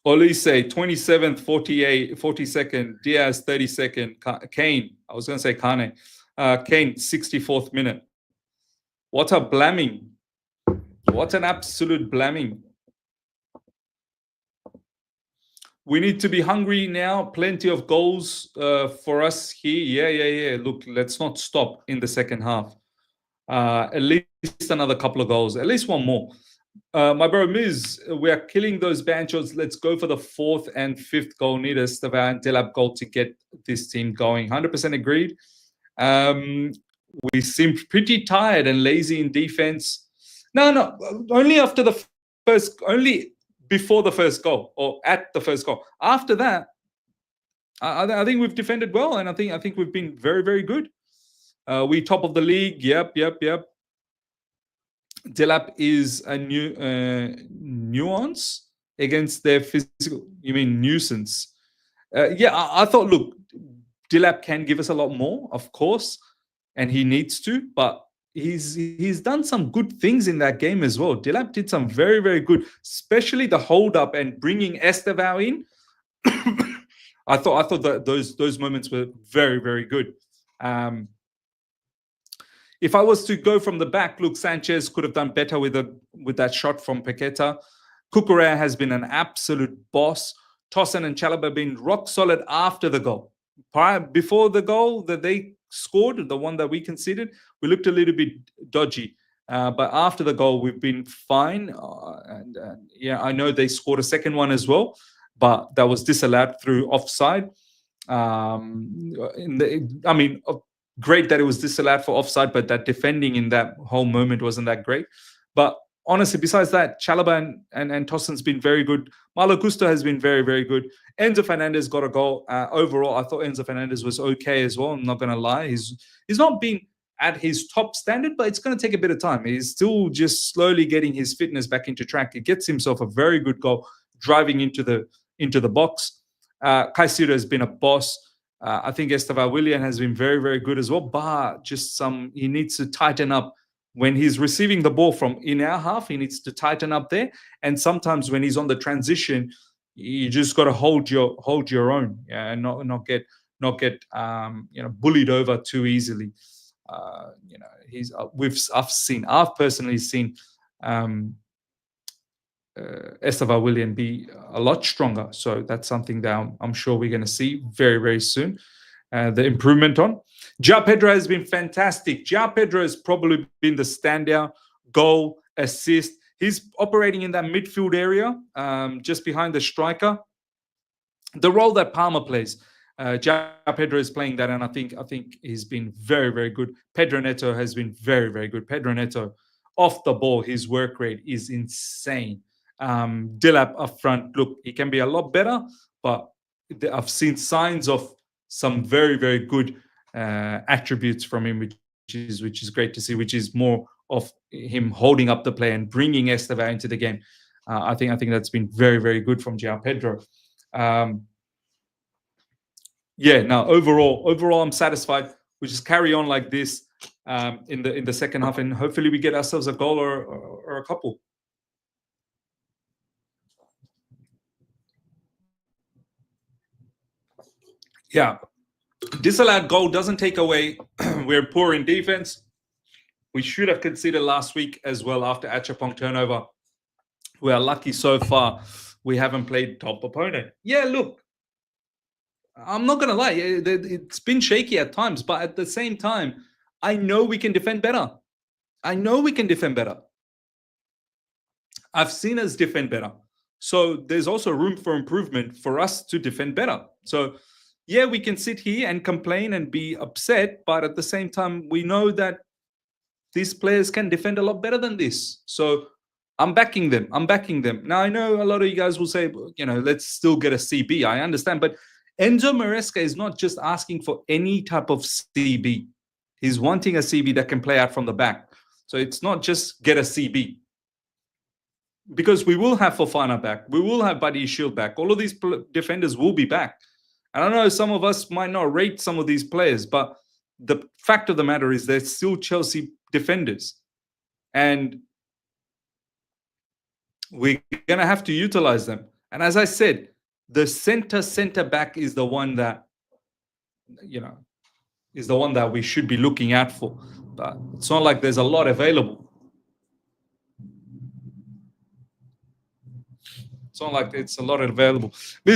Olise, 27th, 42nd. Diaz, 32nd. Kane, I was going to say Kane. Kane, 64th minute. What a blamming. What an absolute blamming. We need to be hungry now. Plenty of goals for us here. Yeah. Look, let's not stop in the second half. At least another couple of goals. At least one more. My bro Miz, we are killing those banchos. Let's go for the 4th and 5th goal. Need a Stevan Delap goal to get this team going. 100% agreed. We seem pretty tired and lazy in defense. No. Only before the first goal or at the first goal. After that, I think we've defended well, and I think we've been very, very good. We top of the league. Yep. Delap is a new nuance against their physical. You mean nuisance? I thought. Look, Delap can give us a lot more, of course, and he needs to, but he's done some good things in that game as well. Delap did some very, very good, especially the hold up and bringing Estevao in. I thought that those moments were very, very good. If I was to go from the back, look, Sanchez could have done better with that shot from Paqueta. Cucurella has been an absolute boss. Tosin and Chalobah have been rock solid after the goal. Before the goal that they scored, the one that we conceded, we looked a little bit dodgy. But after the goal, we've been fine. I know they scored a second one as well, but that was disallowed through offside. Great that it was disallowed for offside, but that defending in that whole moment wasn't that great. But honestly, besides that, Chalobah and Tosin's been very good. Malo Gusto has been very, very good. Enzo Fernandez got a goal. Overall, I thought Enzo Fernandez was okay as well. I'm not going to lie. He's not been at his top standard, but it's going to take a bit of time. He's still just slowly getting his fitness back into track. He gets himself a very good goal driving into the box. Caicedo has been a boss. I think Estevao Willian has been very, very good as well, but he needs to tighten up. When he's receiving the ball from in our half, he needs to tighten up there. And sometimes when he's on the transition, you just got to hold your own, and not get bullied over too easily. I've personally seen Estevan Willian be a lot stronger. So that's something that I'm sure we're going to see very, very soon. The improvement on. João Pedro has been fantastic. João Pedro has probably been the standout, goal, assist. He's operating in that midfield area, just behind the striker. The role that Palmer plays, João Pedro is playing that, and I think he's been very, very good. Pedro Neto has been very, very good. Pedro Neto, off the ball, his work rate is insane. Dilap up front, look, he can be a lot better, but I've seen signs of some very, very good attributes from him, which is great to see. Which is more of him holding up the play and bringing Estevan into the game. I think that's been very, very good from João Pedro. Overall, I'm satisfied. We just carry on like this in the second half, and hopefully we get ourselves a goal or a couple. Yeah, disallowed goal doesn't take away. We're poor in defense. We should have conceded last week as well after Achapong turnover. We are lucky so far. We haven't played top opponent. Yeah, look, I'm not going to lie. It's been shaky at times, but at the same time, I know we can defend better. I've seen us defend better. So there's also room for improvement for us to defend better. So yeah, we can sit here and complain and be upset, but at the same time, we know that these players can defend a lot better than this. So I'm backing them. Now, I know a lot of you guys will say, let's still get a CB. I understand. But Enzo Maresca is not just asking for any type of CB. He's wanting a CB that can play out from the back. So it's not just get a CB. Because we will have Fofana back. We will have Buddy Shield back. All of these defenders will be back. I don't know, some of us might not rate some of these players, but the fact of the matter is they're still Chelsea defenders. And we're going to have to utilize them. And as I said, the center back is the one that, is the one that we should be looking out for. But it's not like there's a lot available. It's not like it's a lot available.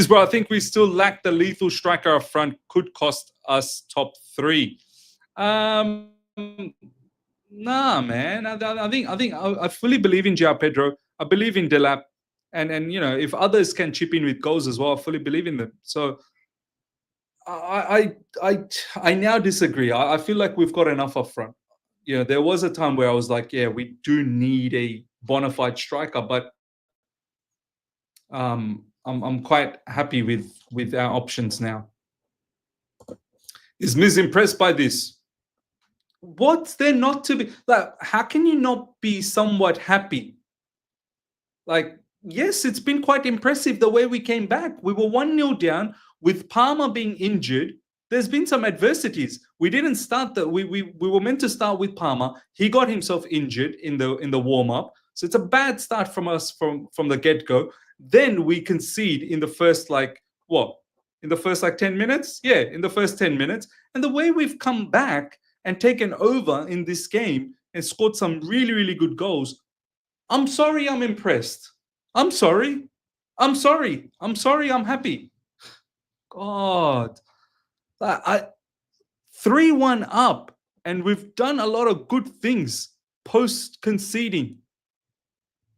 Bro, I think we still lack the lethal striker up front. Could cost us top 3. Nah, man. I fully believe in João Pedro. I believe in Dilap. And if others can chip in with goals as well, I fully believe in them. So I now disagree. I feel like we've got enough up front. There was a time where I was like, yeah, we do need a bona fide striker, but I'm quite happy with our options now. Is Miz impressed by this? What's there not to be? Like, how can you not be somewhat happy? Like, yes, it's been quite impressive the way we came back. We were 1-0 down with Palmer being injured. There's been some adversities. We didn't start we were meant to start with Palmer. He got himself injured in the warm-up. So it's a bad start from us from the get-go. Then we concede in the first 10 minutes? Yeah, in the first 10 minutes. And the way we've come back and taken over in this game and scored some really, really good goals, I'm sorry I'm impressed. I'm sorry I'm happy. God. 3-1 up, and we've done a lot of good things post-conceding.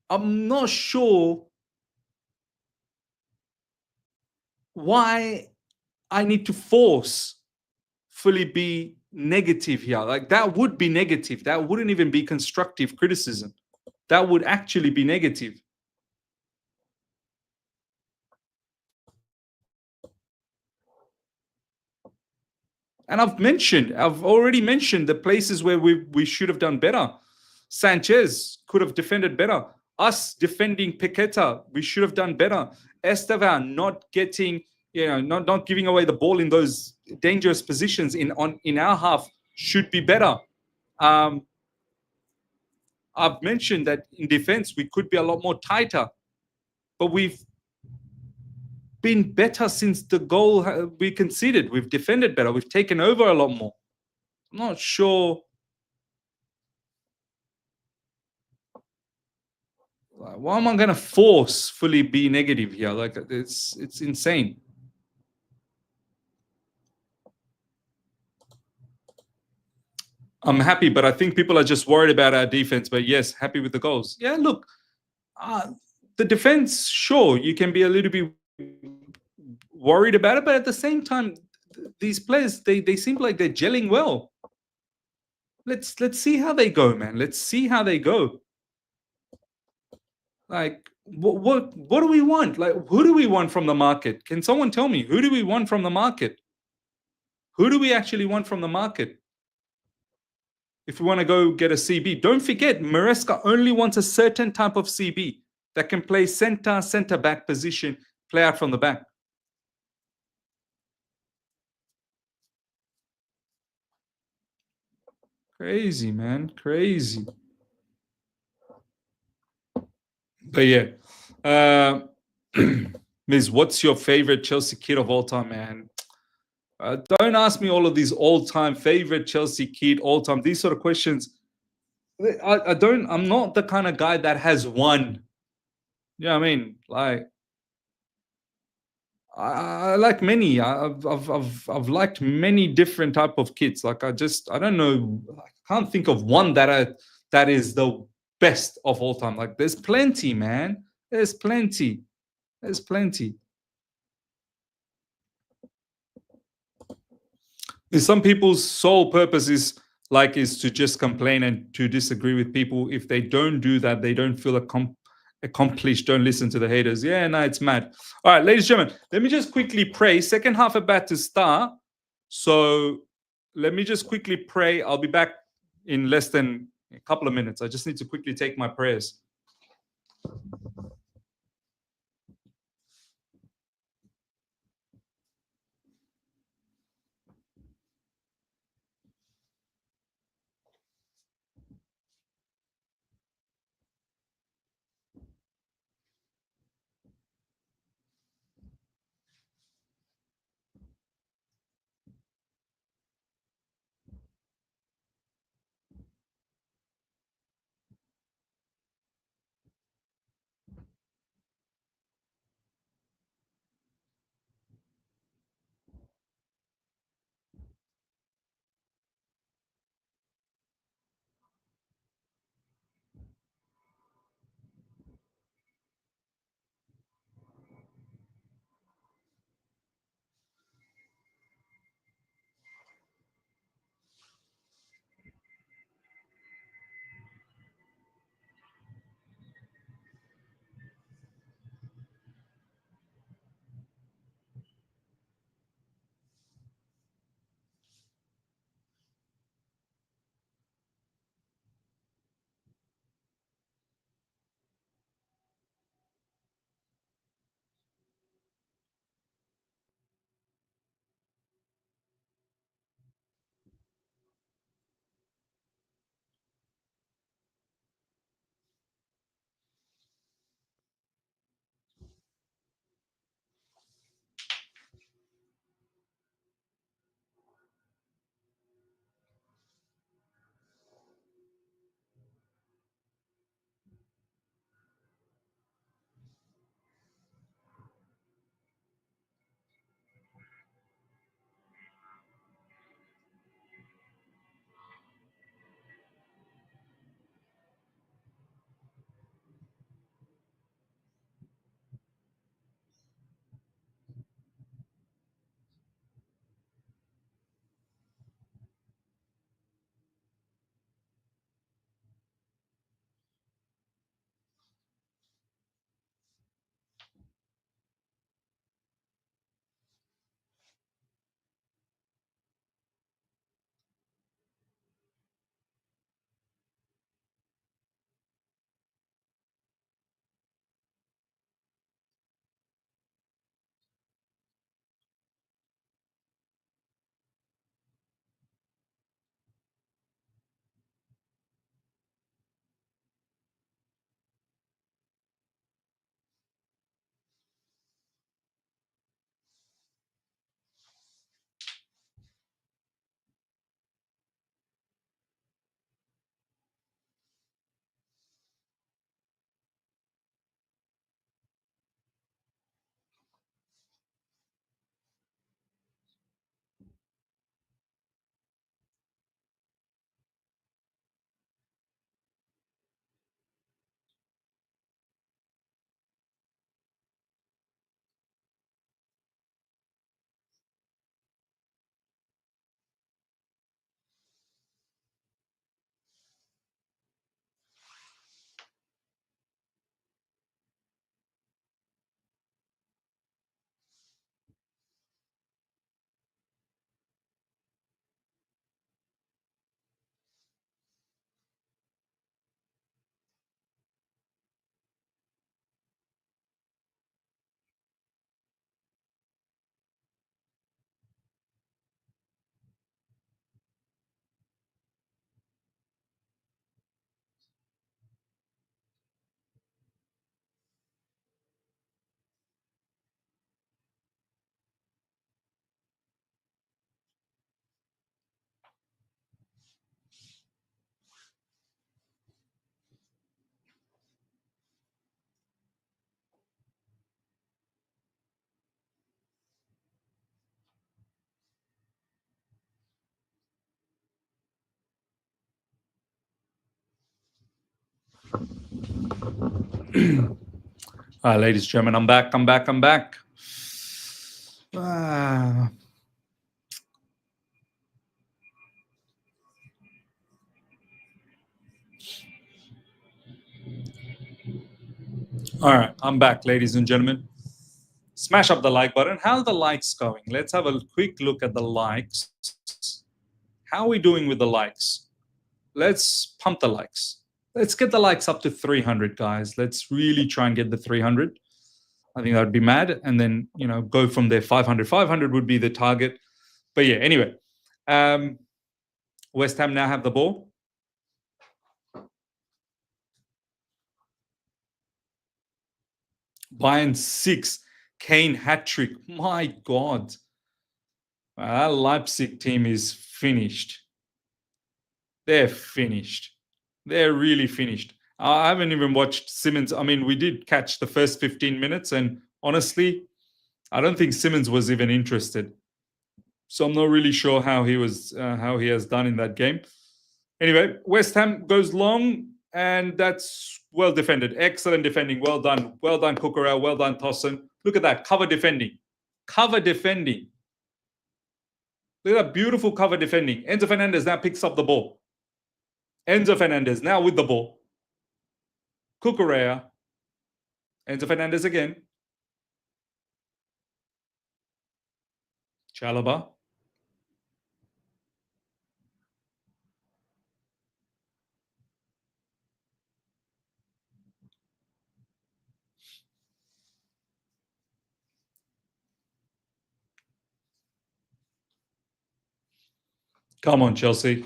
I'm not sure why I need to fully be negative here. Like, that would be negative. That wouldn't even be constructive criticism. That would actually be negative. And I've already mentioned the places where we should have done better. Sanchez could have defended better. Us defending Paqueta, we should have done better. Estevan not getting, not giving away the ball in those dangerous positions in our half should be better. I've mentioned that in defense we could be a lot more tighter, but we've been better since the goal we conceded. We've defended better. We've taken over a lot more. I'm not sure. Like, why am I going to forcefully be negative here? Like, it's insane. I'm happy, but I think people are just worried about our defense. But yes, happy with the goals. Yeah, look, the defense, sure, you can be a little bit worried about it, but at the same time, these players, they seem like they're gelling well. Let's see how they go, man. Let's see how they go. Like, what do we want? Like, who do we want from the market? Can someone tell me, who do we want from the market? Who do we actually want from the market? If we want to go get a CB, don't forget, Maresca only wants a certain type of CB that can play center back position, play out from the back. Crazy, man. Crazy. But yeah. Miz, what's your favorite Chelsea kid of all time, man? Don't ask me all of these all-time favorite Chelsea kid, all-time. These sort of questions. I'm not the kind of guy that has one. You know what I mean? Like, I like many. I've liked many different type of kids. Like, I don't know. I can't think of one that is the best of all time. Like, there's plenty, man. There's plenty. There's plenty. Some people's sole purpose is to just complain and to disagree with people. If they don't do that, they don't feel accomplished. Don't listen to the haters. Yeah, no, it's mad. All right, ladies and gentlemen, let me just quickly pray. Second half about to start. So let me just quickly pray. I'll be back in less than a couple of minutes. I just need to quickly take my prayers. Ladies and gentlemen, I'm back. I'm back. Ah. All right, I'm back, ladies and gentlemen. Smash up the like button. How are the likes going? Let's have a quick look at the likes. How are we doing with the likes? Let's pump the likes. Let's get the likes up to 300, guys. Let's really try and get the 300. I think that would be mad. And then, go from there. 500. 500 would be the target. But yeah, anyway. West Ham now have the ball. Bayern 6. Kane hat-trick. My God. That Leipzig team is finished. They're finished. They're really finished. I haven't even watched Simmons. I mean, we did catch the first 15 minutes, and honestly, I don't think Simmons was even interested. So I'm not really sure how he has done in that game. Anyway, West Ham goes long, and that's well defended. Excellent defending. Well done. Well done, Cucurella. Well done, Tossen. Look at that. Cover defending. Cover defending. Look at that beautiful cover defending. Enzo Fernandez now picks up the ball. Enzo Fernandez now with the ball. Cucurella. Enzo Fernandez again. Chalobah. Come on, Chelsea.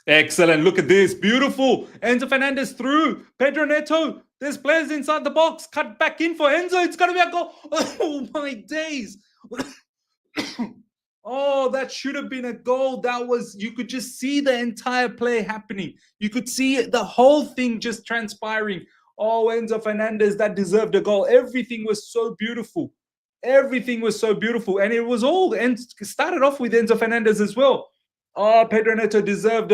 Excellent. Look at this. Beautiful. Enzo Fernandez through. Pedro Neto. There's players inside the box. Cut back in for Enzo. It's going to be a goal. Oh, my days. Oh, that should have been a goal. You could just see the entire play happening. You could see the whole thing just transpiring. Oh, Enzo Fernandez, that deserved a goal. Everything was so beautiful. Everything was so beautiful. And it was all, and started off with Enzo Fernandez as well. Oh, Pedro Neto deserved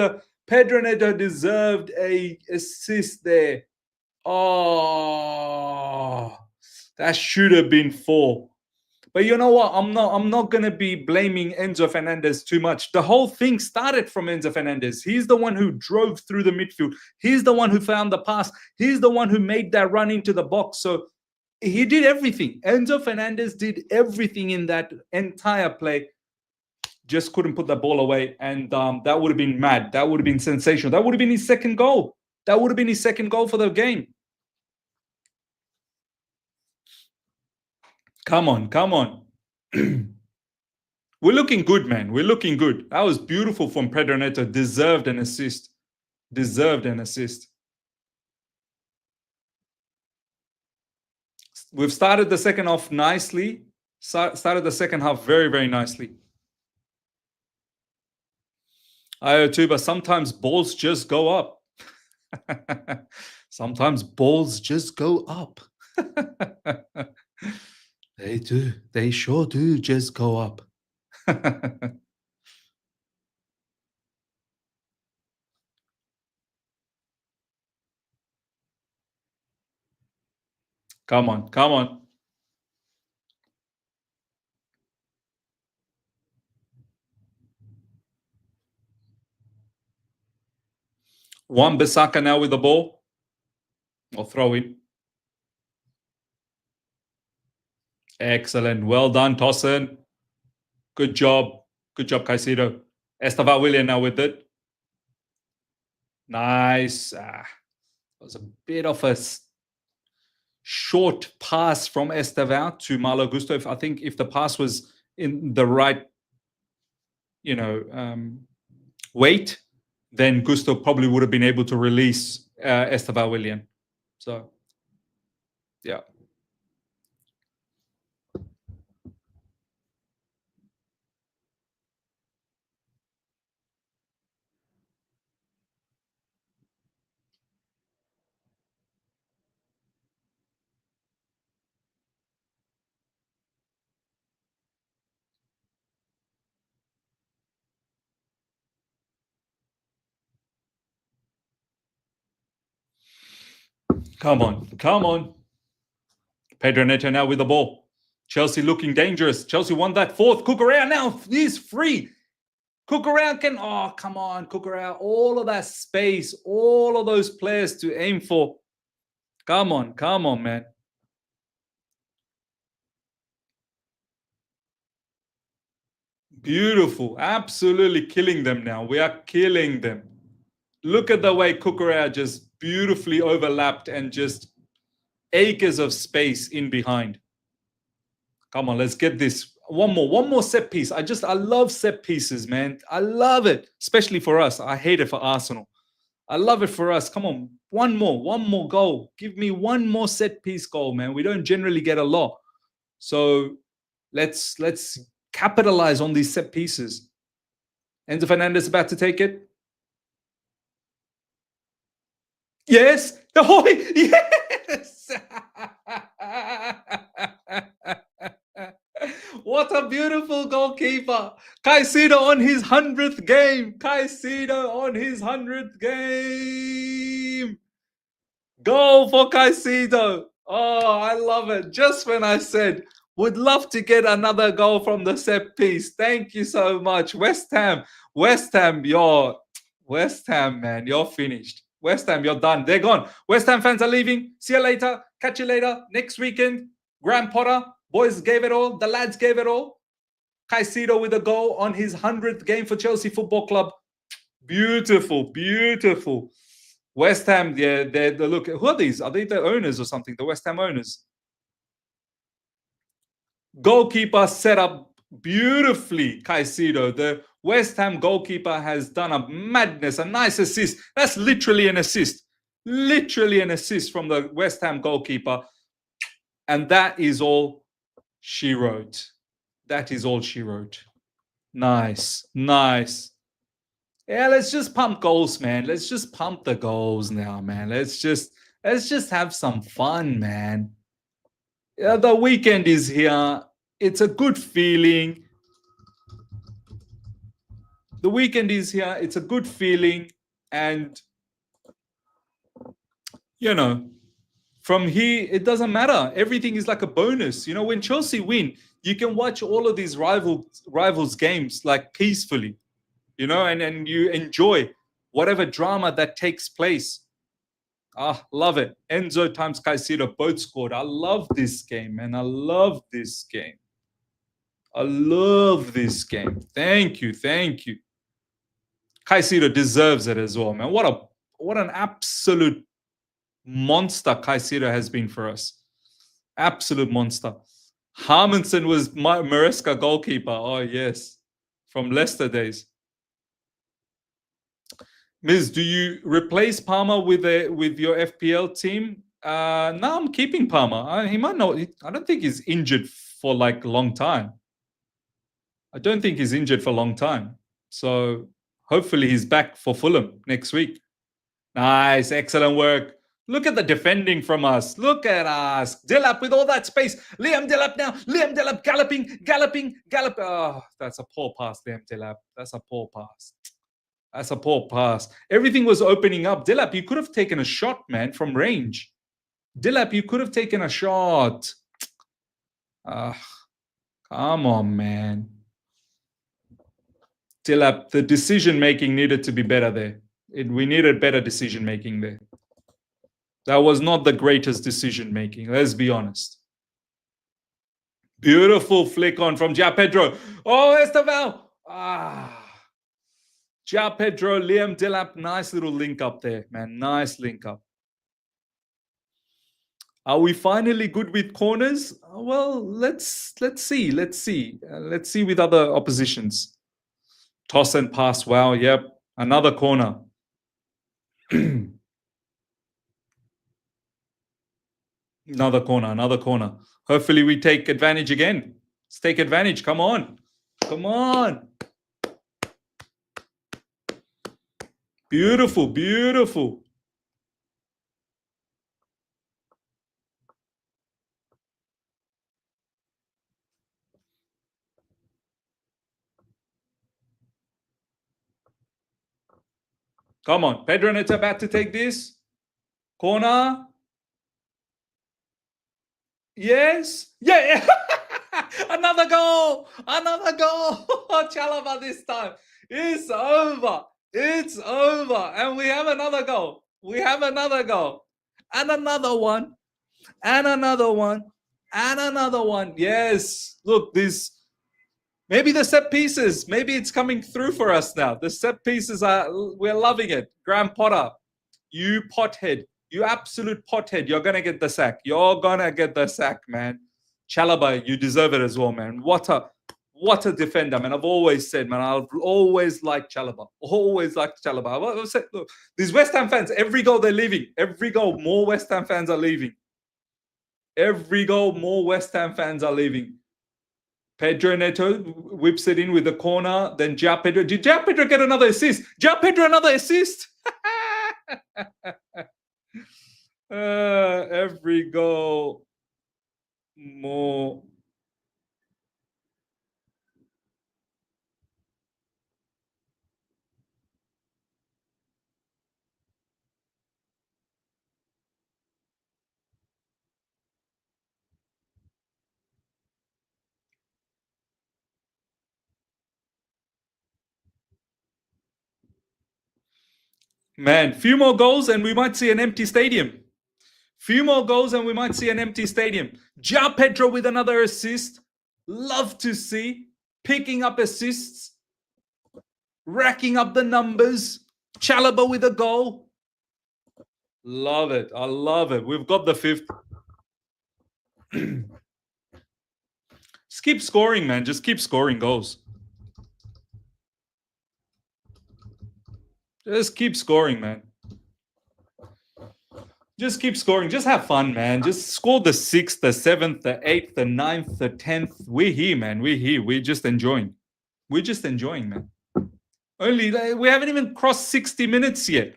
a assist there. Oh, that should have been 4. But you know what? I'm not gonna be blaming Enzo Fernandez too much. The whole thing started from Enzo Fernandez. He's the one who drove through the midfield. He's the one who found the pass. He's the one who made that run into the box. So he did everything. Enzo Fernandez did everything in that entire play. Just couldn't put that ball away, and that would have been mad. That would have been sensational. That would have been his second goal. That would have been his second goal for the game. Come on, come on. We're looking good, man. We're looking good. That was beautiful from Pedro Neto. Deserved an assist. Deserved an assist. We've started the second half nicely. Started the second half very, very nicely. But sometimes balls just go up. Sometimes balls just go up. They do. They sure do just go up. Come on, come on. Wan-Bissaka now with the ball. Or throw in. Excellent. Well done, Tossen. Good job. Good job, Caicedo. Esteval Willian now with it. Nice. It was a bit of a short pass from Esteval to Malo Gusto. I think if the pass was in the right, weight, then Gusto probably would have been able to release Esteval Willian. So, yeah. Come on, come on. Pedro Neto now with the ball. Chelsea looking dangerous. Chelsea won that fourth. Cucurella now he's free. Cucurella can, oh, come on, Cucurella. All of that space, all of those players to aim for. Come on, man. Beautiful. Absolutely killing them now. We are killing them. Look at the way Cucurella just beautifully overlapped and just acres of space in behind. Come on, let's get this. One more set piece. I love set pieces, man. I love it, especially for us. I hate it for Arsenal. I love it for us. Come on, one more goal. Give me one more set piece goal, man. We don't generally get a lot. So let's capitalize on these set pieces. Enzo Fernandez about to take it. Yes. Oh, yes. What a beautiful goalkeeper. Caicedo on his 100th game. Caicedo on his 100th game. Goal for Caicedo. Oh, I love it. Just when I said, would love to get another goal from the set piece. Thank you so much. West Ham, man, you're finished. West Ham, you're done. They're gone. West Ham fans are leaving. See you later. Catch you later. Next weekend. Graham Potter, boys gave it all. The lads gave it all. Caicedo with a goal on his 100th game for Chelsea Football Club. Beautiful. West Ham, they're look. Who are these? Are they the owners or something? The West Ham owners. Goalkeeper set up beautifully, Caicedo. The West Ham goalkeeper has done a madness, a nice assist. That's literally an assist. Literally an assist from the West Ham goalkeeper. And that is all she wrote. That is all she wrote. Nice. Yeah, let's just pump goals, man. Let's just pump the goals now, man. Let's just have some fun, man. Yeah, the weekend is here. It's a good feeling. The weekend is here. It's a good feeling. And, from here, it doesn't matter. Everything is like a bonus. When Chelsea win, you can watch all of these rivals games like peacefully, and you enjoy whatever drama that takes place. Love it. Enzo times Caicedo both scored. I love this game, man. I love this game. Thank you. Caicedo deserves it as well, man. What an absolute monster Caicedo has been for us. Absolute monster. Harmonson was my Maresca goalkeeper. Oh, yes. From Leicester days. Miz, do you replace Palmer with your FPL team? No, I'm keeping Palmer. He might not. I don't think he's injured for like a long time. So hopefully he's back for Fulham next week. Nice, excellent work. Look at the defending from us. Look at us. Delap with all that space. Liam Delap now. Liam Delap galloping. Oh, that's a poor pass, Liam Delap. That's a poor pass. Everything was opening up. Delap, you could have taken a shot, man, from range. Delap, you could have taken a shot. Come on, man. Delap, the decision-making needed to be better there. We needed better decision-making there. That was not the greatest decision-making, let's be honest. Beautiful flick on from João Pedro. Oh, Esteval. João Pedro, Liam Delap, nice little link up there, man. Nice link up. Are we finally good with corners? Well, let's see. Let's see with other oppositions. Toss and pass. Wow, yep. Another corner. Another corner. Hopefully we take advantage again. Let's take advantage. Come on. Beautiful. Come on. Pedro Neto about to take this. Corner. Yes. Yeah. Another goal. Another goal. Chalaba this time. It's over. It's over. And we have another goal. We have another goal. And another one. And another one. And another one. Yes. Look, this. Maybe the set pieces. Maybe it's coming through for us now. The set pieces are. We're loving it. Graham Potter. You pothead. You absolute pothead. You're going to get the sack. You're going to get the sack, man. Chalaba, you deserve it as well, man. What a defender, man. I've always said, man, I've always liked Chalaba. Always liked Chalaba. I've said, look, these West Ham fans, every goal they're leaving. Every goal, more West Ham fans are leaving. Every goal, more West Ham fans are leaving. Pedro Neto whips it in with the corner. Then João Pedro. Did João Pedro get another assist? João Pedro another assist? Every goal more. Man, few more goals and we might see an empty stadium. Few more goals and we might see an empty stadium. João Pedro with another assist. Love to see. Picking up assists. Racking up the numbers. Chalaba with a goal. Love it. I love it. We've got the fifth. Just keep scoring, man. Just keep scoring goals. Just keep scoring, man. Just keep scoring. Just have fun, man. Just score the 6th, the 7th, the 8th, the 9th, the 10th. We're here, man. We're here. We're just enjoying. We're just enjoying, man. We haven't even crossed 60 minutes yet.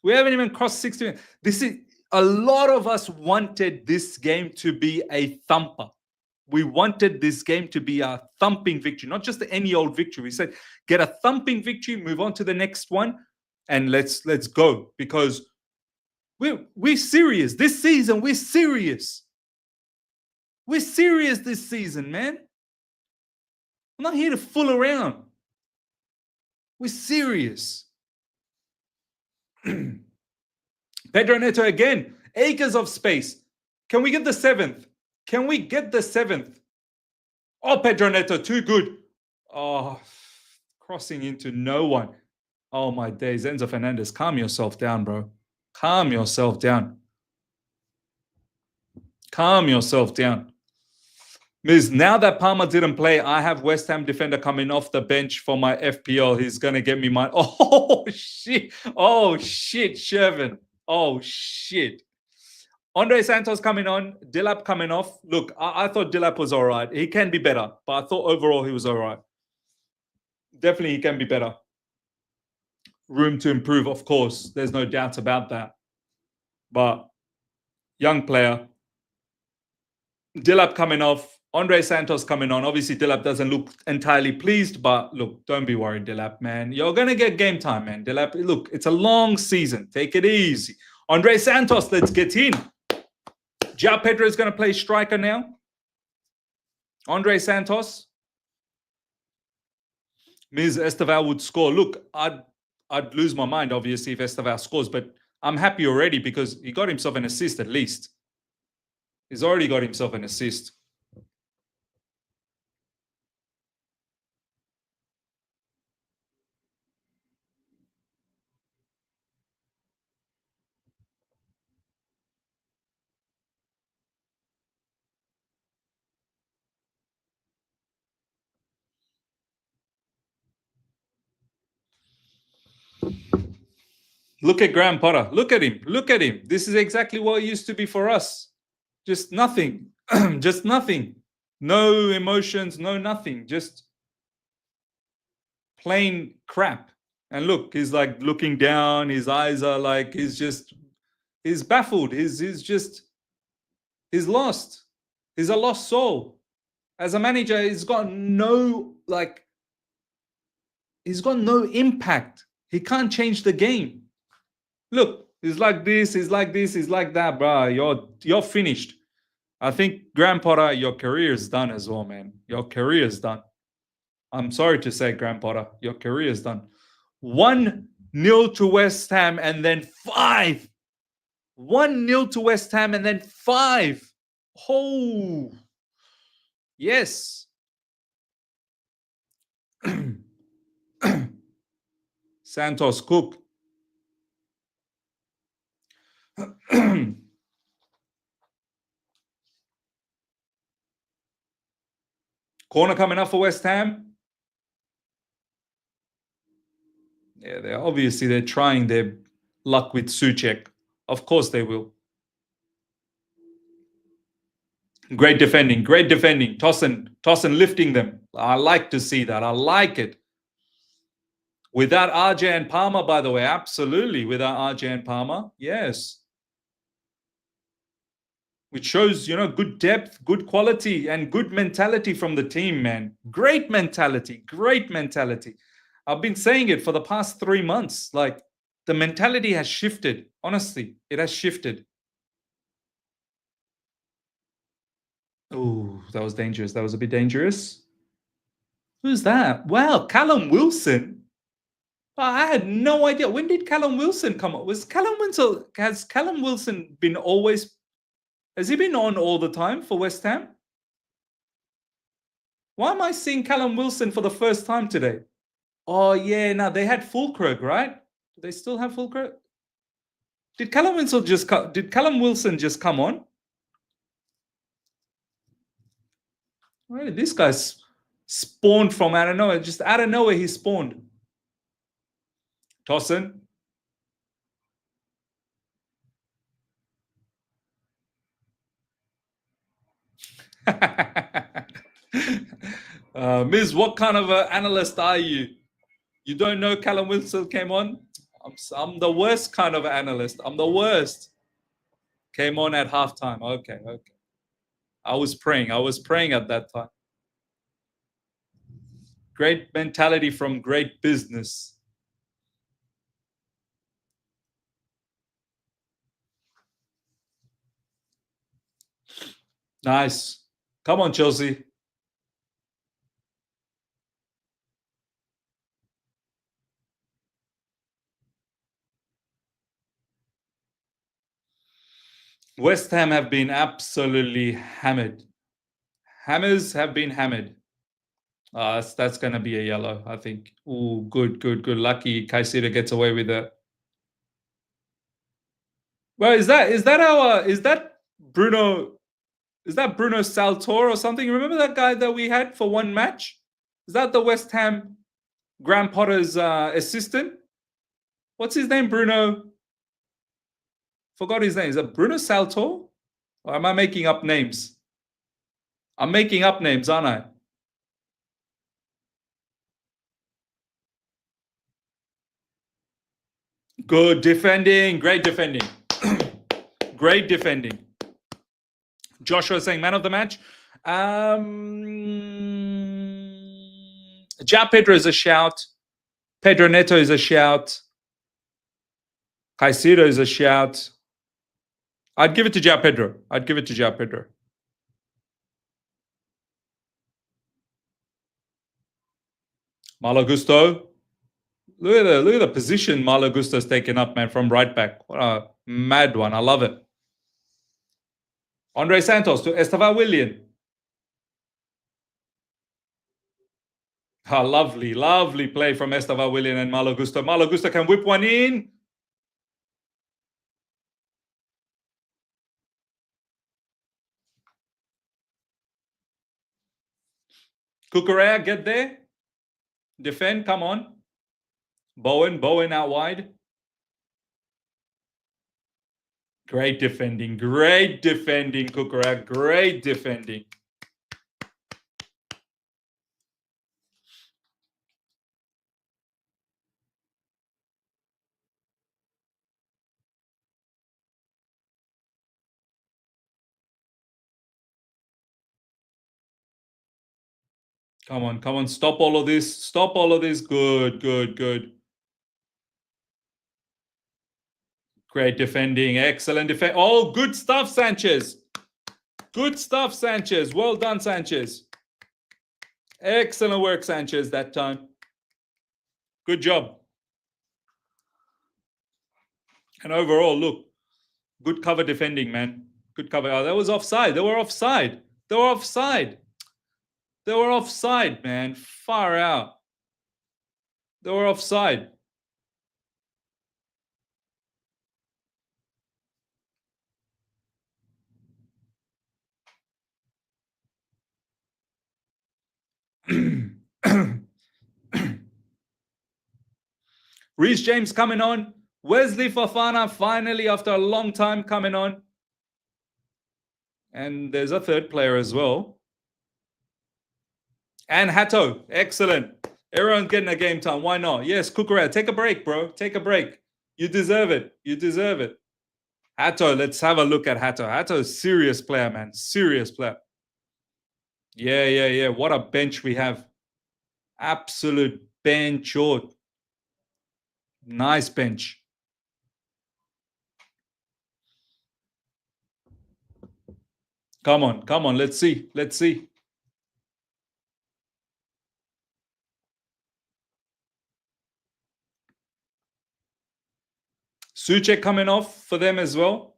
We haven't even crossed 60 minutes. A lot of us wanted this game to be a thumper. We wanted this game to be a thumping victory, not just any old victory. We said, get a thumping victory, move on to the next one, and let's go. Because we're serious. This season, we're serious. We're serious this season, man. I'm not here to fool around. We're serious. Pedro Neto again. Acres of space. Can we get the 7th? Can we get the 7th? Oh, Pedro Neto, too good. Oh, crossing into no one. Oh, my days. Enzo Fernandez, calm yourself down, bro. Calm yourself down. Calm yourself down. Miz, now that Palmer didn't play, I have West Ham defender coming off the bench for my FPL. He's going to get me my... Oh, shit. Oh, shit, Shervin. Oh, shit. Andre Santos coming on. Dilap coming off. Look, I thought Dilap was all right. He can be better, but I thought overall he was all right. Definitely he can be better. Room to improve, of course. There's no doubt about that. But young player. Dilap coming off. Andre Santos coming on. Obviously, Dilap doesn't look entirely pleased, but look, don't be worried, Dilap, man. You're going to get game time, man. Dilap, look, it's a long season. Take it easy. Andre Santos, let's get in. João Pedro is going to play striker now. Andre Santos. Ms. Esteval would score. Look, I'd lose my mind, obviously, if Esteval scores, but I'm happy already because he got himself an assist at least. He's already got himself an assist. Look at Graham Potter. Look at him. Look at him. This is exactly what it used to be for us. Just nothing. Just nothing. No emotions, no nothing. Just plain crap. And look, he's like looking down. His eyes are like, he's baffled. He's lost. He's a lost soul. As a manager, he's got no impact. He can't change the game. Look, he's like this, he's like this, he's like that, bro. You're finished. I think, Graham Potter, your career is done as well, man. Your career is done. I'm sorry to say, Graham Potter, your career is done. 1-0 to West Ham and then 5. 1-0 to West Ham and then 5. Oh, yes. Santos Cook. Corner coming up for West Ham. Yeah, they're trying their luck with Souček. Of course they will. Great defending. Tossen lifting them. I like to see that. I like it. Without RJ and Palmer, by the way, absolutely. Without RJ and Palmer, yes. Which shows, good depth, good quality, and good mentality from the team, man. Great mentality. I've been saying it for the past 3 months. Like, the mentality has shifted. Honestly, it has shifted. Oh, that was dangerous. That was a bit dangerous. Who's that? Wow, Callum Wilson. I had no idea. When did Callum Wilson come up? Has Callum Wilson been always... Has he been on all the time for West Ham? Why am I seeing Callum Wilson for the first time today? Oh, yeah. Now, they had Fulkrug, right? Do they still have Fulkrug? Did Callum Wilson just come on? Where did this guy spawned from out of nowhere? Just out of nowhere, he spawned. Tossen. Miz, what kind of an analyst are you? You don't know Callum Wilson came on? I'm the worst kind of analyst. I'm the worst. Came on at halftime. Okay. I was praying at that time. Great mentality from great business. Nice. Come on, Chelsea. West Ham have been absolutely hammered. Hammers have been hammered. That's going to be a yellow, I think. Oh, good. Lucky Caicedo gets away with it. Well, is that Bruno? Is that Bruno Saltor or something? Remember that guy that we had for one match? Is that the West Ham Graham Potter's assistant? What's his name? Bruno? Forgot his name. Is it Bruno Saltor? Or am I making up names? I'm making up names, aren't I? Good defending. Great defending. Great defending. Joshua saying man of the match. Ja Pedro is a shout. Pedro Neto is a shout. Caicedo is a shout. I'd give it to Ja Pedro. Malo Gusto. Look at the position Malo Gusto's taken up, man, from right back. What a mad one. I love it. Andre Santos to Estevao Willian. Lovely play from Estevao Willian and Malo Gusto. Malo Gusto can whip one in. Cucurella, get there. Defend, come on. Bowen out wide. Great defending, Cucurella. Great defending. Come on. Stop all of this. Good. Great defending. Excellent defense. Oh, good stuff, Sanchez. Good stuff, Sanchez. Well done, Sanchez. Excellent work, Sanchez, that time. Good job. And overall, look, good cover defending, man. Good cover. Oh, that was offside. They were offside. They were offside. They were offside, man. Far out. They were offside. Reece James coming on. Wesley Fofana finally, after a long time, coming on. And there's a third player as well. And Hato. Excellent. Everyone's getting a game time. Why not? Yes, Cucurella. Take a break, bro. Take a break. You deserve it. You deserve it. Hato, let's have a look at Hato. Hato is a serious player, man. Serious player. Yeah. What a bench we have. Absolute bench. Nice bench. Come on. Let's see. Suchek coming off for them as well.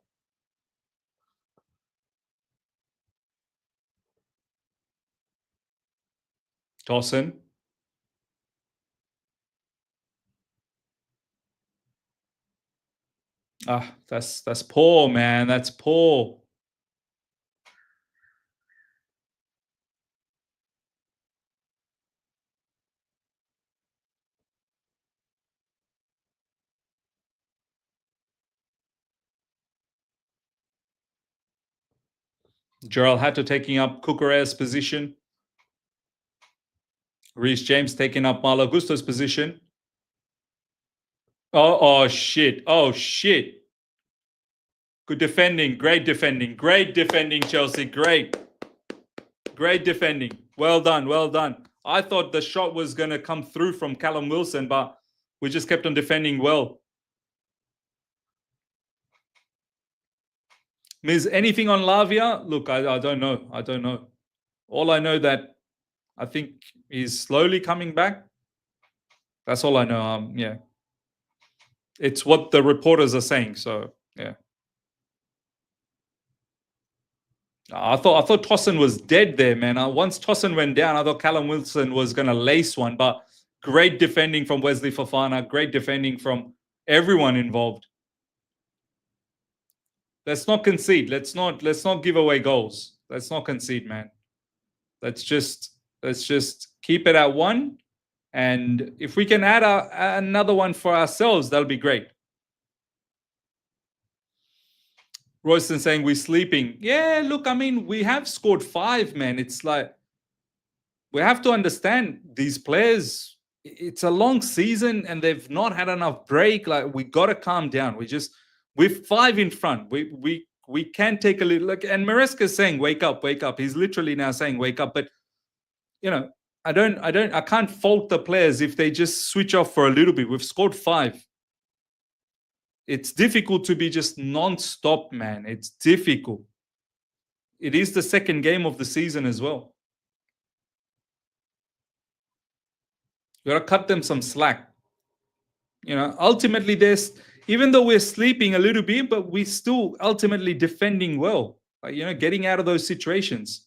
Dawson. That's poor, man. That's poor. Gerald Hato taking up Cucurella's position. Reece James taking up Malo Gusto's position. Oh shit. Good defending. Great defending, Chelsea. Great defending. Well done. I thought the shot was going to come through from Callum Wilson, but we just kept on defending well. Miz, anything on Lavia? Look, I don't know. All I know that I think he's slowly coming back. That's all I know. Yeah. It's what the reporters are saying, so yeah. I thought Tosin was dead there, man. Once Tosin went down, I thought Callum Wilson was going to lace one, but great defending from Wesley Fofana, great defending from everyone involved. Let's not concede. Let's not give away goals. Let's not concede, man. Let's just keep it at one, and if we can add another one for ourselves, that'll be great. Royston saying we're sleeping. Yeah, look, I mean, we have scored 5, man. It's like we have to understand these players. It's a long season and they've not had enough break. Like, we got to calm down. We're 5 in front. We can take a little look. And Maresca's saying, wake up. He's literally now saying, wake up. But, you know, I can't fault the players if they just switch off for a little bit. We've scored 5. It's difficult to be just non-stop, man. It's difficult. It is the second game of the season as well. You got to cut them some slack. You know, ultimately, even though we're sleeping a little bit, but we're still ultimately defending well. Like, you know, getting out of those situations.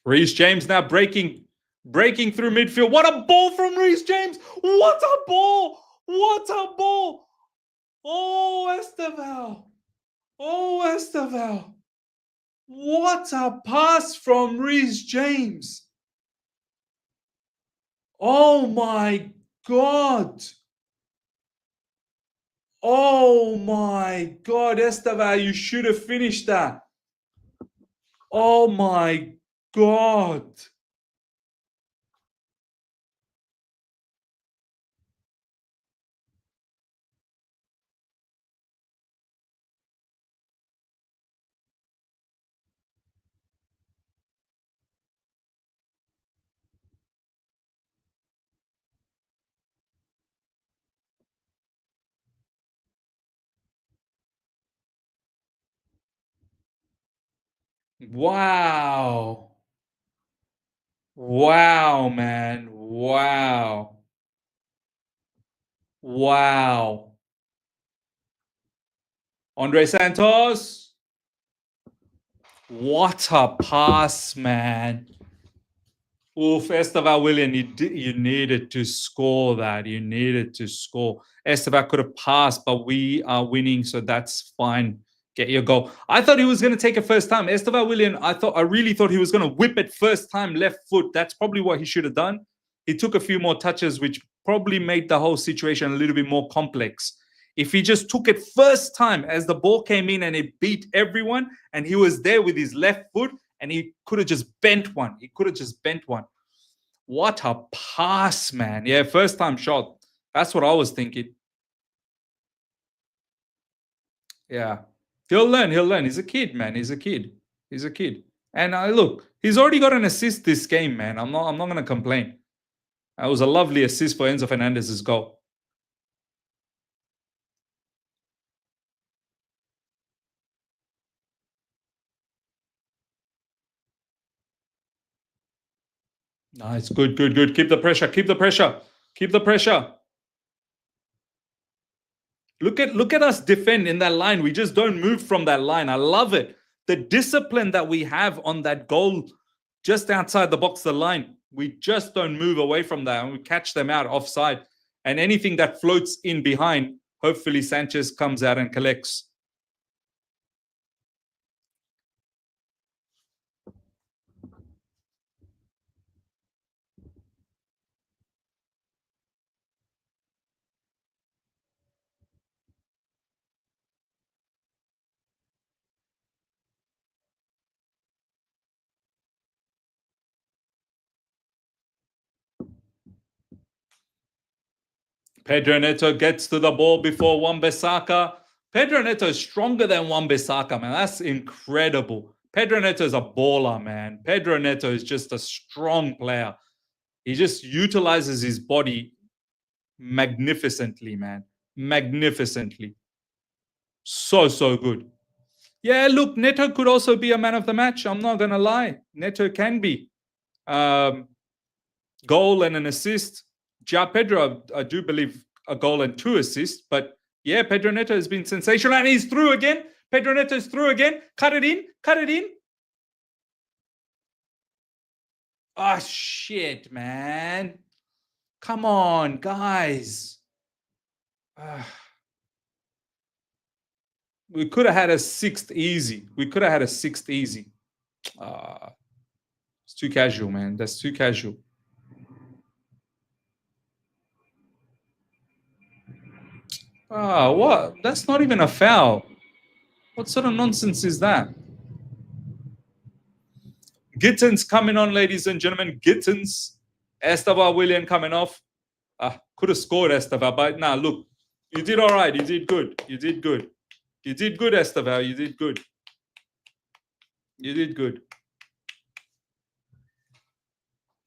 Reece James now breaking through midfield. What a ball from Reece James! What a ball! Oh, Esteval! What a pass from Reece James! Oh my God! Oh my God, Esteval, you should have finished that. Oh my God. Wow. Wow, man. Wow. Wow. Andre Santos. What a pass, man. Oof, Estevan William, you needed to score that. You needed to score. Estevan could have passed, but we are winning, so that's fine. Get your goal. I thought he was going to take it first time. Estevan William, I really thought he was going to whip it first time, left foot. That's probably what he should have done. He took a few more touches, which probably made the whole situation a little bit more complex. If he just took it first time as the ball came in and it beat everyone, and he was there with his left foot, and he could have just bent one. He could have just bent one. What a pass, man. Yeah, first time shot. That's what I was thinking. Yeah. He'll learn. He'll learn. He's a kid, man. He's a kid. He's a kid. And look, he's already got an assist this game, man. I'm not gonna complain. That was a lovely assist for Enzo Fernandez's goal. Nice. Good, good, good. Keep the pressure. Keep the pressure. Keep the pressure. Look at us defend in that line. We just don't move from that line. I love it. The discipline that we have on that goal just outside the box, the line. We just don't move away from that, and we catch them out offside. And anything that floats in behind, hopefully Sanchez comes out and collects. Pedro Neto gets to the ball before Wan-Bissaka. Pedro Neto is stronger than Wan-Bissaka, man. That's incredible. Pedro Neto is a baller, man. Pedro Neto is just a strong player. He just utilizes his body magnificently, man. Magnificently. So good. Yeah, look, Neto could also be a man of the match. I'm not going to lie. Neto can be. Goal and an assist. Ja Pedro, I do believe, a goal and 2 assists. But yeah, Pedro Neto has been sensational. And he's through again. Pedro Neto is through again. Cut it in. Cut it in. Oh, shit, man. Come on, guys. We could have had a 6th easy. We could have had a 6th easy. It's too casual, man. That's too casual. What? That's not even a foul. What sort of nonsense is that? Gittins coming on, ladies and gentlemen. Gittins. Esteban William coming off. Could have scored Esteban, but nah, look. You did all right. You did good. You did good. You did good, Esteban. You did good. You did good.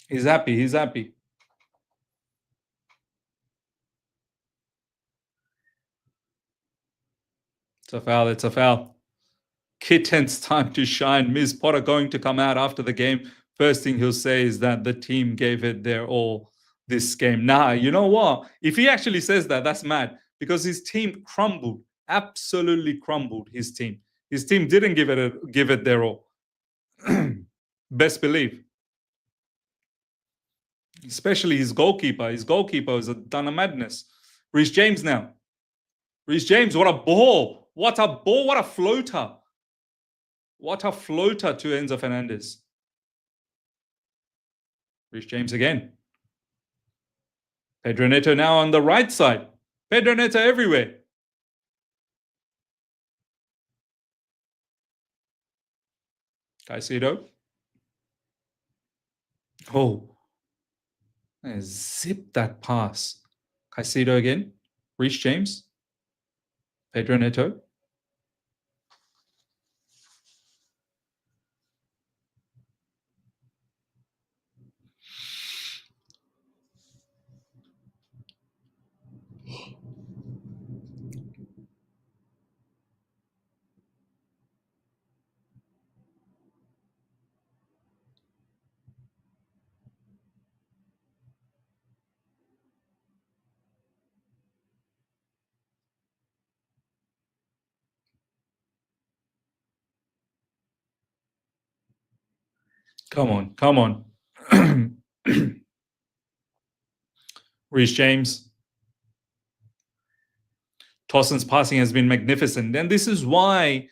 He's happy. He's happy. It's a foul. It's a foul. Kitten's time to shine. Ms. Potter going to come out after the game. First thing he'll say is that the team gave it their all this game. Nah, you know what? If he actually says that, that's mad because his team crumbled, absolutely crumbled. His team didn't give it their all. Best believe. Especially his goalkeeper. His goalkeeper has done a madness. Reece James now. Reece James, what a ball! What a ball! What a floater! What a floater to Enzo Fernandez. Reece James again. Pedro Neto now on the right side. Pedro Neto everywhere. Caicedo. Oh. Zip that pass. Caicedo again. Reece James. Pedro Neto. Come on. Reece James. Tossen's passing has been magnificent. And this is why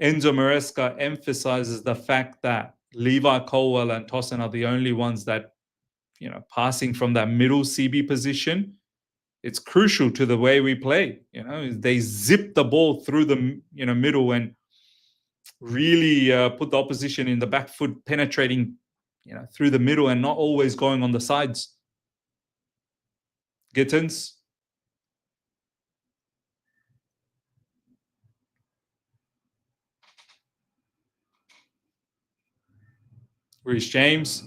Enzo Maresca emphasizes the fact that Levi Colwell and Tossen are the only ones that, passing from that middle CB position, it's crucial to the way we play. They zip the ball through the middle and really put the opposition in the back foot, penetrating through the middle and not always going on the sides. Gittins. Reece James.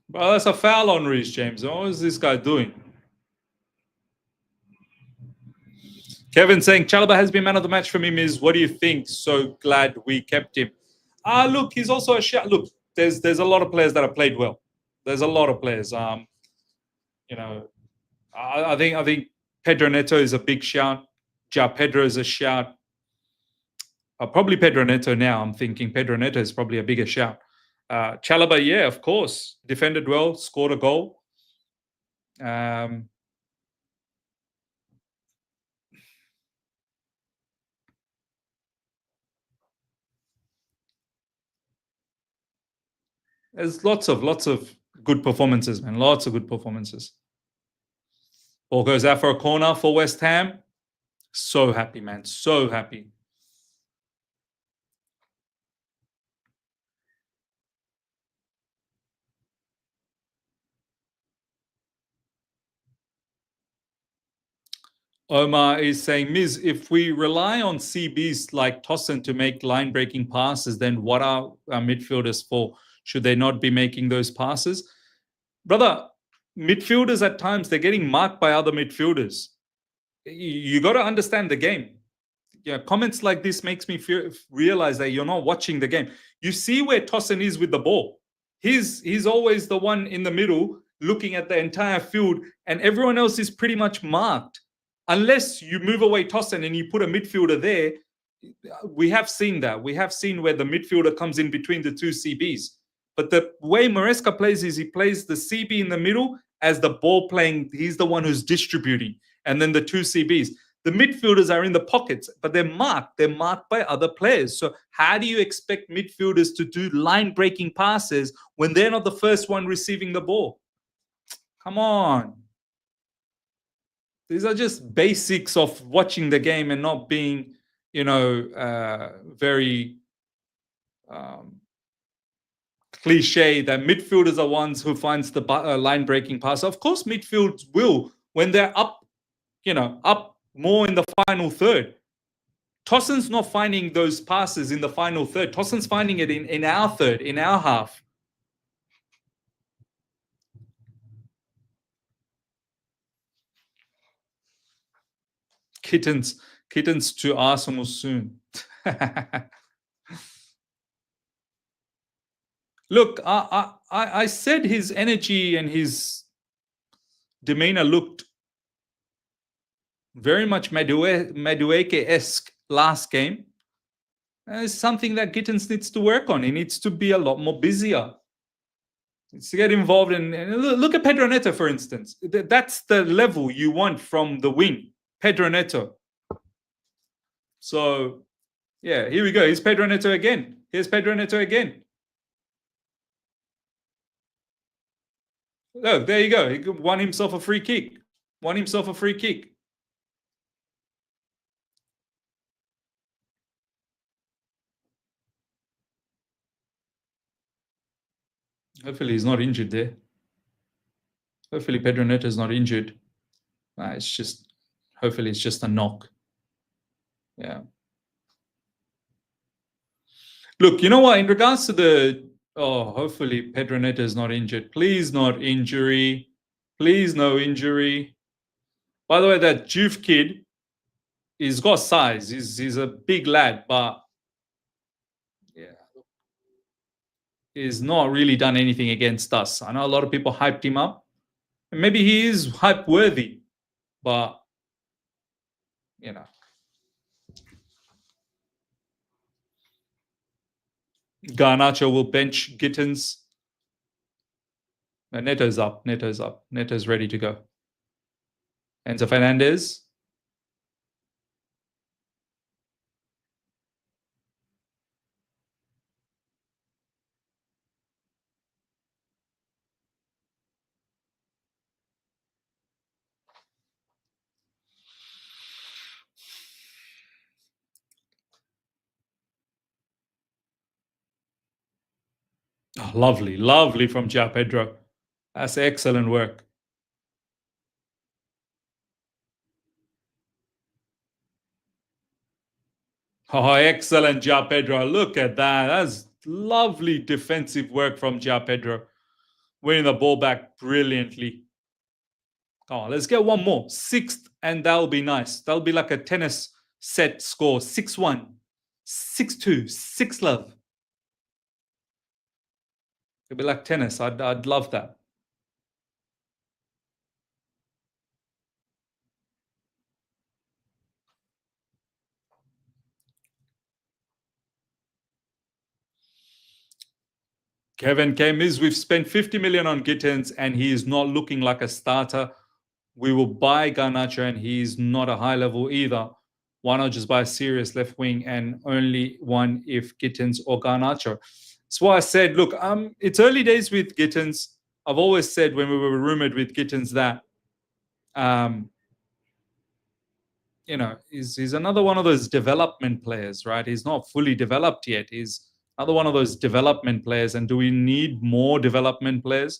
Well, that's a foul on Reece James. What is this guy doing? Kevin saying Chalobah has been man of the match for me, Miz. What do you think? So glad we kept him. Look, he's also a shout. Look, there's a lot of players that have played well. There's a lot of players. I think Pedro Neto is a big shout. Ja Pedro is a shout. Probably Pedro Neto now. I'm thinking Pedro Neto is probably a bigger shout. Chalobah, yeah, of course. Defended well, scored a goal. There's lots of good performances, man. Lots of good performances. Ball goes out for a corner for West Ham. So happy, man. So happy. Omar is saying, Miz, if we rely on CBs like Tossen to make line-breaking passes, then what are our midfielders for? Should they not be making those passes? Brother, midfielders at times, they're getting marked by other midfielders. You got to understand the game. Yeah, comments like this makes me realize that you're not watching the game. You see where Tossen is with the ball. He's always the one in the middle looking at the entire field, and everyone else is pretty much marked. Unless you move away Tossen and you put a midfielder there, we have seen that. We have seen where the midfielder comes in between the two CBs. But the way Maresca plays is he plays the CB in the middle as the ball playing. He's the one who's distributing. And then the two CBs. The midfielders are in the pockets, but they're marked. They're marked by other players. So how do you expect midfielders to do line-breaking passes when they're not the first one receiving the ball? Come on. These are just basics of watching the game and not being, very cliche that midfielders are ones who finds the line-breaking pass. Of course, midfield will when they're up, up more in the final third. Tossen's not finding those passes in the final third. Tossen's finding it in our third, in our half. Kittens to Arsenal soon. Look, I said his energy and his demeanor looked very much Madueke-esque last game. It's something that Gittins needs to work on. He needs to be a lot more busier. He needs to get involved in. Look at Pedro Neto, for instance. That's the level you want from the wing. Pedro Neto. So, yeah, here we go. Here's Pedro Neto again. Look, there you go. He won himself a free kick. Hopefully he's not injured there. Hopefully Pedro Neto is not injured. Hopefully it's just a knock. Yeah. Look, you know what? In regards to hopefully Pedro Neto is not injured. Please not injury. Please no injury. By the way, that Juve kid, he's got size. He's a big lad, but yeah, he's not really done anything against us. I know a lot of people hyped him up. Maybe he is hype worthy, but Garnacho will bench Gittins. No, Neto's up. Neto's up. Neto's ready to go. Enzo Fernandez. Oh, lovely, lovely from João Pedro. That's excellent work. Oh, excellent, João Pedro. Look at that. That's lovely defensive work from João Pedro. Winning the ball back brilliantly. Come on, let's get one more. Sixth, and that'll be nice. That'll be like a tennis set score. 6-1, 6-2, 6-love. It'll be like tennis. I'd love that. Kevin K. Miz, we've spent 50 million on Gittins and he is not looking like a starter. We will buy Garnacho and he's not a high level either. Why not just buy a serious left wing and only one if Gittins or Garnacho? That's why I said, look, it's early days with Gittins. I've always said when we were rumored with Gittins that, he's another one of those development players, right? He's not fully developed yet. He's another one of those development players. And do we need more development players?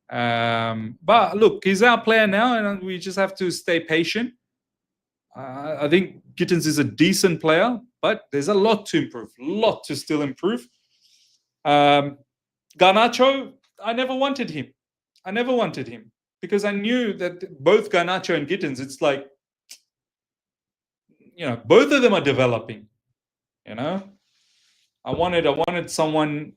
But look, he's our player now, and we just have to stay patient. I think Gittins is a decent player, but there's a lot to improve, to still improve. Garnacho, I never wanted him. Because I knew that both Garnacho and Gittins, it's like, both of them are developing. I wanted someone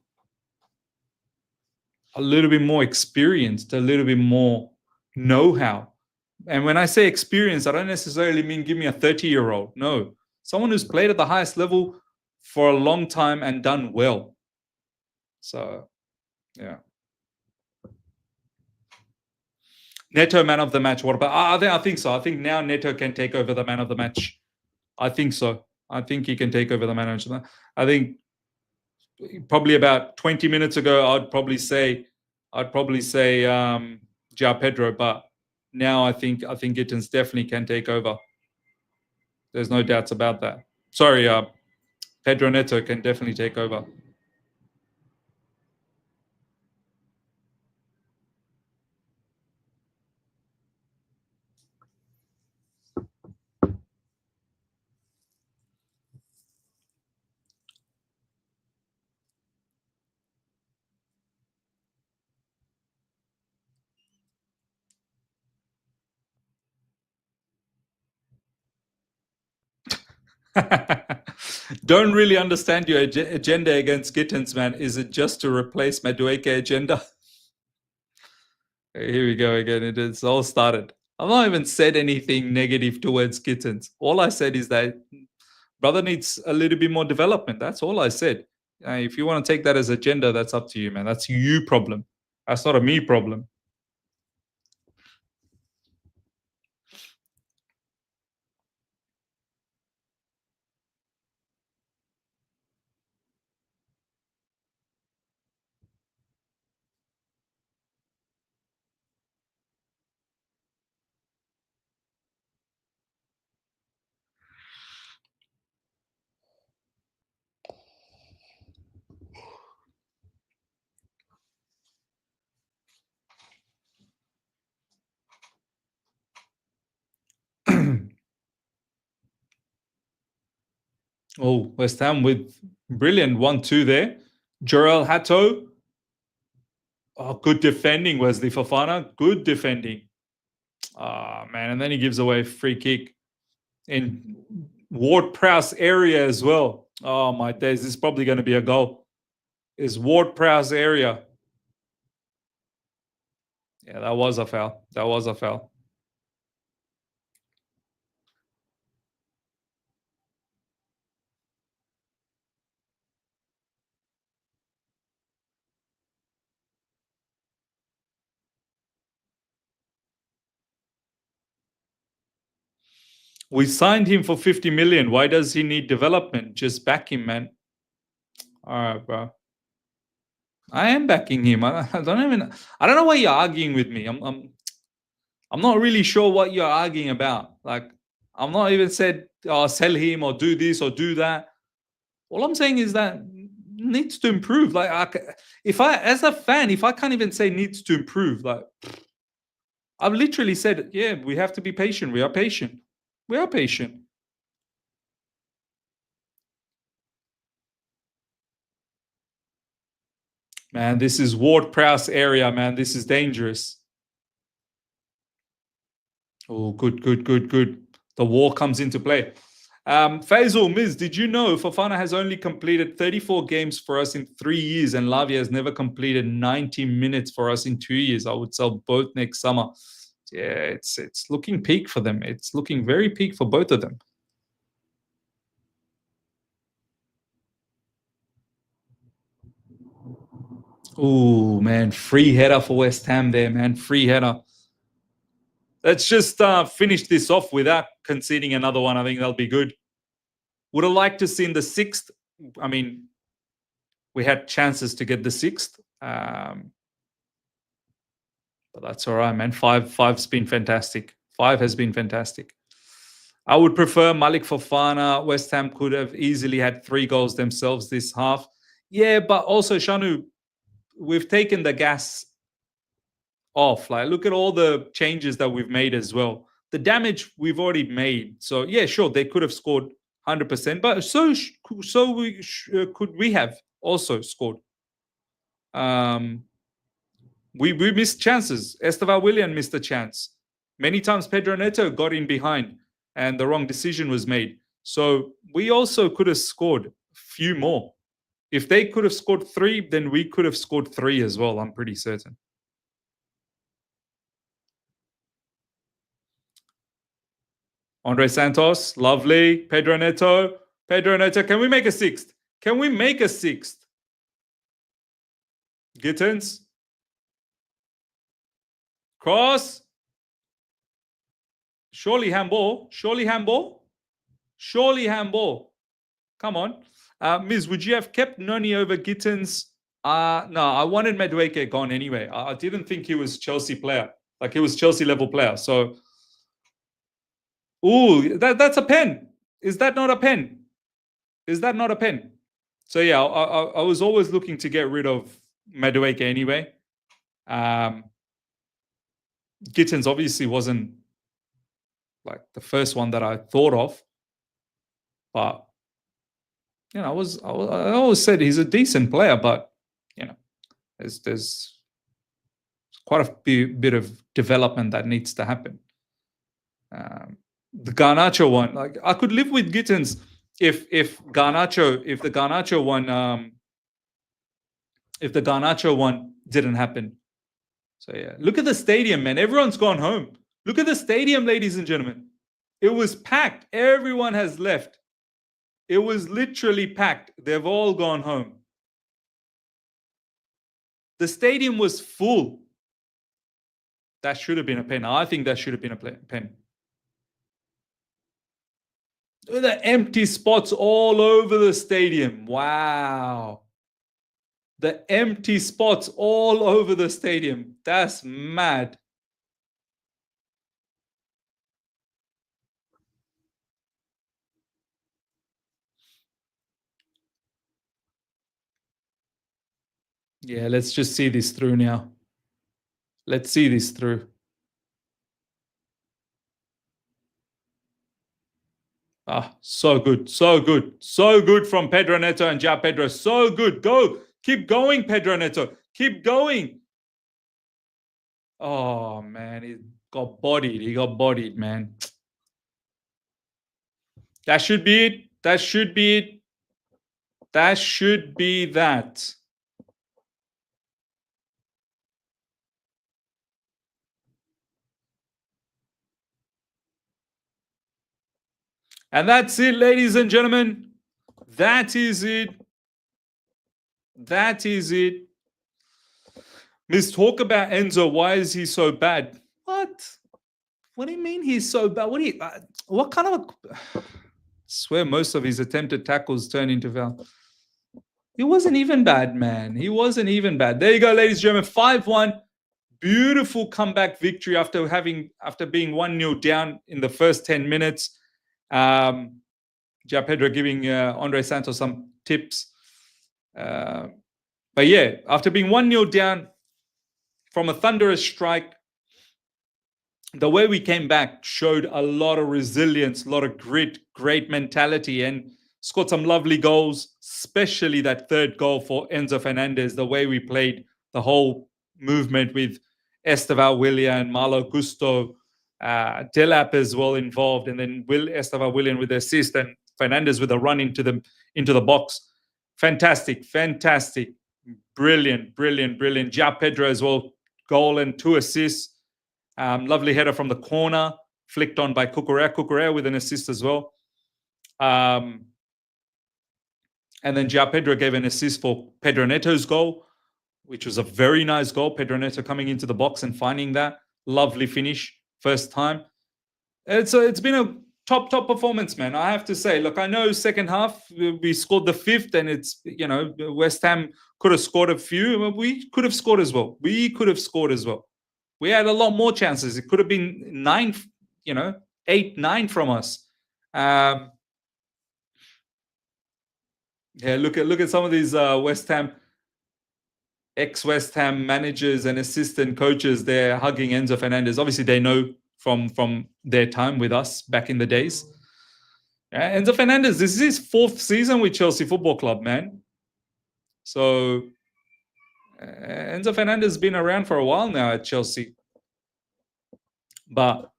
a little bit more experienced, a little bit more know-how. And when I say experience, I don't necessarily mean give me a 30-year-old. No, someone who's played at the highest level for a long time and done well. So, yeah. Neto, man of the match. What about? I think so. I think now Neto can take over the man of the match. I think so. I think he can take over the man of the match. I think probably about 20 minutes ago, I'd probably say João Pedro, but now I think Gittins definitely can take over. There's no doubts about that. Sorry, Pedro Neto can definitely take over. Don't really understand your agenda against Gittins, man. Is it just to replace Madueke agenda? Here we go again. It is all started. I've not even said anything negative towards Gittins. All I said is that brother needs a little bit more development. That's all I said. If you want to take that as agenda, that's up to you, man. That's you problem. That's not a me problem. Oh, West Ham with brilliant 1-2 there. Jorel Hato. Oh, good defending, Wesley Fofana. Good defending. Ah, man. And then he gives away a free kick in Ward-Prowse area as well. Oh, my days. This is probably going to be a goal. Is Ward-Prowse area. Yeah, that was a foul. That was a foul. We signed him for 50 million. Why does he need development? Just back him, man. All right, bro. I am backing him. I don't know why you're arguing with me. I'm not really sure what you're arguing about. Like, I'm not even said, sell him or do this or do that. All I'm saying is that needs to improve. Like, as a fan, if I can't even say needs to improve, like, I've literally said, yeah, we have to be patient. We are patient. We are patient. Man, this is Ward-Prowse area, man. This is dangerous. Oh, good. The war comes into play. Faisal, Miz, did you know Fofana has only completed 34 games for us in 3 years and Lavia has never completed 90 minutes for us in 2 years? I would sell both next summer. Yeah, it's looking peak for them. It's looking very peak for both of them. Oh, man, free header for West Ham there, man. Free header. Let's just finish this off without conceding another one. I think that'll be good. Would have liked to see in the 6th. I mean, we had chances to get the 6th. But that's all right, man. Five's been fantastic. 5 has been fantastic. I would prefer Malik Fofana. West Ham could have easily had 3 goals themselves this half. Yeah, but also, Shanu, we've taken the gas off. Like, look at all the changes that we've made as well. The damage we've already made. So, yeah, sure, they could have scored 100%, but could we have also scored. We missed chances. Estevan Willian missed a chance. Many times Pedro Neto got in behind and the wrong decision was made. So we also could have scored a few more. If they could have scored 3, then we could have scored 3 as well, I'm pretty certain. Andre Santos, lovely. Pedro Neto, can we make a 6th? Can we make a 6th? Gittins. Cross. Surely handball. Come on. Miz, would you have kept Noni over Gittins? No, I wanted Madueke gone anyway. I didn't think he was Chelsea player. Like, he was Chelsea level player. So, ooh, that's a pen. Is that not a pen? So, yeah, I was always looking to get rid of Madueke anyway. Gittins obviously wasn't like the first one that I thought of, but you know, I always said he's a decent player, but you know, there's quite a bit of development that needs to happen. The Garnacho one, like, I could live with Gittins if the Garnacho one didn't happen. So yeah, look at the stadium, man. Everyone's gone home. Look at the stadium, ladies and gentlemen. It was packed. Everyone has left. It was literally packed. They've all gone home. The stadium was full. That should have been a pen. I think that should have been a pen. The empty spots all over the stadium. Wow. The empty spots all over the stadium. That's mad. Yeah, let's just see this through now. Let's see this through. So good. So good from Pedro Neto and João Pedro. So good. Go. Keep going, Pedro Neto. Keep going. Oh, man. He got bodied, man. That should be it. That should be that. And that's it, ladies and gentlemen. That is it. Miss, talk about Enzo. Why is he so bad? What? What do you mean he's so bad? What kind of I swear most of his attempted tackles turn into foul. He wasn't even bad, man. He wasn't even bad. There you go, ladies and gentlemen. 5-1. Beautiful comeback victory after being 1-0 down in the first 10 minutes. Ja Pedro giving Andre Santos some tips. But yeah, after being 1-0 down from a thunderous strike, the way we came back showed a lot of resilience, a lot of grit, great mentality, and scored some lovely goals, especially that third goal for Enzo Fernandez, the way we played the whole movement with Esteval Willian, Malo Gusto, Delap as well involved, and then Esteval Willian with the assist and Fernandez with a run into the box. Fantastic. Brilliant. Ja Pedro as well, goal and 2 assists. Lovely header from the corner, flicked on by Cucurella with an assist as well. And then Ja Pedro gave an assist for Pedro Neto's goal, which was a very nice goal. Pedro Neto coming into the box and finding that. Lovely finish, first time. It's been a top performance, man. I have to say, look, I know second half we scored the 5th, and it's, West Ham could have scored a few. We could have scored as well. We had a lot more chances. It could have been 9, 8, 9 from us. Yeah, look at some of these ex-West Ham managers and assistant coaches. They're hugging Enzo Fernandez. Obviously, they know from their time with us back in the days. Enzo Fernandez, this is his 4th season with Chelsea Football Club, man. So Enzo Fernandez has been around for a while now at Chelsea. But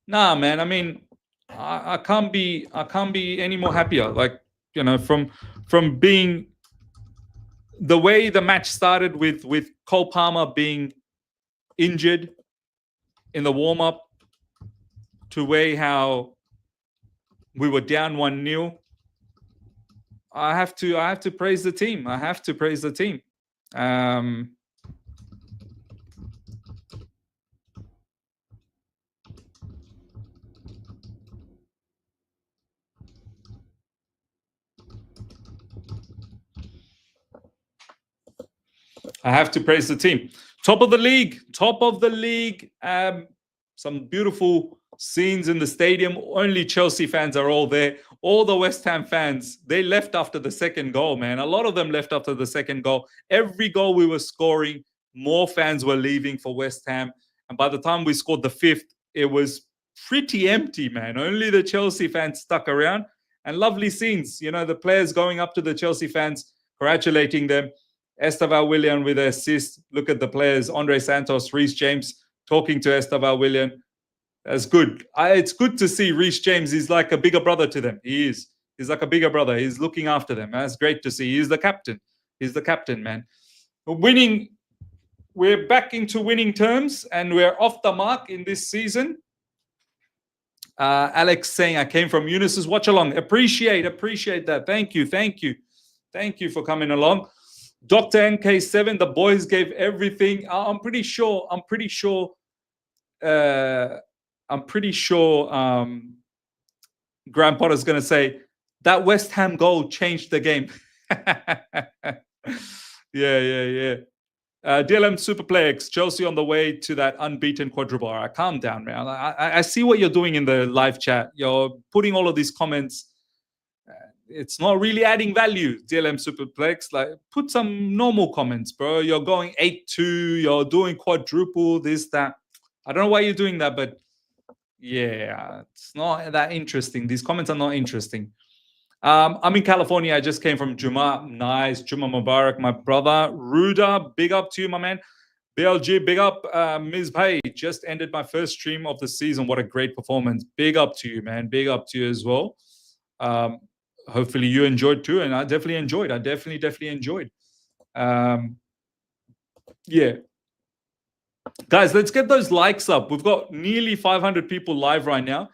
nah, man, I mean, I can't be any more happier. Like, from being the way the match started with Cole Palmer being injured in the warm-up, to way how we were down 1-0. I have to praise the team. Top of the league. Some beautiful scenes in the stadium. Only Chelsea fans are all there. All the West Ham fans, they left after the second goal, man. A lot of them left after the second goal. Every goal we were scoring, more fans were leaving for West Ham. And by the time we scored the 5th, it was pretty empty, man. Only the Chelsea fans stuck around. And lovely scenes. The players going up to the Chelsea fans, congratulating them. Esteval Willian with an assist. Look at the players. Andre Santos, Reece James talking to Esteval Willian. That's good. It's good to see Reece James. He's like a bigger brother to them. He is. He's like a bigger brother. He's looking after them. That's great to see. He's the captain. Man. Winning. We're back into winning terms, and we're off the mark in this season. Alex saying, I came from Eunice's watch along. Appreciate that. Thank you for coming along. Dr. MK7, the boys gave everything. I'm pretty sure Graham Potter's going to say that West Ham goal changed the game. Yeah. DLM Superplex, Chelsea on the way to that unbeaten quadruple. All right, calm down, man. I see what you're doing in the live chat. You're putting all of these comments. It's not really adding value, DLM Superplex. Like, put some normal comments, bro. You're going 8-2. You're doing quadruple, this, that. I don't know why you're doing that, but yeah, it's not that interesting. These comments are not interesting. I'm in California. I just came from Juma. Nice. Juma Mubarak, my brother. Ruda, big up to you, my man. BLG, big up. Ms. Bhai, just ended my first stream of the season. What a great performance. Big up to you, man. Big up to you as well. Hopefully you enjoyed too, and I definitely enjoyed. Yeah. Guys, let's get those likes up. We've got nearly 500 people live right now.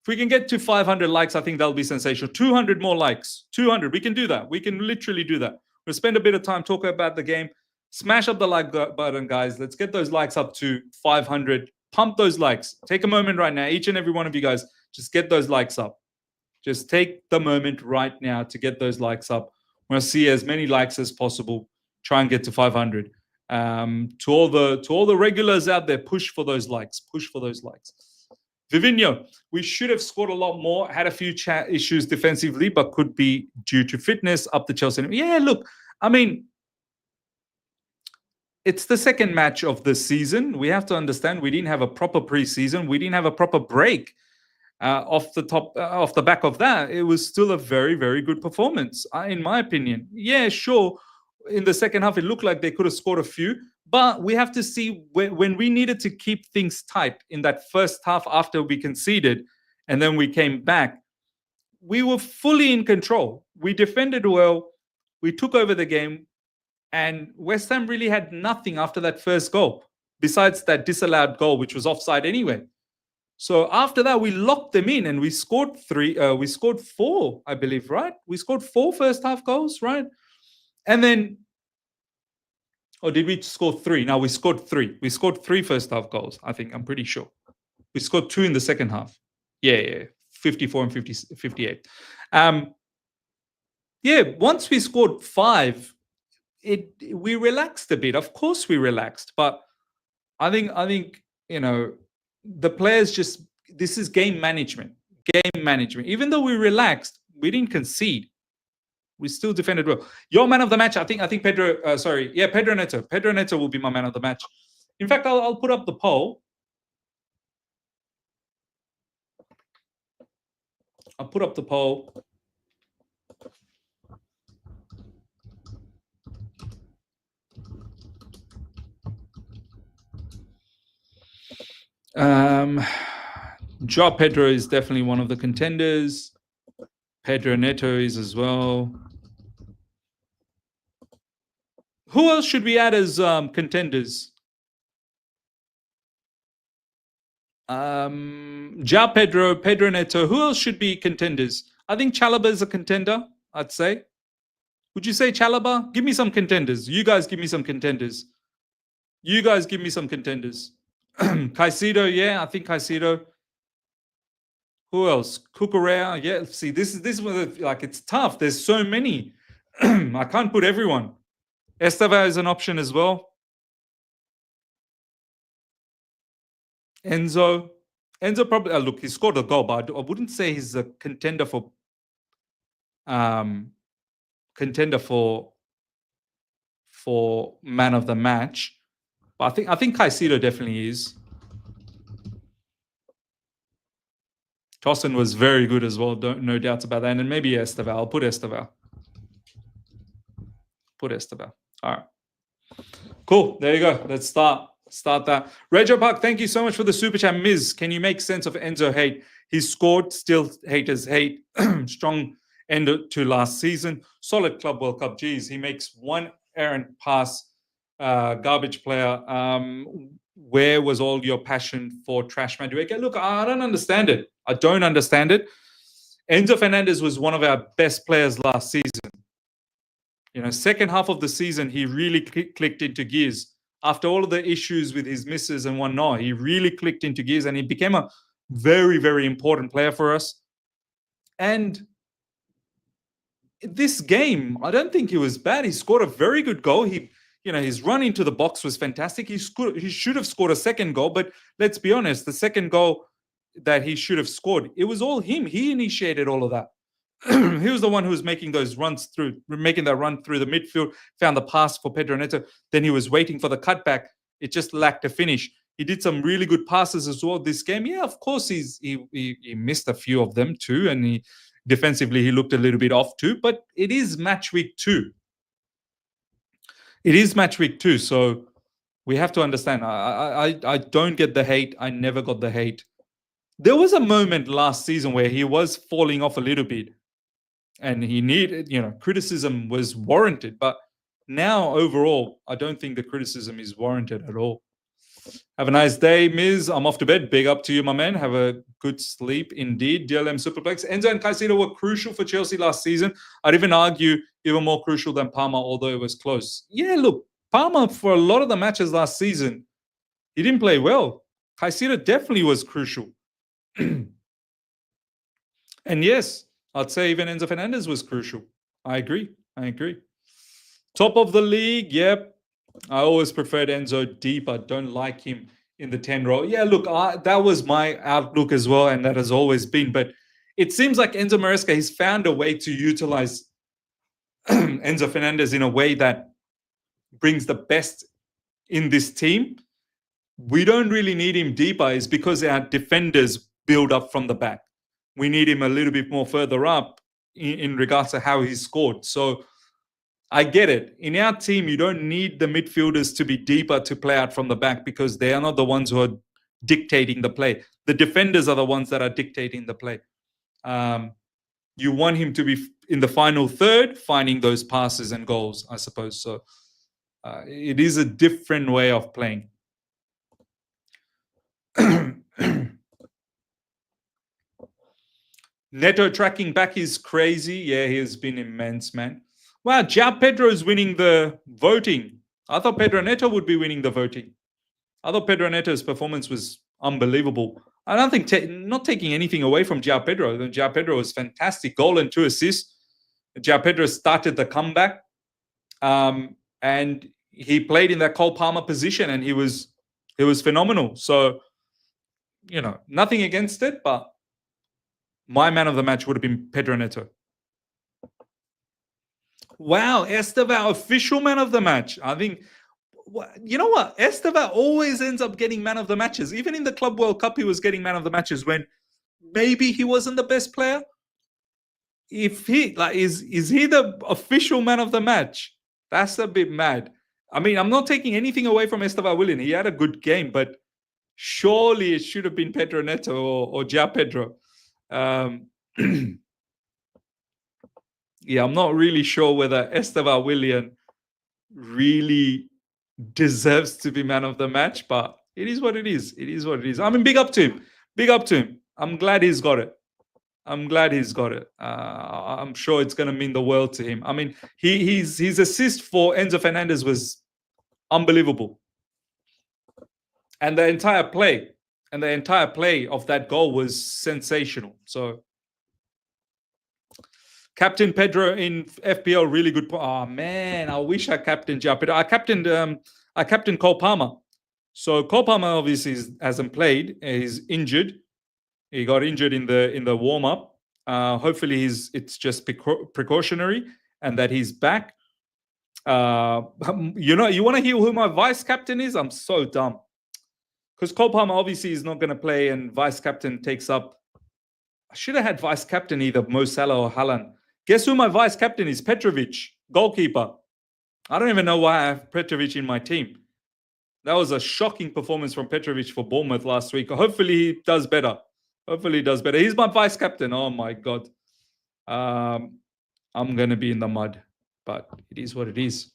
If we can get to 500 likes, I think that'll be sensational. 200 more likes. 200. We can do that. We can literally do that. We'll spend a bit of time talking about the game. Smash up the like button, guys. Let's get those likes up to 500 pump those likes. Take a moment right now. Each and every one of you guys, just get those likes up. Just take the moment right now to get those likes up. I want to see as many likes as possible. Try and get to 500. To all the regulars out there, push for those likes. Push for those likes. Vivinho, we should have scored a lot more. Had a few issues defensively, but could be due to fitness. Up the Chelsea. Yeah, look, I mean, it's the second match of the season. We have to understand we didn't have a proper preseason. We didn't have a proper break. Off the back of that, it was still a very, very good performance, in my opinion. Yeah, sure. In the second half, it looked like they could have scored a few, but we have to see when we needed to keep things tight in that first half after we conceded, and then we came back. We were fully in control. We defended well. We took over the game, and West Ham really had nothing after that first goal, besides that disallowed goal, which was offside anyway. So after that, we locked them in and we scored we scored 4, I believe, right? We scored 4 first half goals, right? And then, or did we score 3? No, we scored 3. We scored 3 first half goals, I think. I'm pretty sure. We scored 2 in the second half. Yeah. 54 and 58. Once we scored 5, we relaxed a bit. Of course we relaxed. But I think, the players this is game management. Even though we relaxed, we didn't concede. We still defended well. Your man of the match, I think Pedro, Pedro Neto. Pedro Neto will be my man of the match. In fact, I'll put up the poll. I'll put up the poll. Joao Pedro is definitely one of the contenders. Pedro Neto is as well. Who else should we add as contenders? Joao Pedro, Pedro Neto. Who else should be contenders? I think Chalobah is a contender, I'd say. Would you say Chalobah? Give me some contenders. You guys give me some contenders. Caicedo, yeah, I think Caicedo. Who else? Cucurella, yeah. See, this is like it's tough. There's so many. I can't put everyone. Esteva is an option as well. Enzo probably. Look, he scored a goal, but I wouldn't say he's a contender for man of the match. But I think Caicedo definitely is. Tosin was very good as well, no doubts about that. And then maybe Esteva. I'll put Esteva. All right. Cool. There you go. Let's start that. Rego Park, thank you so much for the super chat. Miz, can you make sense of Enzo hate? He scored, still haters hate. Strong end to last season. Solid Club World Cup. Geez, he makes one errant pass. Garbage player. Where was all your passion for Trash Madueke? Look, I don't understand it. Enzo Fernandez was one of our best players last season. Second half of the season, he really clicked into gears. After all of the issues with his misses and whatnot, he really clicked into gears and he became a very, very important player for us. And this game, I don't think he was bad. He scored a very good goal. His run into the box was fantastic. He should have scored a second goal, but let's be honest, the second goal that he should have scored, it was all him. He initiated all of that. He was the one who was making that run through the midfield, found the pass for Pedro Neto. Then he was waiting for the cutback. It just lacked a finish. He did some really good passes as well this game. Yeah, of course, he missed a few of them too, and defensively he looked a little bit off too. But it is match week 2. So we have to understand. I don't get the hate. I never got the hate. There was a moment last season where he was falling off a little bit, and he needed, criticism was warranted. But now, overall, I don't think the criticism is warranted at all. Have a nice day, Miz. I'm off to bed. Big up to you, my man. Have a good sleep indeed. DLM Superplex. Enzo and Caicedo were crucial for Chelsea last season. I'd even argue even more crucial than Palmer, although it was close. Yeah, look, Palmer, for a lot of the matches last season, he didn't play well. Caicedo definitely was crucial. And yes, I'd say even Enzo Fernandez was crucial. I agree. Top of the league, yep. I always preferred Enzo deep. I don't like him in the 10 role. Yeah, look, that was my outlook as well, and that has always been. But it seems like Enzo Maresca, he's found a way to utilize Enzo Fernandez in a way that brings the best in this team. We don't really need him deeper, is because our defenders build up from the back. We need him a little bit more further up in regards to how he's scored. So I get it. In our team, you don't need the midfielders to be deeper to play out from the back, because they are not the ones who are dictating the play. The defenders are the ones that are dictating the play. You want him to be in the final third, finding those passes and goals, I suppose. So it is a different way of playing. Neto tracking back is crazy. Yeah, he has been immense, man. Wow, João Pedro is winning the voting. I thought Pedro Neto would be winning the voting. I thought Pedro Neto's performance was unbelievable. I don't think, not taking anything away from João Pedro. João Pedro was fantastic. Goal and 2 assists. João Pedro started the comeback. And he played in that Cole Palmer position, and he was phenomenal. So, nothing against it, but my man of the match would have been Pedro Neto. Wow, Estevao, official man of the match. I think, you know what? Estevao always ends up getting man of the matches. Even in the Club World Cup, he was getting man of the matches when maybe he wasn't the best player. If he, is he the official man of the match? That's a bit mad. I mean, I'm not taking anything away from Estevao Willian. He had a good game, but surely it should have been Pedro Neto or João Pedro. Yeah, I'm not really sure whether Estevao Willian really deserves to be man of the match, but it is what it is. I mean, big up to him. I'm glad he's got it. I'm sure it's going to mean the world to him. I mean, his assist for Enzo Fernandez was unbelievable. And the entire play of that goal was sensational. So, Captain Pedro in FPL, really good. Oh man, I wish I captained João Pedro. I captained Cole Palmer. So Cole Palmer obviously hasn't played. He's injured. He got injured in the warm up. Hopefully it's just precautionary and that he's back. You want to hear who my vice captain is? I'm so dumb. Because Cole Palmer obviously is not going to play, and vice captain takes up. I should have had vice captain either Mo Salah or Haaland. Guess who my vice captain is? Petrovic, goalkeeper. I don't even know why I have Petrovic in my team. That was a shocking performance from Petrovic for Bournemouth last week. Hopefully he does better. He's my vice captain. Oh my God. I'm going to be in the mud. But it is what it is.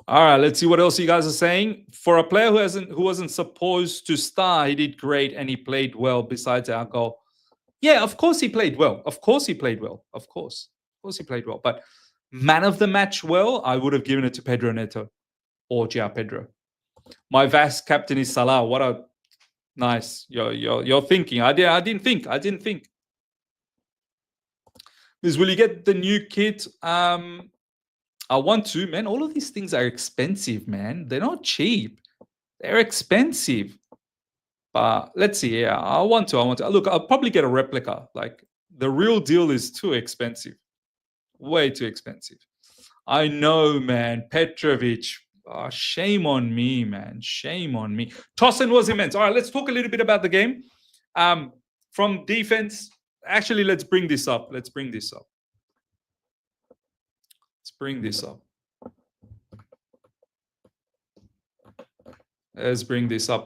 All right, let's see what else you guys are saying. For a player who wasn't supposed to start, he did great and he played well besides our goal. Yeah, of course he played well. Of course he played well. But man of the match, I would have given it to Pedro Neto or João Pedro. My vice captain is Salah. What a nice. You're thinking. I didn't think. Because will you get the new kit? I want to, man. All of these things are expensive, man. They're not cheap. They're expensive. But let's see. Yeah, I want to. Look, I'll probably get a replica. Like, the real deal is too expensive. Way too expensive. I know, man. Petrovic. Oh, shame on me, man. Shame on me. Tosin was immense. All right, let's talk a little bit about the game. From defense, actually, let's bring this up.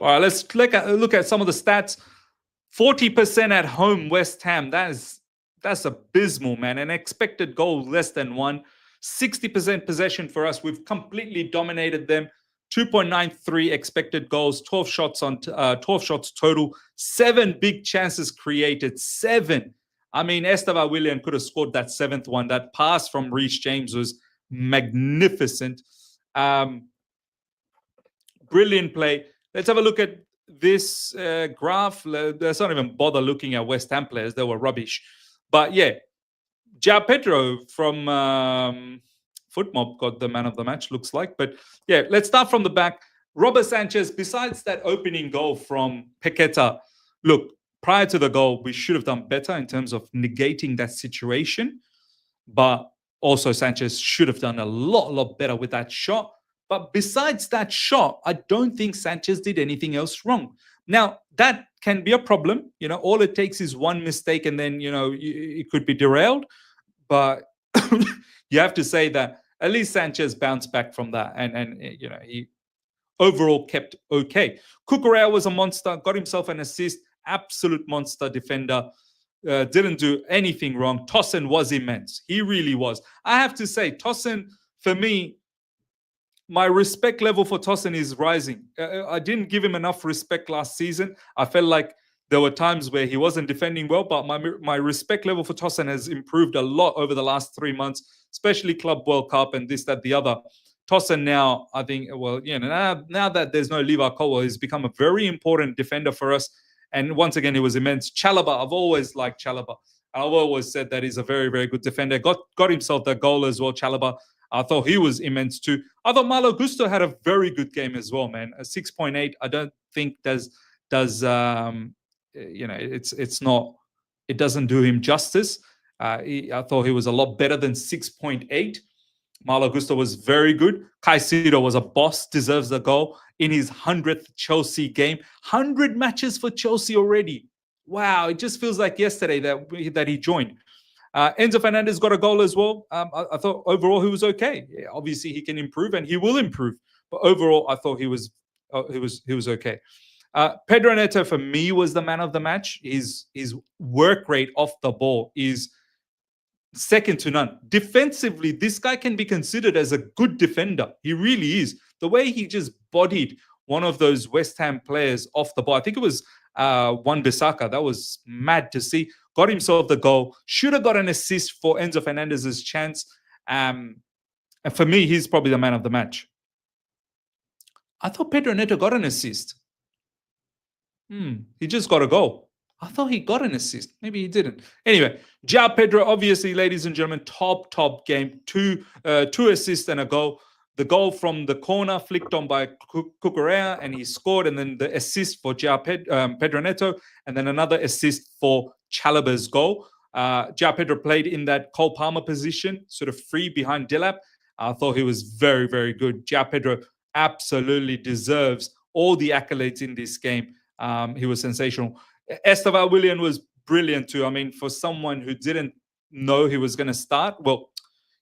All right, let's look at some of the stats. 40% at home, West Ham. That's abysmal, man. An expected goal less than 1. 60% possession for us. We've completely dominated them. 2.93 expected goals, 12 shots total, 7 big chances created. 7. I mean, Estevao Willian could have scored that 7th one. That pass from Reece James was magnificent. brilliant play. Let's have a look at this graph. Let's not even bother looking at West Ham players. They were rubbish. But yeah, João Pedro from Footmob got the man of the match, looks like. But yeah, let's start from the back. Robert Sanchez, besides that opening goal from Paqueta, look, prior to the goal, we should have done better in terms of negating that situation. But also Sanchez should have done a lot better with that shot. But besides that shot, I don't think Sanchez did anything else wrong. Now, that can be a problem. All it takes is one mistake and then, it could be derailed. But you have to say that at least Sanchez bounced back from that. And he overall kept okay. Cucurella was a monster, got himself an assist, absolute monster defender. Didn't do anything wrong. Tosin was immense. He really was. I have to say, Tosin, for me, my respect level for Tosin is rising. I didn't give him enough respect last season. I felt like there were times where he wasn't defending well, but my respect level for Tosin has improved a lot over the last 3 months, especially Club World Cup and this, that, the other. Tosin now, I think, now that there's no Levi Colwill, he's become a very important defender for us. And once again, he was immense. Chalobah, I've always liked Chalobah. I've always said that he's a very, very good defender. Got himself that goal as well, Chalobah. I thought he was immense too. I thought Malo Gusto had a very good game as well, man. A 6.8, I don't think does it's not, it doesn't do him justice. I thought he was a lot better than 6.8. Malo Gusto was very good. Caicedo was a boss, deserves the goal in his 100th Chelsea game. 100 matches for Chelsea already. Wow, it just feels like yesterday that he joined. Enzo Fernandez got a goal as well. I thought overall he was okay. Yeah, obviously he can improve and he will improve, but overall I thought he was okay. Pedro Neto for me was the man of the match. His work rate off the ball is second to none. Defensively, this guy can be considered as a good defender. He really is. The way he just bodied one of those West Ham players off the ball. I think it was Wan-Bissaka. That was mad to see. Got himself the goal. Should have got an assist for Enzo Fernandez's chance. And for me, he's probably the man of the match. I thought Pedro Neto got an assist. He just got a goal. I thought he got an assist. Maybe he didn't. Anyway, João Pedro, obviously, ladies and gentlemen, top game. Two assists and a goal. The goal from the corner flicked on by Cucurella, and he scored. And then the assist for Pedro Neto, and then another assist for Chalobah's goal. João Pedro played in that Cole Palmer position, sort of free behind Delap. I thought he was very, very good. João Pedro absolutely deserves all the accolades in this game. He was sensational. Estevan Willian was brilliant too. I mean, for someone who didn't know he was going to start, well,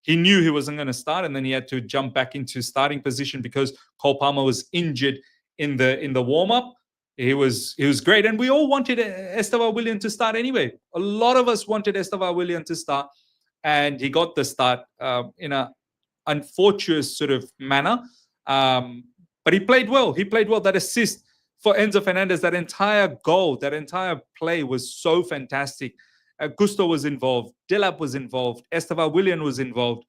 he knew he wasn't going to start, and then he had to jump back into starting position because Cole Palmer was injured in the warm-up. He was great, and we all wanted Estevan Willian to start anyway. A lot of us wanted Estevan Willian to start, and he got the start in an unfortunate sort of manner. But he played well. That assist for Enzo Fernandez, that entire goal, that entire play was so fantastic. Gusto was involved. Delap was involved. Estevan Willian was involved.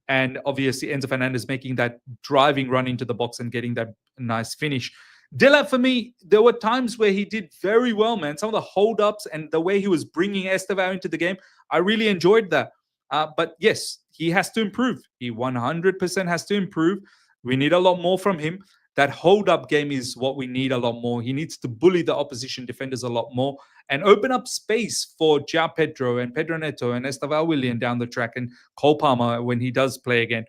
And obviously Enzo Fernandez making that driving run into the box and getting that nice finish. Delap, for me, there were times where he did very well, man. Some of the hold-ups and the way he was bringing Estevan into the game, I really enjoyed that. But yes, he has to improve. He 100% has to improve. We need a lot more from him. That hold-up game is what we need a lot more. He needs to bully the opposition defenders a lot more and open up space for João Pedro and Pedro Neto and Estevan Willian down the track, and Cole Palmer when he does play again.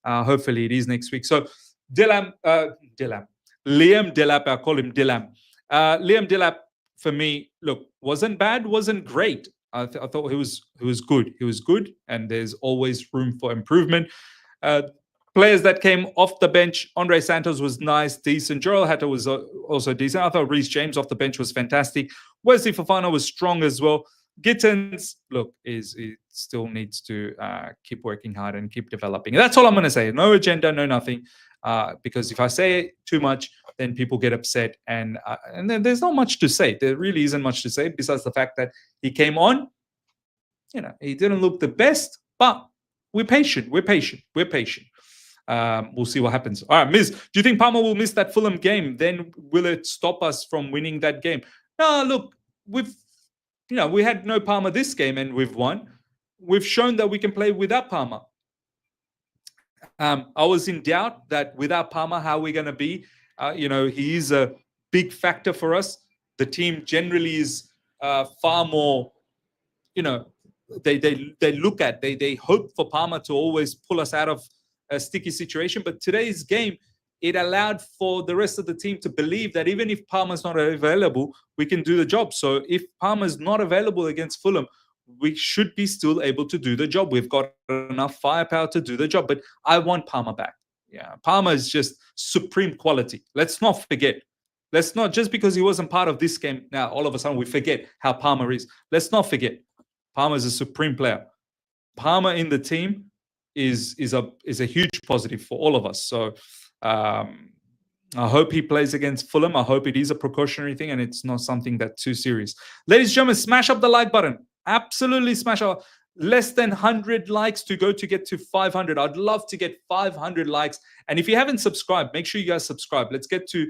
Hopefully it is next week. So Liam Delap, I call him Dilam. Liam Delap, for me, look, wasn't bad, wasn't great. I thought he was good. He was good, and there's always room for improvement. Players that came off the bench, Andre Santos was nice, decent. Joel Hatter was also decent. I thought Reece James off the bench was fantastic. Wesley Fofana was strong as well. Gittins, look, he still needs to keep working hard and keep developing. That's all I'm going to say. No agenda, no nothing. Because if I say too much, then people get upset. And then there's not much to say. There really isn't much to say besides the fact that he came on. He didn't look the best, but we're patient. We'll see what happens. All right, Miz, do you think Palmer will miss that Fulham game? Then will it stop us from winning that game? No, look, we had no Palmer this game and we've won. We've shown that we can play without Palmer. I was in doubt that without Palmer, how we're going to be. He is a big factor for us. The team generally is far more, they hope for Palmer to always pull us out of a sticky situation. But today's game, it allowed for the rest of the team to believe that even if Palmer's not available, we can do the job. So if Palmer's not available against Fulham, we should be still able to do the job. We've got enough firepower to do the job. But I want Palmer back. Yeah, Palmer is just supreme quality. Let's not forget. Let's not, just because he wasn't part of this game, now all of a sudden we forget how Palmer is. Let's not forget. Palmer is a supreme player. Palmer in the team is a huge positive for all of us. So I hope he plays against Fulham. I hope it is a precautionary thing and it's not something that's too serious. Ladies and gentlemen, smash up the like button. Absolutely smash up. Less than 100 likes to get to 500. I'd love to get 500 likes. And if you haven't subscribed, make sure you guys subscribe. Let's get to,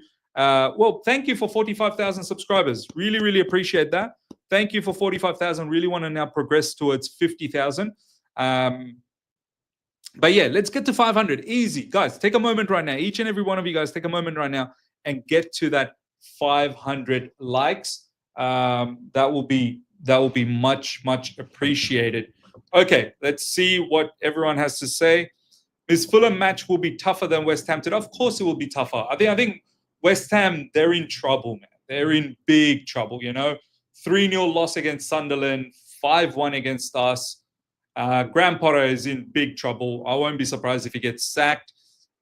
thank you for 45,000 subscribers. Really, really appreciate that. Thank you for 45,000. Really want to now progress towards 50,000. But yeah, let's get to 500. Easy. Guys, take a moment right now. Each and every one of you guys, take a moment right now and get to that 500 likes. That will be much, much appreciated. Okay, let's see what everyone has to say. This Fulham match will be tougher than West Ham today. Of course it will be tougher. I think West Ham, they're in trouble, man. They're in big trouble, 3-0 loss against Sunderland, 5-1 against us. Graham Potter is in big trouble. I won't be surprised if he gets sacked.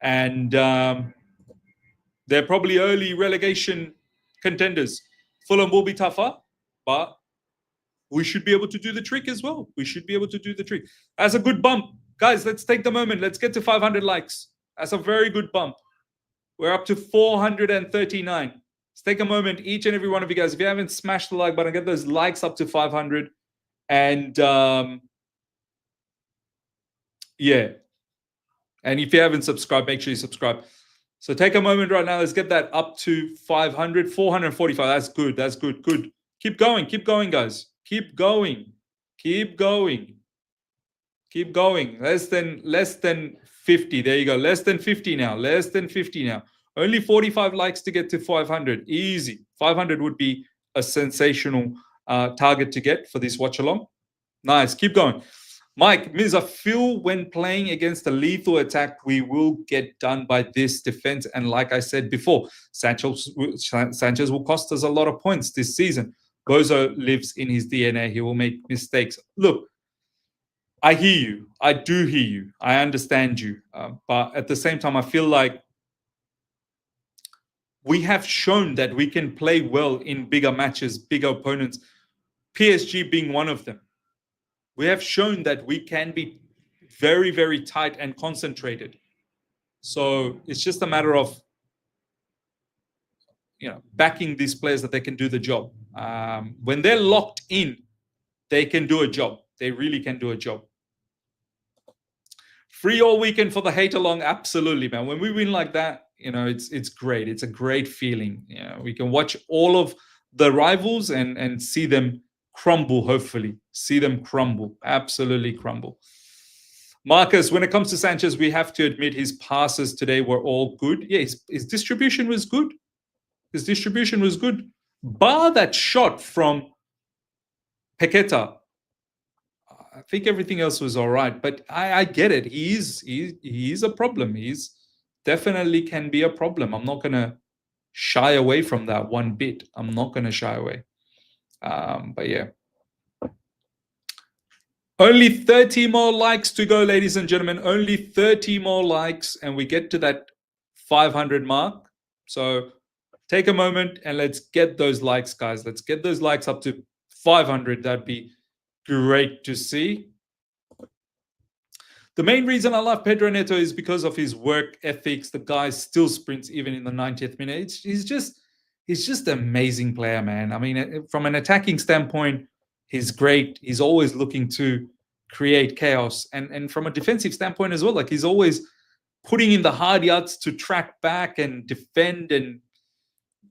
And they're probably early relegation contenders. Fulham will be tougher, but we should be able to do the trick as well. We should be able to do the trick. That's a good bump. Guys, let's take the moment. Let's get to 500 likes. That's a very good bump. We're up to 439. Let's take a moment, each and every one of you guys. If you haven't smashed the like button, get those likes up to 500. And yeah. And if you haven't subscribed, make sure you subscribe. So take a moment right now. Let's get that up to 500, 445. That's good. That's good. Good. Keep going. Keep going, guys. Keep going. Keep going. Keep going. Less than 50. There you go. Less than 50 now. Less than 50 now. Only 45 likes to get to 500. Easy. 500 would be a sensational target to get for this watch along. Nice. Keep going. Mike, Miz, I feel when playing against a lethal attack, we will get done by this defense. And like I said before, Sanchez will cost us a lot of points this season. Bozo lives in his DNA. He will make mistakes. Look, I hear you. I do hear you. I understand you. But at the same time, I feel like we have shown that we can play well in bigger matches, bigger opponents, PSG being one of them. We have shown that we can be very, very tight and concentrated. So it's just a matter of, backing these players that they can do the job. When they're locked in, they can do a job. They really can do a job. Free all weekend for the hate along. Absolutely, man. When we win like that, it's great. It's a great feeling. We can watch all of the rivals and see them crumble, hopefully. See them crumble. Absolutely crumble. Marcus, when it comes to Sanchez, we have to admit his passes today were all good. Yeah, his distribution was good. His distribution was good. Bar that shot from Paqueta, I think everything else was all right. But I get it. He is a problem. He's definitely can be a problem. I'm not going to shy away from that one bit. I'm not going to shy away. But yeah. Only 30 more likes to go, ladies and gentlemen. Only 30 more likes, and we get to that 500 mark. So take a moment and let's get those likes, guys. Let's get those likes up to 500. That'd be great to see. The main reason I love Pedro Neto is because of his work ethics. The guy still sprints even in the 90th minute. He's just an amazing player, man. I mean, from an attacking standpoint, he's great. He's always looking to create chaos. And from a defensive standpoint as well, like he's always putting in the hard yards to track back and defend and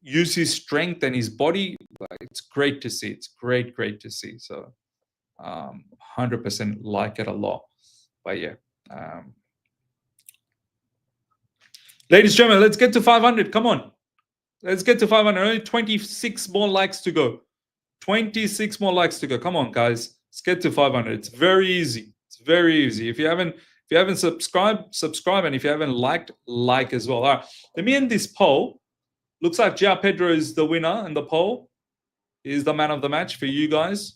use his strength and his body. It's great to see. It's great to see. So 100% like it a lot. But yeah. Ladies and gentlemen, let's get to 500. Come on. Let's get to 500. Only 26 more likes to go. 26 more likes to go. Come on, guys. Let's get to 500. It's very easy. It's very easy. If you haven't subscribed, subscribe. And if you haven't liked, like as well. All right. Let me end this poll. Looks like João Pedro is the winner in the poll. He's the man of the match for you guys.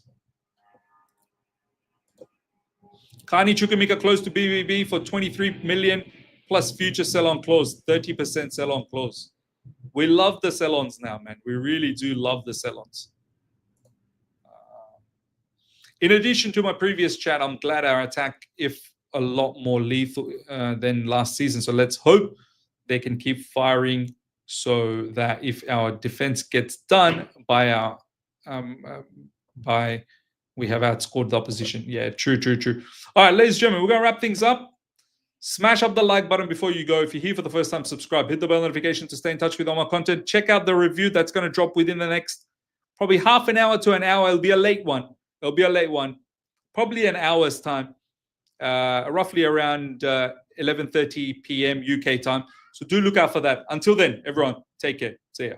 Kani Chukwuemeka close to BBB for 23 million plus future sell-on clause, 30% sell-on clause. We love the sell-ons now, man. We really do love the sell-ons. In addition to my previous chat, I'm glad our attack, if a lot more lethal than last season. So let's hope they can keep firing so that if our defense gets done by our we have outscored the opposition. Yeah, true. All right, ladies and gentlemen, we're going to wrap things up. Smash up the like button before you go. If you're here for the first time, subscribe. Hit the bell notification to stay in touch with all my content. Check out the review that's going to drop within the next probably half an hour to an hour. It'll be a late one. Probably an hour's time. Roughly around 11:30 p.m. UK time. So do look out for that. Until then, everyone, take care. See ya.